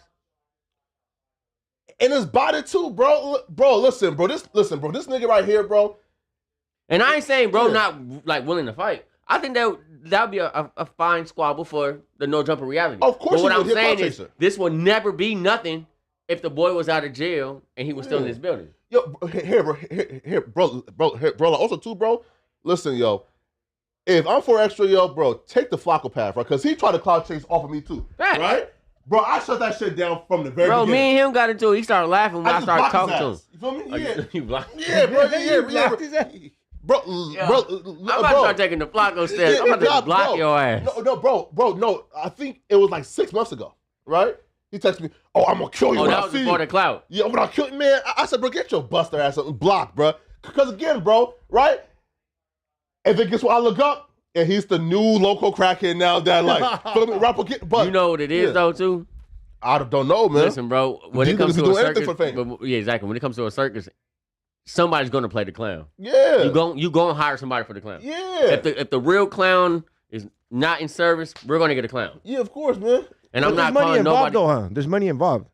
And his body too, bro. Bro, listen, bro. This nigga right here, bro. And I ain't saying bro not like willing to fight. I think that would be a fine squabble for the no jumper reality. Of course, but what he I'm would. saying He'll is chaser. this would never be nothing if the boy was out of jail and he was still in this building. Yo, bro. Also, too, bro. Listen, yo. If I'm 4 extra, yo, bro, take the Flacco path, right? Because he tried to cloud chase off of me too, Right. right? Bro, I shut that shit down from the very Bro, me beginning. and him got into it. He started laughing when I just started blocked talking to his him. ass. You feel me? Oh, Yeah. you blocked. Yeah, bro. Yeah, blocked his ass. Bro, Yeah. bro, I'm about to start taking the Flacco steps. I'm about to nah, block bro. your ass. No. I think it was like 6 months ago, right? He texted me, "Oh, I'm gonna kill you Oh, when that I was see before you." the clout. Yeah, when I kill you, man. I said, bro, get your buster ass up and block, bro. Because again, bro, right? If it gets when I look up, and he's the new local crackhead now that like, feel me, rapper get, but You know what it is though, too. I don't know, man. Listen, bro. When These it comes niggas to a do anything circus, for fame. yeah, exactly. When it comes to a circus, somebody's gonna play the clown. Yeah, You gonna hire somebody for the clown. yeah, If the real clown is not in service, we're gonna get a clown. yeah, of course, man. And But I'm there's not money calling involved, nobody. though, huh? There's money involved.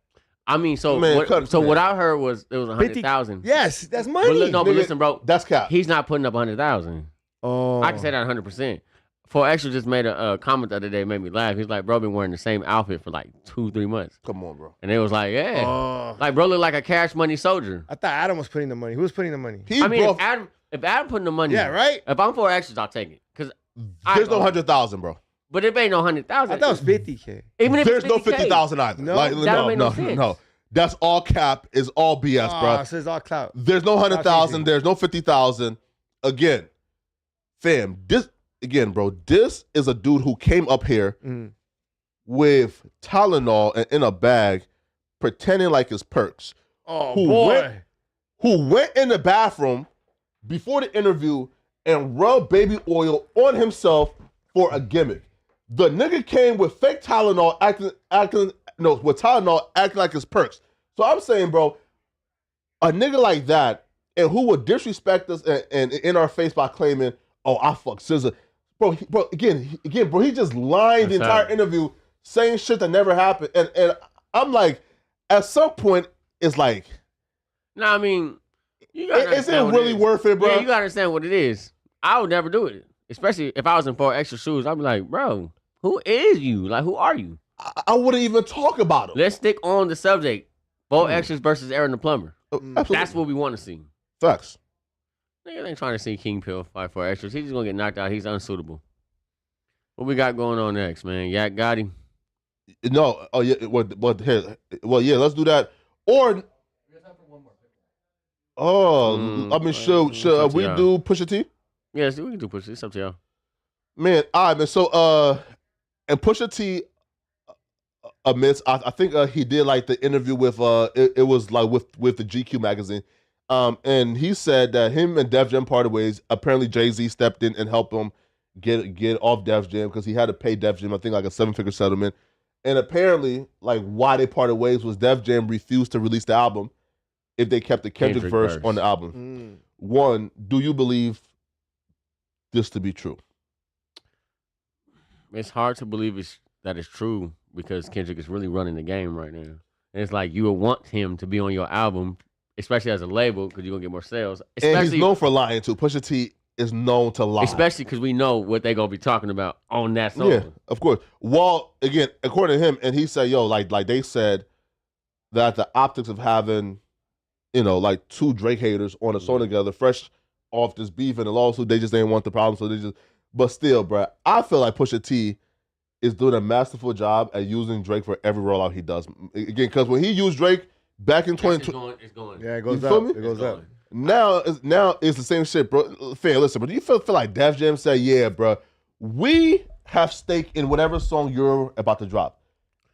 I mean, so Man, what I heard was it was 100,000. Yes, that's But money. look, no, but Nigga, listen, bro. That's cap. He's not putting up 100,000. Oh, I can say that 100%. For Extra just made a comment the other day, made me laugh. He's like, bro, been wearing the same outfit for like 2-3 months. Come on, bro. And they was like, yeah. Oh. Like, bro, look like a Cash Money soldier. I thought Adam was putting the money. Who was putting the money? He, I mean, bro, if Adam putting the money, Yeah, right? If I'm for Extras, I'll take it. Because there's no 100,000, bro. But if ain't no 100,000, I thought it was 50K. even if There's it's no 50K, 50,000 either. No, Like, that don't make no no, sense. no. That's all cap. Is all BS, bro. So it's all clout. There's no 100,000. chasing. There's no 50,000. Again, fam. This again, bro. This is a dude who came up here with Tylenol and in a bag, pretending like it's perks. Oh, Who boy. went in the bathroom before the interview and rub baby oil on himself for a gimmick. The nigga came with fake Tylenol, with Tylenol acting like it's perks. So I'm saying, bro, a nigga like that, and who would disrespect us and in our face by claiming, "Oh, I fuck SZA," bro. Again, bro, he just lied the entire interview, saying shit that never happened. And I'm like, at some point, it's like, nah, I mean, you gotta is it really worth it, bro? Yeah, you gotta understand what it is. I would never do it, especially if I was in 4 extra shoes. I'd be like, bro, who is you? Like, who are you? I wouldn't even talk about him. Let's stick on the subject. 4 extras versus Aaron the Plumber. Absolutely. That's what we want to see. Facts. Nigga ain't trying to see King Pill fight 4 extras. He's just gonna get knocked out. He's unsuitable. What we got going on next, man? Yak Gotti? No. Oh yeah. Here. Well, yeah. Let's do that. Or. Oh, I mean, should we do Pusha T? Yes, we can do Pusha T. It's up to y'all. Man, all right, man. So, and Pusha T admits, I think he did like the interview with it was like with the GQ magazine, and he said that him and Def Jam parted ways. Apparently, Jay-Z stepped in and helped him get off Def Jam because he had to pay Def Jam, I think, like a 7-figure settlement. And apparently, like why they parted ways was Def Jam refused to release the album if they kept the Kendrick verse on the album. One, do you believe this to be true? It's hard to believe that it's true because Kendrick is really running the game right now. And it's like you would want him to be on your album, especially as a label, because you're going to get more sales. And he's known for lying, too. Pusha T is known to lie. Especially because we know what they're going to be talking about on that song. Yeah, of course. Well, again, according to him, and he said, yo, like they said that the optics of having, you know, like 2 Drake haters on a song together, fresh off this beef and the lawsuit, they just didn't want the problem, so they just... But still, bro, I feel like Pusha T is doing a masterful job at using Drake for every rollout he does. Again, because when he used Drake back in 2020... It's going. Yeah, it goes up. It goes up. Now it's the same shit, bro. Fair, listen, but do you feel like Def Jam said, yeah, bro, we have stake in whatever song you're about to drop.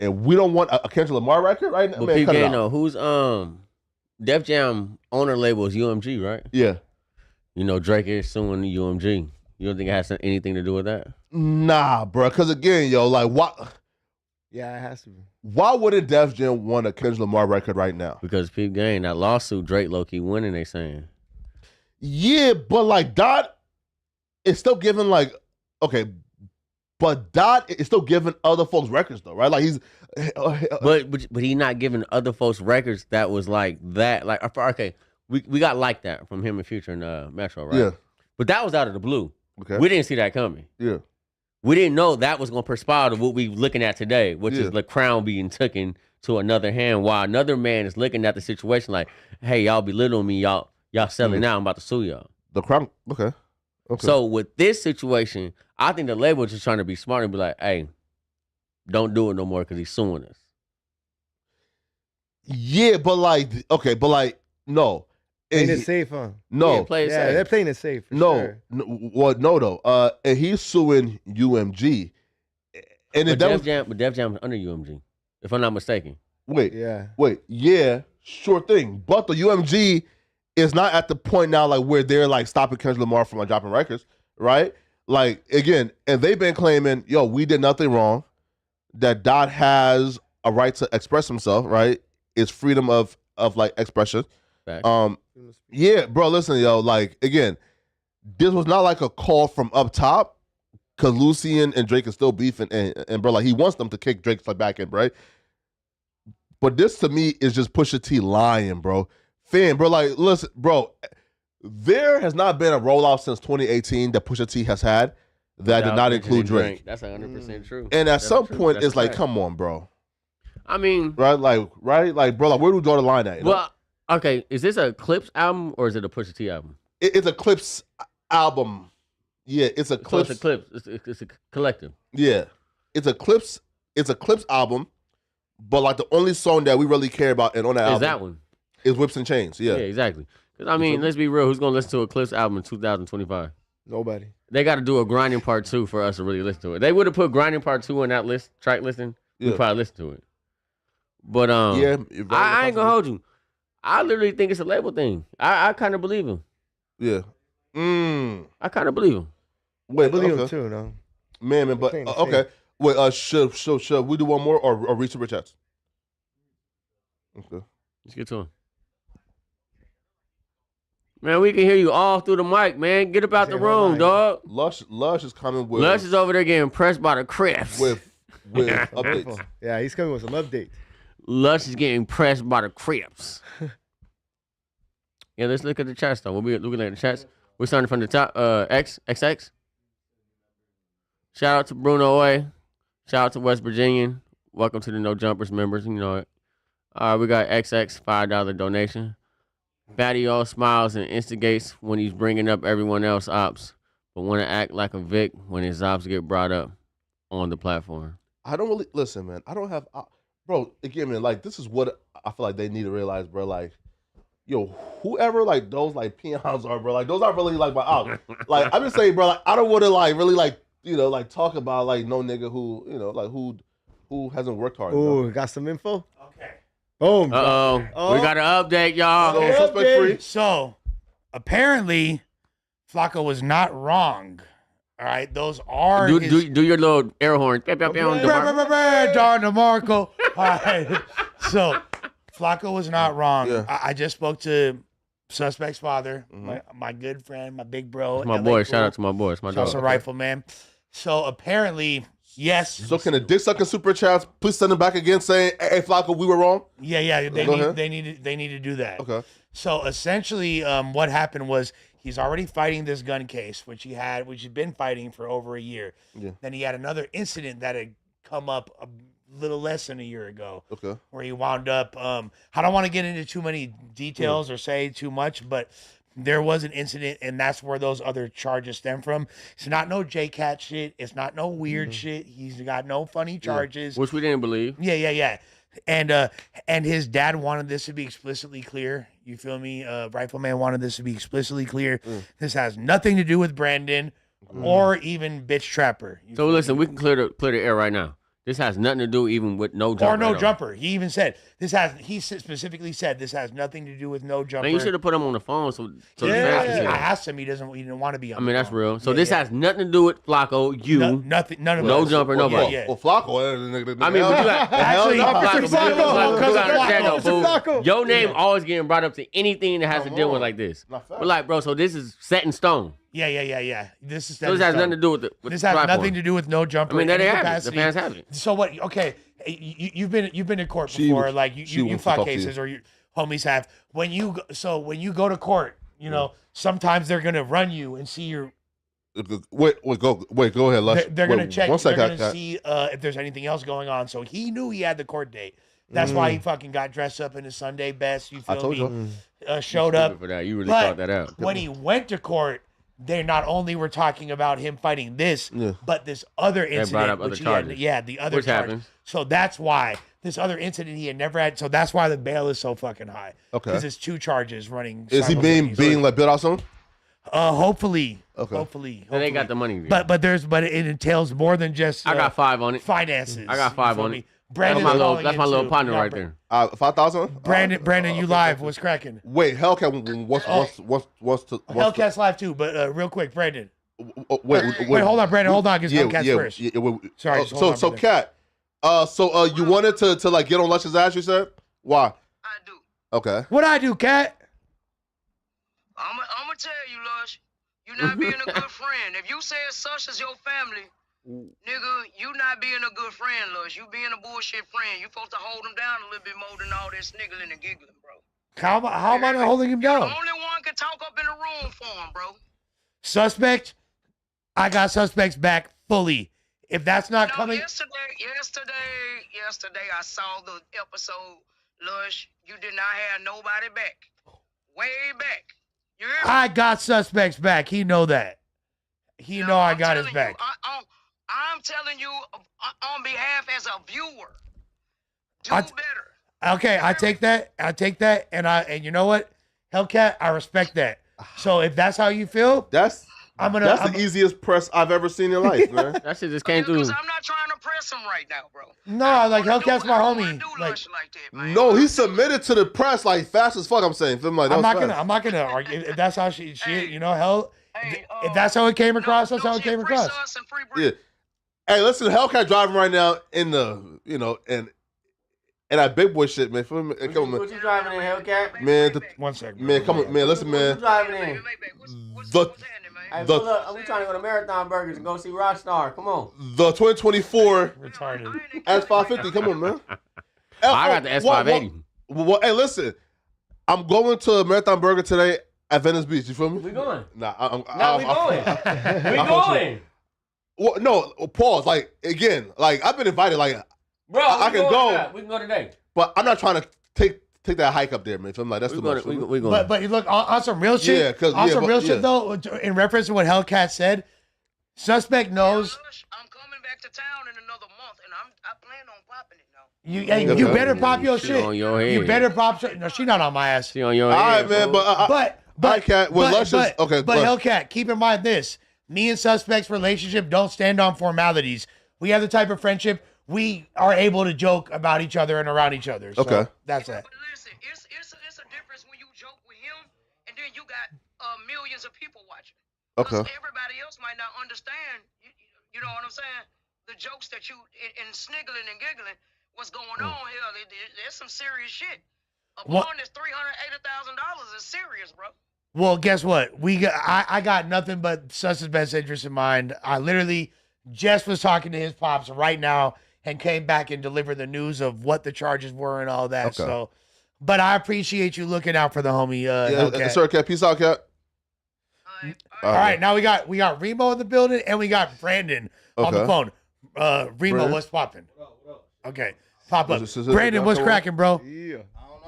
And we don't want a Kendrick Lamar record right now? But PK, no, who's Def Jam owner label is UMG, right? Yeah. You know, Drake is suing the UMG. You don't think it has anything to do with that? Nah, bro. Because again, yo, like, what? Yeah, it has to be. Why wouldn't Def Jam want a Kendrick Lamar record right now? Because Peep Game, that lawsuit, Drake low-key winning, they saying. Yeah, but like Dot is still giving like, okay, but Dot is still giving other folks records though, right? Like he's, but he not giving other folks records that was like that. Like okay, we got like that from him and Future and Metro, right? Yeah. But that was out of the blue. Okay. We didn't see that coming. Yeah. We didn't know that was going to perspire to what we looking at today, which is the crown being taken to another hand while another man is looking at the situation like, hey, y'all belittling me, y'all selling out, I'm about to sue y'all. The crown, okay. So with this situation, I think the label is just trying to be smart and be like, hey, don't do it no more because he's suing us. Yeah, but like, okay, but like, no. Playing it safe, huh? No. Yeah, play it safe. They're playing it safe. No, though. And he's suing UMG. And but Def Jam's under UMG, if I'm not mistaken. Wait, yeah, sure thing. But the UMG is not at the point now like where they're like stopping Kendrick Lamar from like dropping records, right? Like again, and they've been claiming, yo, we did nothing wrong. That Dot has a right to express himself, right? It's freedom of like expression. Back. Yeah, bro, listen, yo, like, again, this was not like a call from up top, because Lucian and Drake is still beefing, and bro, like, he wants them to kick Drake's like back in, right? But this, to me, is just Pusha T lying, bro. Bro, like, listen, bro, there has not been a rollout since 2018 that Pusha T has had that did not include Drake. That's 100% true. And at some true. point, That's it's like, come on, bro. I mean... Right? Like, bro, like, where do we draw the line at? You know? Well, okay, is this a Clips album or is it a Pusha T album? It's a Clips album. Yeah, it's a Clips. So it's a Clips. It's a collective. Yeah, it's a Clips album, but like the only song that we really care about and on that album is that one. Is Whips and Chains. Yeah, exactly. Because I mean, let's be real. Who's gonna listen to a Clips album in 2025? Nobody. They got to do a Grinding Part 2 for us to really listen to it. They would have put Grinding Part 2 on that list, track listing. We'd probably listen to it. But yeah, I ain't gonna hold you. I literally think it's a label thing. I kind of believe him. Yeah, I kind of believe him. Wait, I believe him okay. too, no? Man, but Same. okay. Wait, should we do one more or read super chats? Okay. Let's get to him. Man, we can hear you all through the mic, man. Get up out the room, dog. Lush is coming with. Lush is over there getting pressed by the Crips. With updates. Yeah, he's coming with some updates. Lush is getting pressed by the Crips. Yeah, let's look at the chats though. We'll be looking at the chats. We're starting from the top. XX. Shout out to Bruno A. Shout out to West Virginian. Welcome to the No Jumpers members. You know it. All right, we got XX $5 donation. Fatty all smiles and instigates when he's bringing up everyone else ops, but want to act like a Vic when his ops get brought up on the platform. I don't really listen, man. I don't have, bro. Again, man. Like this is what I feel like they need to realize, bro. Like, yo, whoever like those like peons are, bro. Like those aren't really like my ops. Like I'm just saying, bro. Like I don't want to like really like like talk about like no nigga who like who hasn't worked hard. Ooh, got some info. Okay. Boom. Uh-oh. We got an update, y'all. So suspect free. So apparently, Flacco was not wrong. All right, those are Do your little air horn. Don DeMarco. All right. So Flacco was not wrong. Yeah. I just spoke to suspect's father, my good friend, my big bro. My boy. Shout out to my boy. It's my Shout out dog. to Rifleman. So apparently, yes. So can the dick sucking super chats please send them back again saying, "Hey Flacco, we were wrong." Yeah. Go ahead. They need to do that. Okay. So essentially, what happened was he's already fighting this gun case, which he'd been fighting for over a year. Yeah. Then he had another incident that had come up a little less than a year ago. Okay. Where he wound up. I don't want to get into too many details or say too much, but there was an incident, and that's where those other charges stem from. It's not no J-Cat shit. It's not no weird shit. He's got no funny charges. Which we didn't believe. Yeah. And his dad wanted this to be explicitly clear. You feel me? Rifleman wanted this to be explicitly clear. This has nothing to do with Brandon or even Bitch Trapper. So listen, we can clear the air right now. This has nothing to do even with no jumper. Or no at all. jumper. He even said he specifically said this has nothing to do with no jumper. Man, you should have put him on the phone so the fans can I hear. asked him. He didn't want to be on. I mean, the that's phone. real. So this has nothing to do with Flacco, you, nothing. None of no us. jumper, nobody. Yeah. Well, Flacco. I mean, but you got Actually, Flacco. Your name always getting brought up to anything that has to deal with like this. But like, bro, so this is set in stone. Yeah. This is So this has nothing to do with the This has platform. nothing to do with no jumper. I mean, that in they have it. The capacity. fans have it. So what? Okay, you've been in court She before. was- Like she you wants to fought talk to you. cases or your homies have. When you go to court, you know sometimes they're gonna run you and see your. Wait, go ahead, Lush. They're gonna check. One They're second, gonna see if there's anything else going on. So he knew he had the court date. That's why he fucking got dressed up in his Sunday best. You feel I told me? you. Showed up. For that. You really But thought that out. when he went to court, they not only were talking about him fighting this, but this other incident. brought up other which charges. the other Which charge. happens. So that's why this other incident he had never had. So that's why the bail is so fucking high. Okay. Because it's two charges running. Is he being like bit off soon? Hopefully. Okay. Hopefully. And they got the money. But it entails more than just. I got 5 on it. Finances. I got 5 on it. Brandon's That's my little calling partner in, too. right Yeah, there. 5,000. Brandon, you live? What's cracking? Wait, Hellcat. What's Hellcat's live too, but real quick, Brandon. Wait, hold on, Brandon. Hold on, because Hellcat's first. Sorry, just hold on, so brother. Cat. You wanted to like get on Lush's ass? You said why? I do. Okay. What I do, Cat? I'm gonna tell you, Lush, you not being a good friend. If you say such as your family, nigga, you not being a good friend, Lush. You being a bullshit friend. You supposed to hold them down a little bit more than all this niggling and giggling, bro. How am I not holding him The down? only one can talk up in the room for him, bro. Suspect, I got suspects back fully. If that's not coming, Yesterday, I saw the episode, Lush. You did not have nobody back. Way back. You hear me? I got suspects back. He know that. He know I I'm got his telling you, back. I'm telling you on behalf as a viewer. Do I- better. Okay, I take that, and you know what, Hellcat, I respect that. So if that's how you feel, That's That's the easiest press I've ever seen in life, man. That shit just came through. Because I'm not trying to press him right now, bro. No, like Hellcat's my homie. Like that, No, he submitted to the press like fast as fuck. I'm saying, feel like I'm not gonna argue. If that's how she you know, hell, if that's how it came across, that's how it came across. Yeah. Hey, listen, Hellcat driving right now in the, and that big boy shit, man. Feel me? Come on, man. What you driving in, Hellcat? Man, 1 second. Man, come on, man. Listen, man. What you driving in? Hey, The- pull up. We trying to go to Marathon Burgers and go see Rockstar. Come on. The 2024 Retarded. S550. Come on, man. I got the S580. Well, hey, listen. I'm going to Marathon Burger today at Venice Beach. You feel me? We going. Nah, No, we going. We going. Well, no, pause. Like, again, like, I've been invited. Like, Bro, I can go. We can go today. But I'm not trying to take that hike up there, man. Feel me? Like, that's too much. We going. But look, on some real shit. Yeah, on some real shit though, in reference to what Hellcat said, suspect knows. I'm coming back to town in another month, and I plan on popping it now. You better pop your shit. On your head. You better pop shit. No, she not on my ass. She on your All head. right, man. But Hellcat, keep in mind this. Me and Suspect's relationship don't stand on formalities. We have the type of friendship we are able to joke about each other and around each other. So Okay. That's it. But listen, it's a difference when you joke with him, and then you got millions of people watching. Okay. Everybody else might not understand. You know what I'm saying? The jokes that you and sniggling and giggling, what's going on here? There's some serious shit. A bond is $380,000 is serious, bro. Well, guess what? I got nothing but Suss's best interest in mind. I literally just was talking to his pops right now and came back and delivered the news of what the charges were and all that. Okay. So, but I appreciate you looking out for the homie. Hellcat. Sir, Cat. Peace out, Cat. All right, now we got Remo in the building and we got Brandon on the phone. Remo, Brandon? what's popping? Okay, pop up. Is it Brandon, what's cracking, bro? Yeah.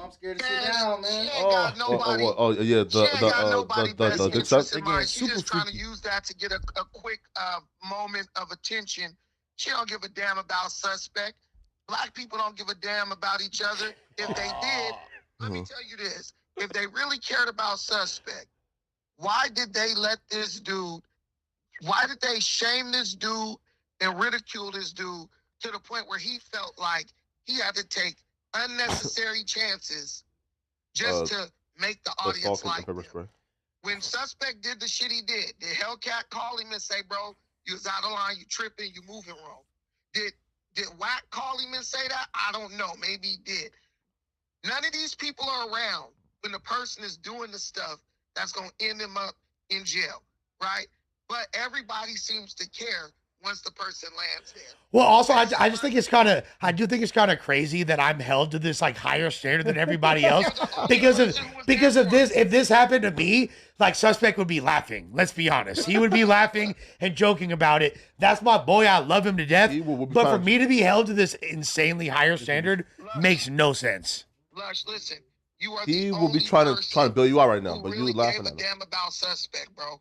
I'm scared to sit down, man. She ain't got nobody. Yeah, She ain't got nobody best the interest in suck. mind. She's just trying to use that to get a quick moment of attention. She don't give a damn about suspect. Black people don't give a damn about each other. If they did, let me tell you this. If they really cared about suspect, why did they let this dude, why did they shame this dude and ridicule this dude to the point where he felt like he had to take unnecessary chances just to make the audience like him? When suspect did the shit he did Hellcat call him and say, bro, you was out of line, you tripping, you moving wrong? Did Wack call him and say that? I don't know. Maybe he did. None of these people are around when the person is doing the stuff that's going to end them up in jail, right? But everybody seems to care once the person lands there. Well, also, I just think it's I do think it's kind of crazy that I'm held to this like higher standard than everybody else because of this. If this happened to me, like suspect would be laughing. Let's be honest, he would be laughing and joking about it. That's my boy. I love him to death. But for me to be held to this insanely higher standard makes no sense. Lush, listen, you are He the will be only trying to person bail you out right now, who but really you laughing gave at a him. damn about suspect, bro.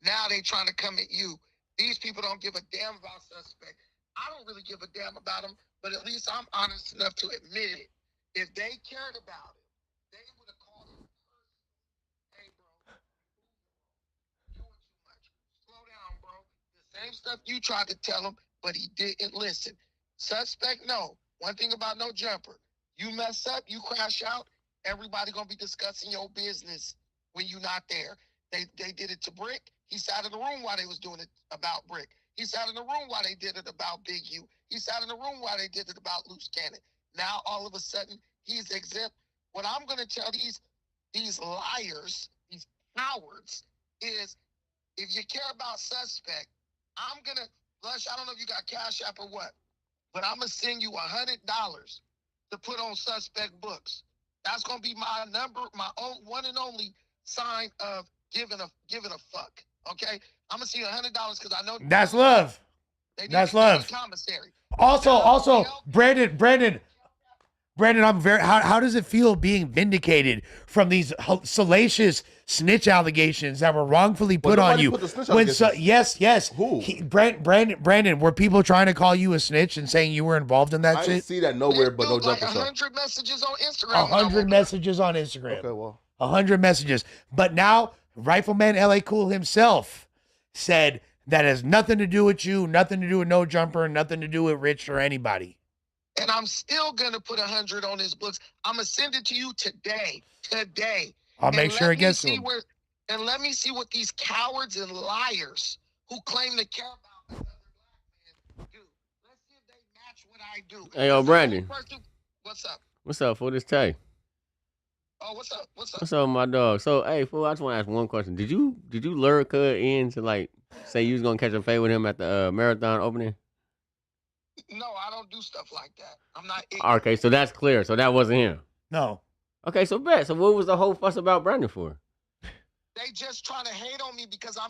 Now they trying to come at you. These people don't give a damn about suspect. I don't really give a damn about them, but at least I'm honest enough to admit it. If they cared about it, they would have called him personally. Hey, bro, doing too much. Slow down, bro. The same stuff you tried to tell him, but he didn't listen. Suspect, no. One thing about no jumper. You mess up, you crash out, everybody gonna be discussing your business when you're not there. They did it to Brick. He sat in the room while they was doing it about Brick. He sat in the room while they did it about Big U. He sat in the room while they did it about Loose Cannon. Now all of a sudden he's exempt. What I'm gonna tell these liars, these cowards, is if you care about suspect, I'm gonna Lush, I don't know if you got Cash App or what, but I'm gonna send you $100 to put on suspect books. That's gonna be my number, my own one and only sign of giving a fuck. Okay, I'm gonna see $100 because I know that's love. That's love. Commissary. Also, Brandon, I'm very. How does it feel being vindicated from these salacious snitch allegations that were wrongfully put on you? Yes. Who? Brandon, were people trying to call you a snitch and saying you were involved in that I shit? didn't see that nowhere, but no like jumper. 100 messages on Instagram. 100 messages on Instagram. Okay, well. 100 messages. But now, Rifleman LA Cool himself said that has nothing to do with you, nothing to do with No Jumper, nothing to do with Rich or anybody. And I'm still gonna put 100 on his books. I'm gonna send it to you today. I'll make sure it gets to him. And let me see what these cowards and liars who claim to care about another black man do. Let's see if they match what I do. Hey, yo, Brandon. What's up? What's up, fool? This Tay. Oh, what's up? What's up, my dog? So, hey, fool, I just want to ask one question. Did you lure Cud in to, like, say you was going to catch a fade with him at the marathon opening? No, I don't do stuff like that. I'm not ignorant. Okay, so that's clear. So that wasn't him. No. Okay, so bet. So what was the whole fuss about Brandon for? They just trying to hate on me because I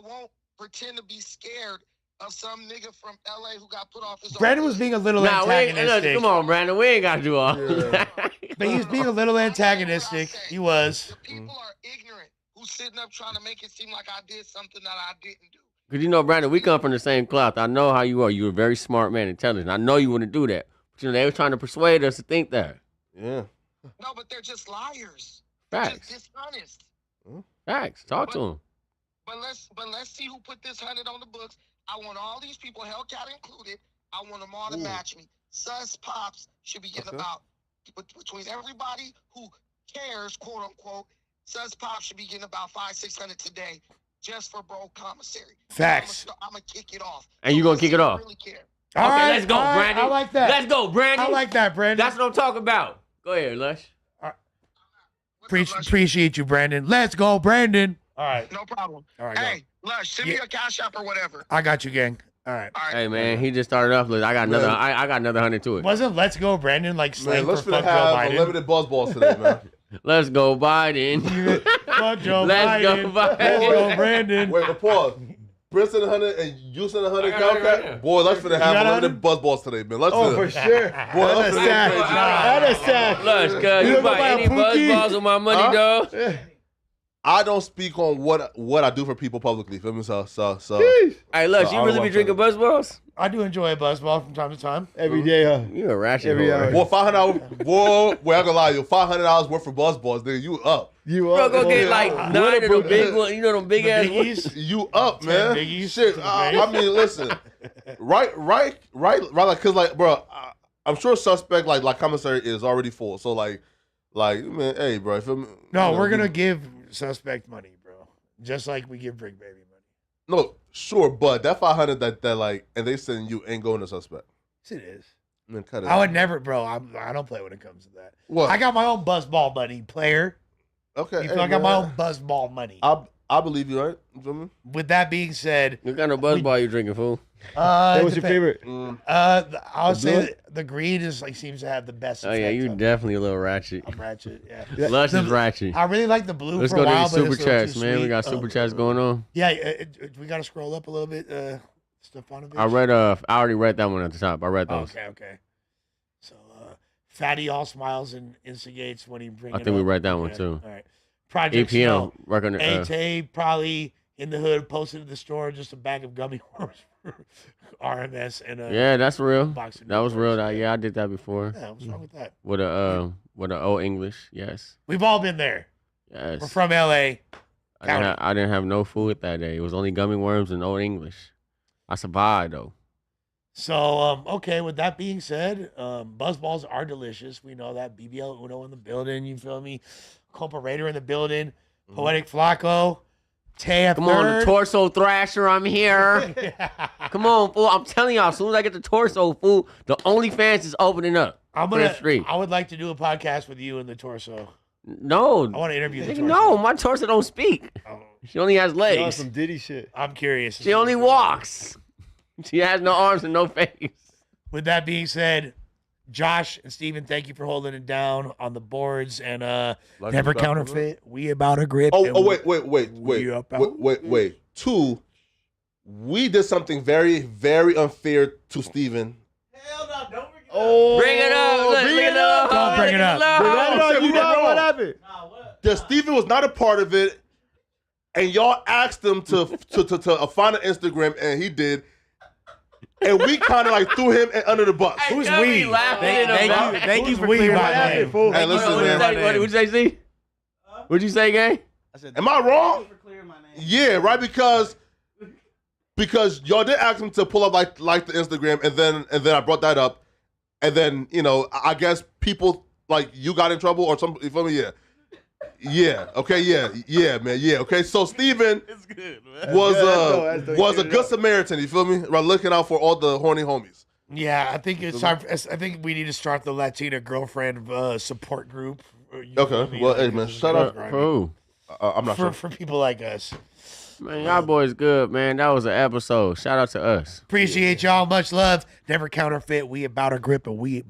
won't pretend to be scared of some nigga from LA who got put off his Brandon was being a little antagonistic. Come on, Brandon. We ain't got to do all that. But he's being a little antagonistic. He was. The people are ignorant who's sitting up trying to make it seem like I did something that I didn't do. Because, you know, Brandon, we come from the same cloth. I know how you are. You're a very smart man, intelligent. I know you wouldn't do that. But, you know, they were trying to persuade us to think that. Yeah. No, but they're just liars. Facts. They're just dishonest. Facts. Talk to them. But let's see who put this 100 on the books. I want all these people, Hellcat included. I want them all to match me. Sus Pops should be getting about, between everybody who cares, quote unquote, Sus Pops should be getting about 500-600 today just for bro commissary. Facts. I'm going to kick it off. And you going to kick it off? Really care. All okay, right, let's go, right, Brandon. I like that. Let's go, Brandon. I like that, Brandon. That's what I'm talking about. Go ahead, Lush. Appreciate you, Brandon. Let's go, Brandon. All right. No problem. All right, hey, Lush, send me a cash app or whatever. I got you, gang. All right. Hey, man, he just started off. Look, I got another. I got another 100 to it. Wasn't Let's Go, Brandon, like slang let's for fuck Joe have Biden? unlimited buzz balls today, man. Let's go, Biden. Fuck Joe Let's Biden. go, Biden. Let's go, Brandon. Wait, but pause. Brent sent 100 and you sent 100 I got it right Hellcat. now. Boy, let's finna have unlimited buzz balls today, man. Let's Oh, for sure. Boy, let's That's finna sad. crazy. That's sad. Lush, cuz you buy any buzz balls with my money, dog? I don't speak on what I do for people publicly. Feel me? So. Hey, Lush, you really be drinking buzz balls? I do enjoy a buzzball from time to time. Every day, huh? You a ratchet Every whore. hour. Boy, $500. Boy, wait, I gonna lie, you $500 worth of buzz balls, nigga. You up? You Bro, up? go get like 9 of them big ones. You know them big ass ones? Biggies. You up, man? biggies Shit. to the I mean, listen. Right. Like, cause like, bro, I'm sure suspect like commissary is already full. So like, man, hey, bro. Feel me? No, we're going to give suspect money, bro. Just like we give Brick Baby money. No, sure, but that 500 that like, and they send you ain't going to suspect. Yes, it is. Man, cut it. I would never, bro. I don't play when it comes to that. What? I got my own buzzball money, player. Okay. You feel I got my own buzzball money. I believe you, right? You feel me? With that being said, What kind of buzz ball you drinking, fool? What was your favorite? I would say blue? that the green is like seems to have the best. Oh, yeah, effect you on me. definitely a little ratchet. I'm ratchet. Yeah. Lush is ratchet. I really like the blue. Let's for go a to while, these but super it's a little chats, too man. We sweet. got super chats going on. Yeah, we got to scroll up a little bit. Stefanovic. I already read that one at the top. I read those. Okay. So, Fatty all smiles and instigates when he brings. I think we read that one too. All right. Project EPM, Snow. work on AT probably in the hood, posted in the store just a bag of gummy worms for RMS and yeah, that's real. box of That was Newports. real. Yeah, I did that before. Yeah, what's wrong with that? With a old English, yes. We've all been there. Yes. We're from LA. I didn't have no food that day. It was only gummy worms and old English. I survived though. So, okay, with that being said, Buzzballs are delicious. We know that. BBL Uno in the building, you feel me? Copa Raider in the building. Poetic Flacco. Tay Come on, the Torso Thrasher, I'm here. Come on, fool. I'm telling y'all, as soon as I get the Torso, fool, the OnlyFans is opening up. I would like to do a podcast with you and the Torso. No. I want to interview the Torso. No, my Torso don't speak. Oh, She only has legs. Some Diddy shit. I'm curious. She only walks. She has no arms and no face. With that being said, Josh and Steven, thank you for holding it down on the boards and never counterfeit. We about a grip. Wait. 2, we did something very, very unfair to Steven. Hell no, don't bring it up. Oh, Bring it up. bring it up. Don't bring it up. You know what happened? Nah, what? That Steven was not a part of it, and y'all asked him to find an Instagram, and he did. And we kind of like threw him under the bus. Who's Don't we? be laughing in the mouth. Thank you for we, clearing my my name? name, fool. Hey, listen, man. What'd you say, Z? What'd you say, gang? I said, Am I wrong? for clearing my name. Yeah, right. Because because y'all did ask him to pull up like the Instagram, and then I brought that up, and then I guess people like you got in trouble or something. You feel me? Yeah. Okay. Yeah, man. Yeah. Okay. So Steven was a good Samaritan. You feel me? Right, looking out for all the horny homies. Yeah, I think it's time. I think we need to start the Latina girlfriend support group. Okay. Well, hey man, shut up. I'm not sure. For people like us. Man, y'all boys good, man. That was an episode. Shout out to us. Appreciate y'all. Much love. Never counterfeit. We about our grip and we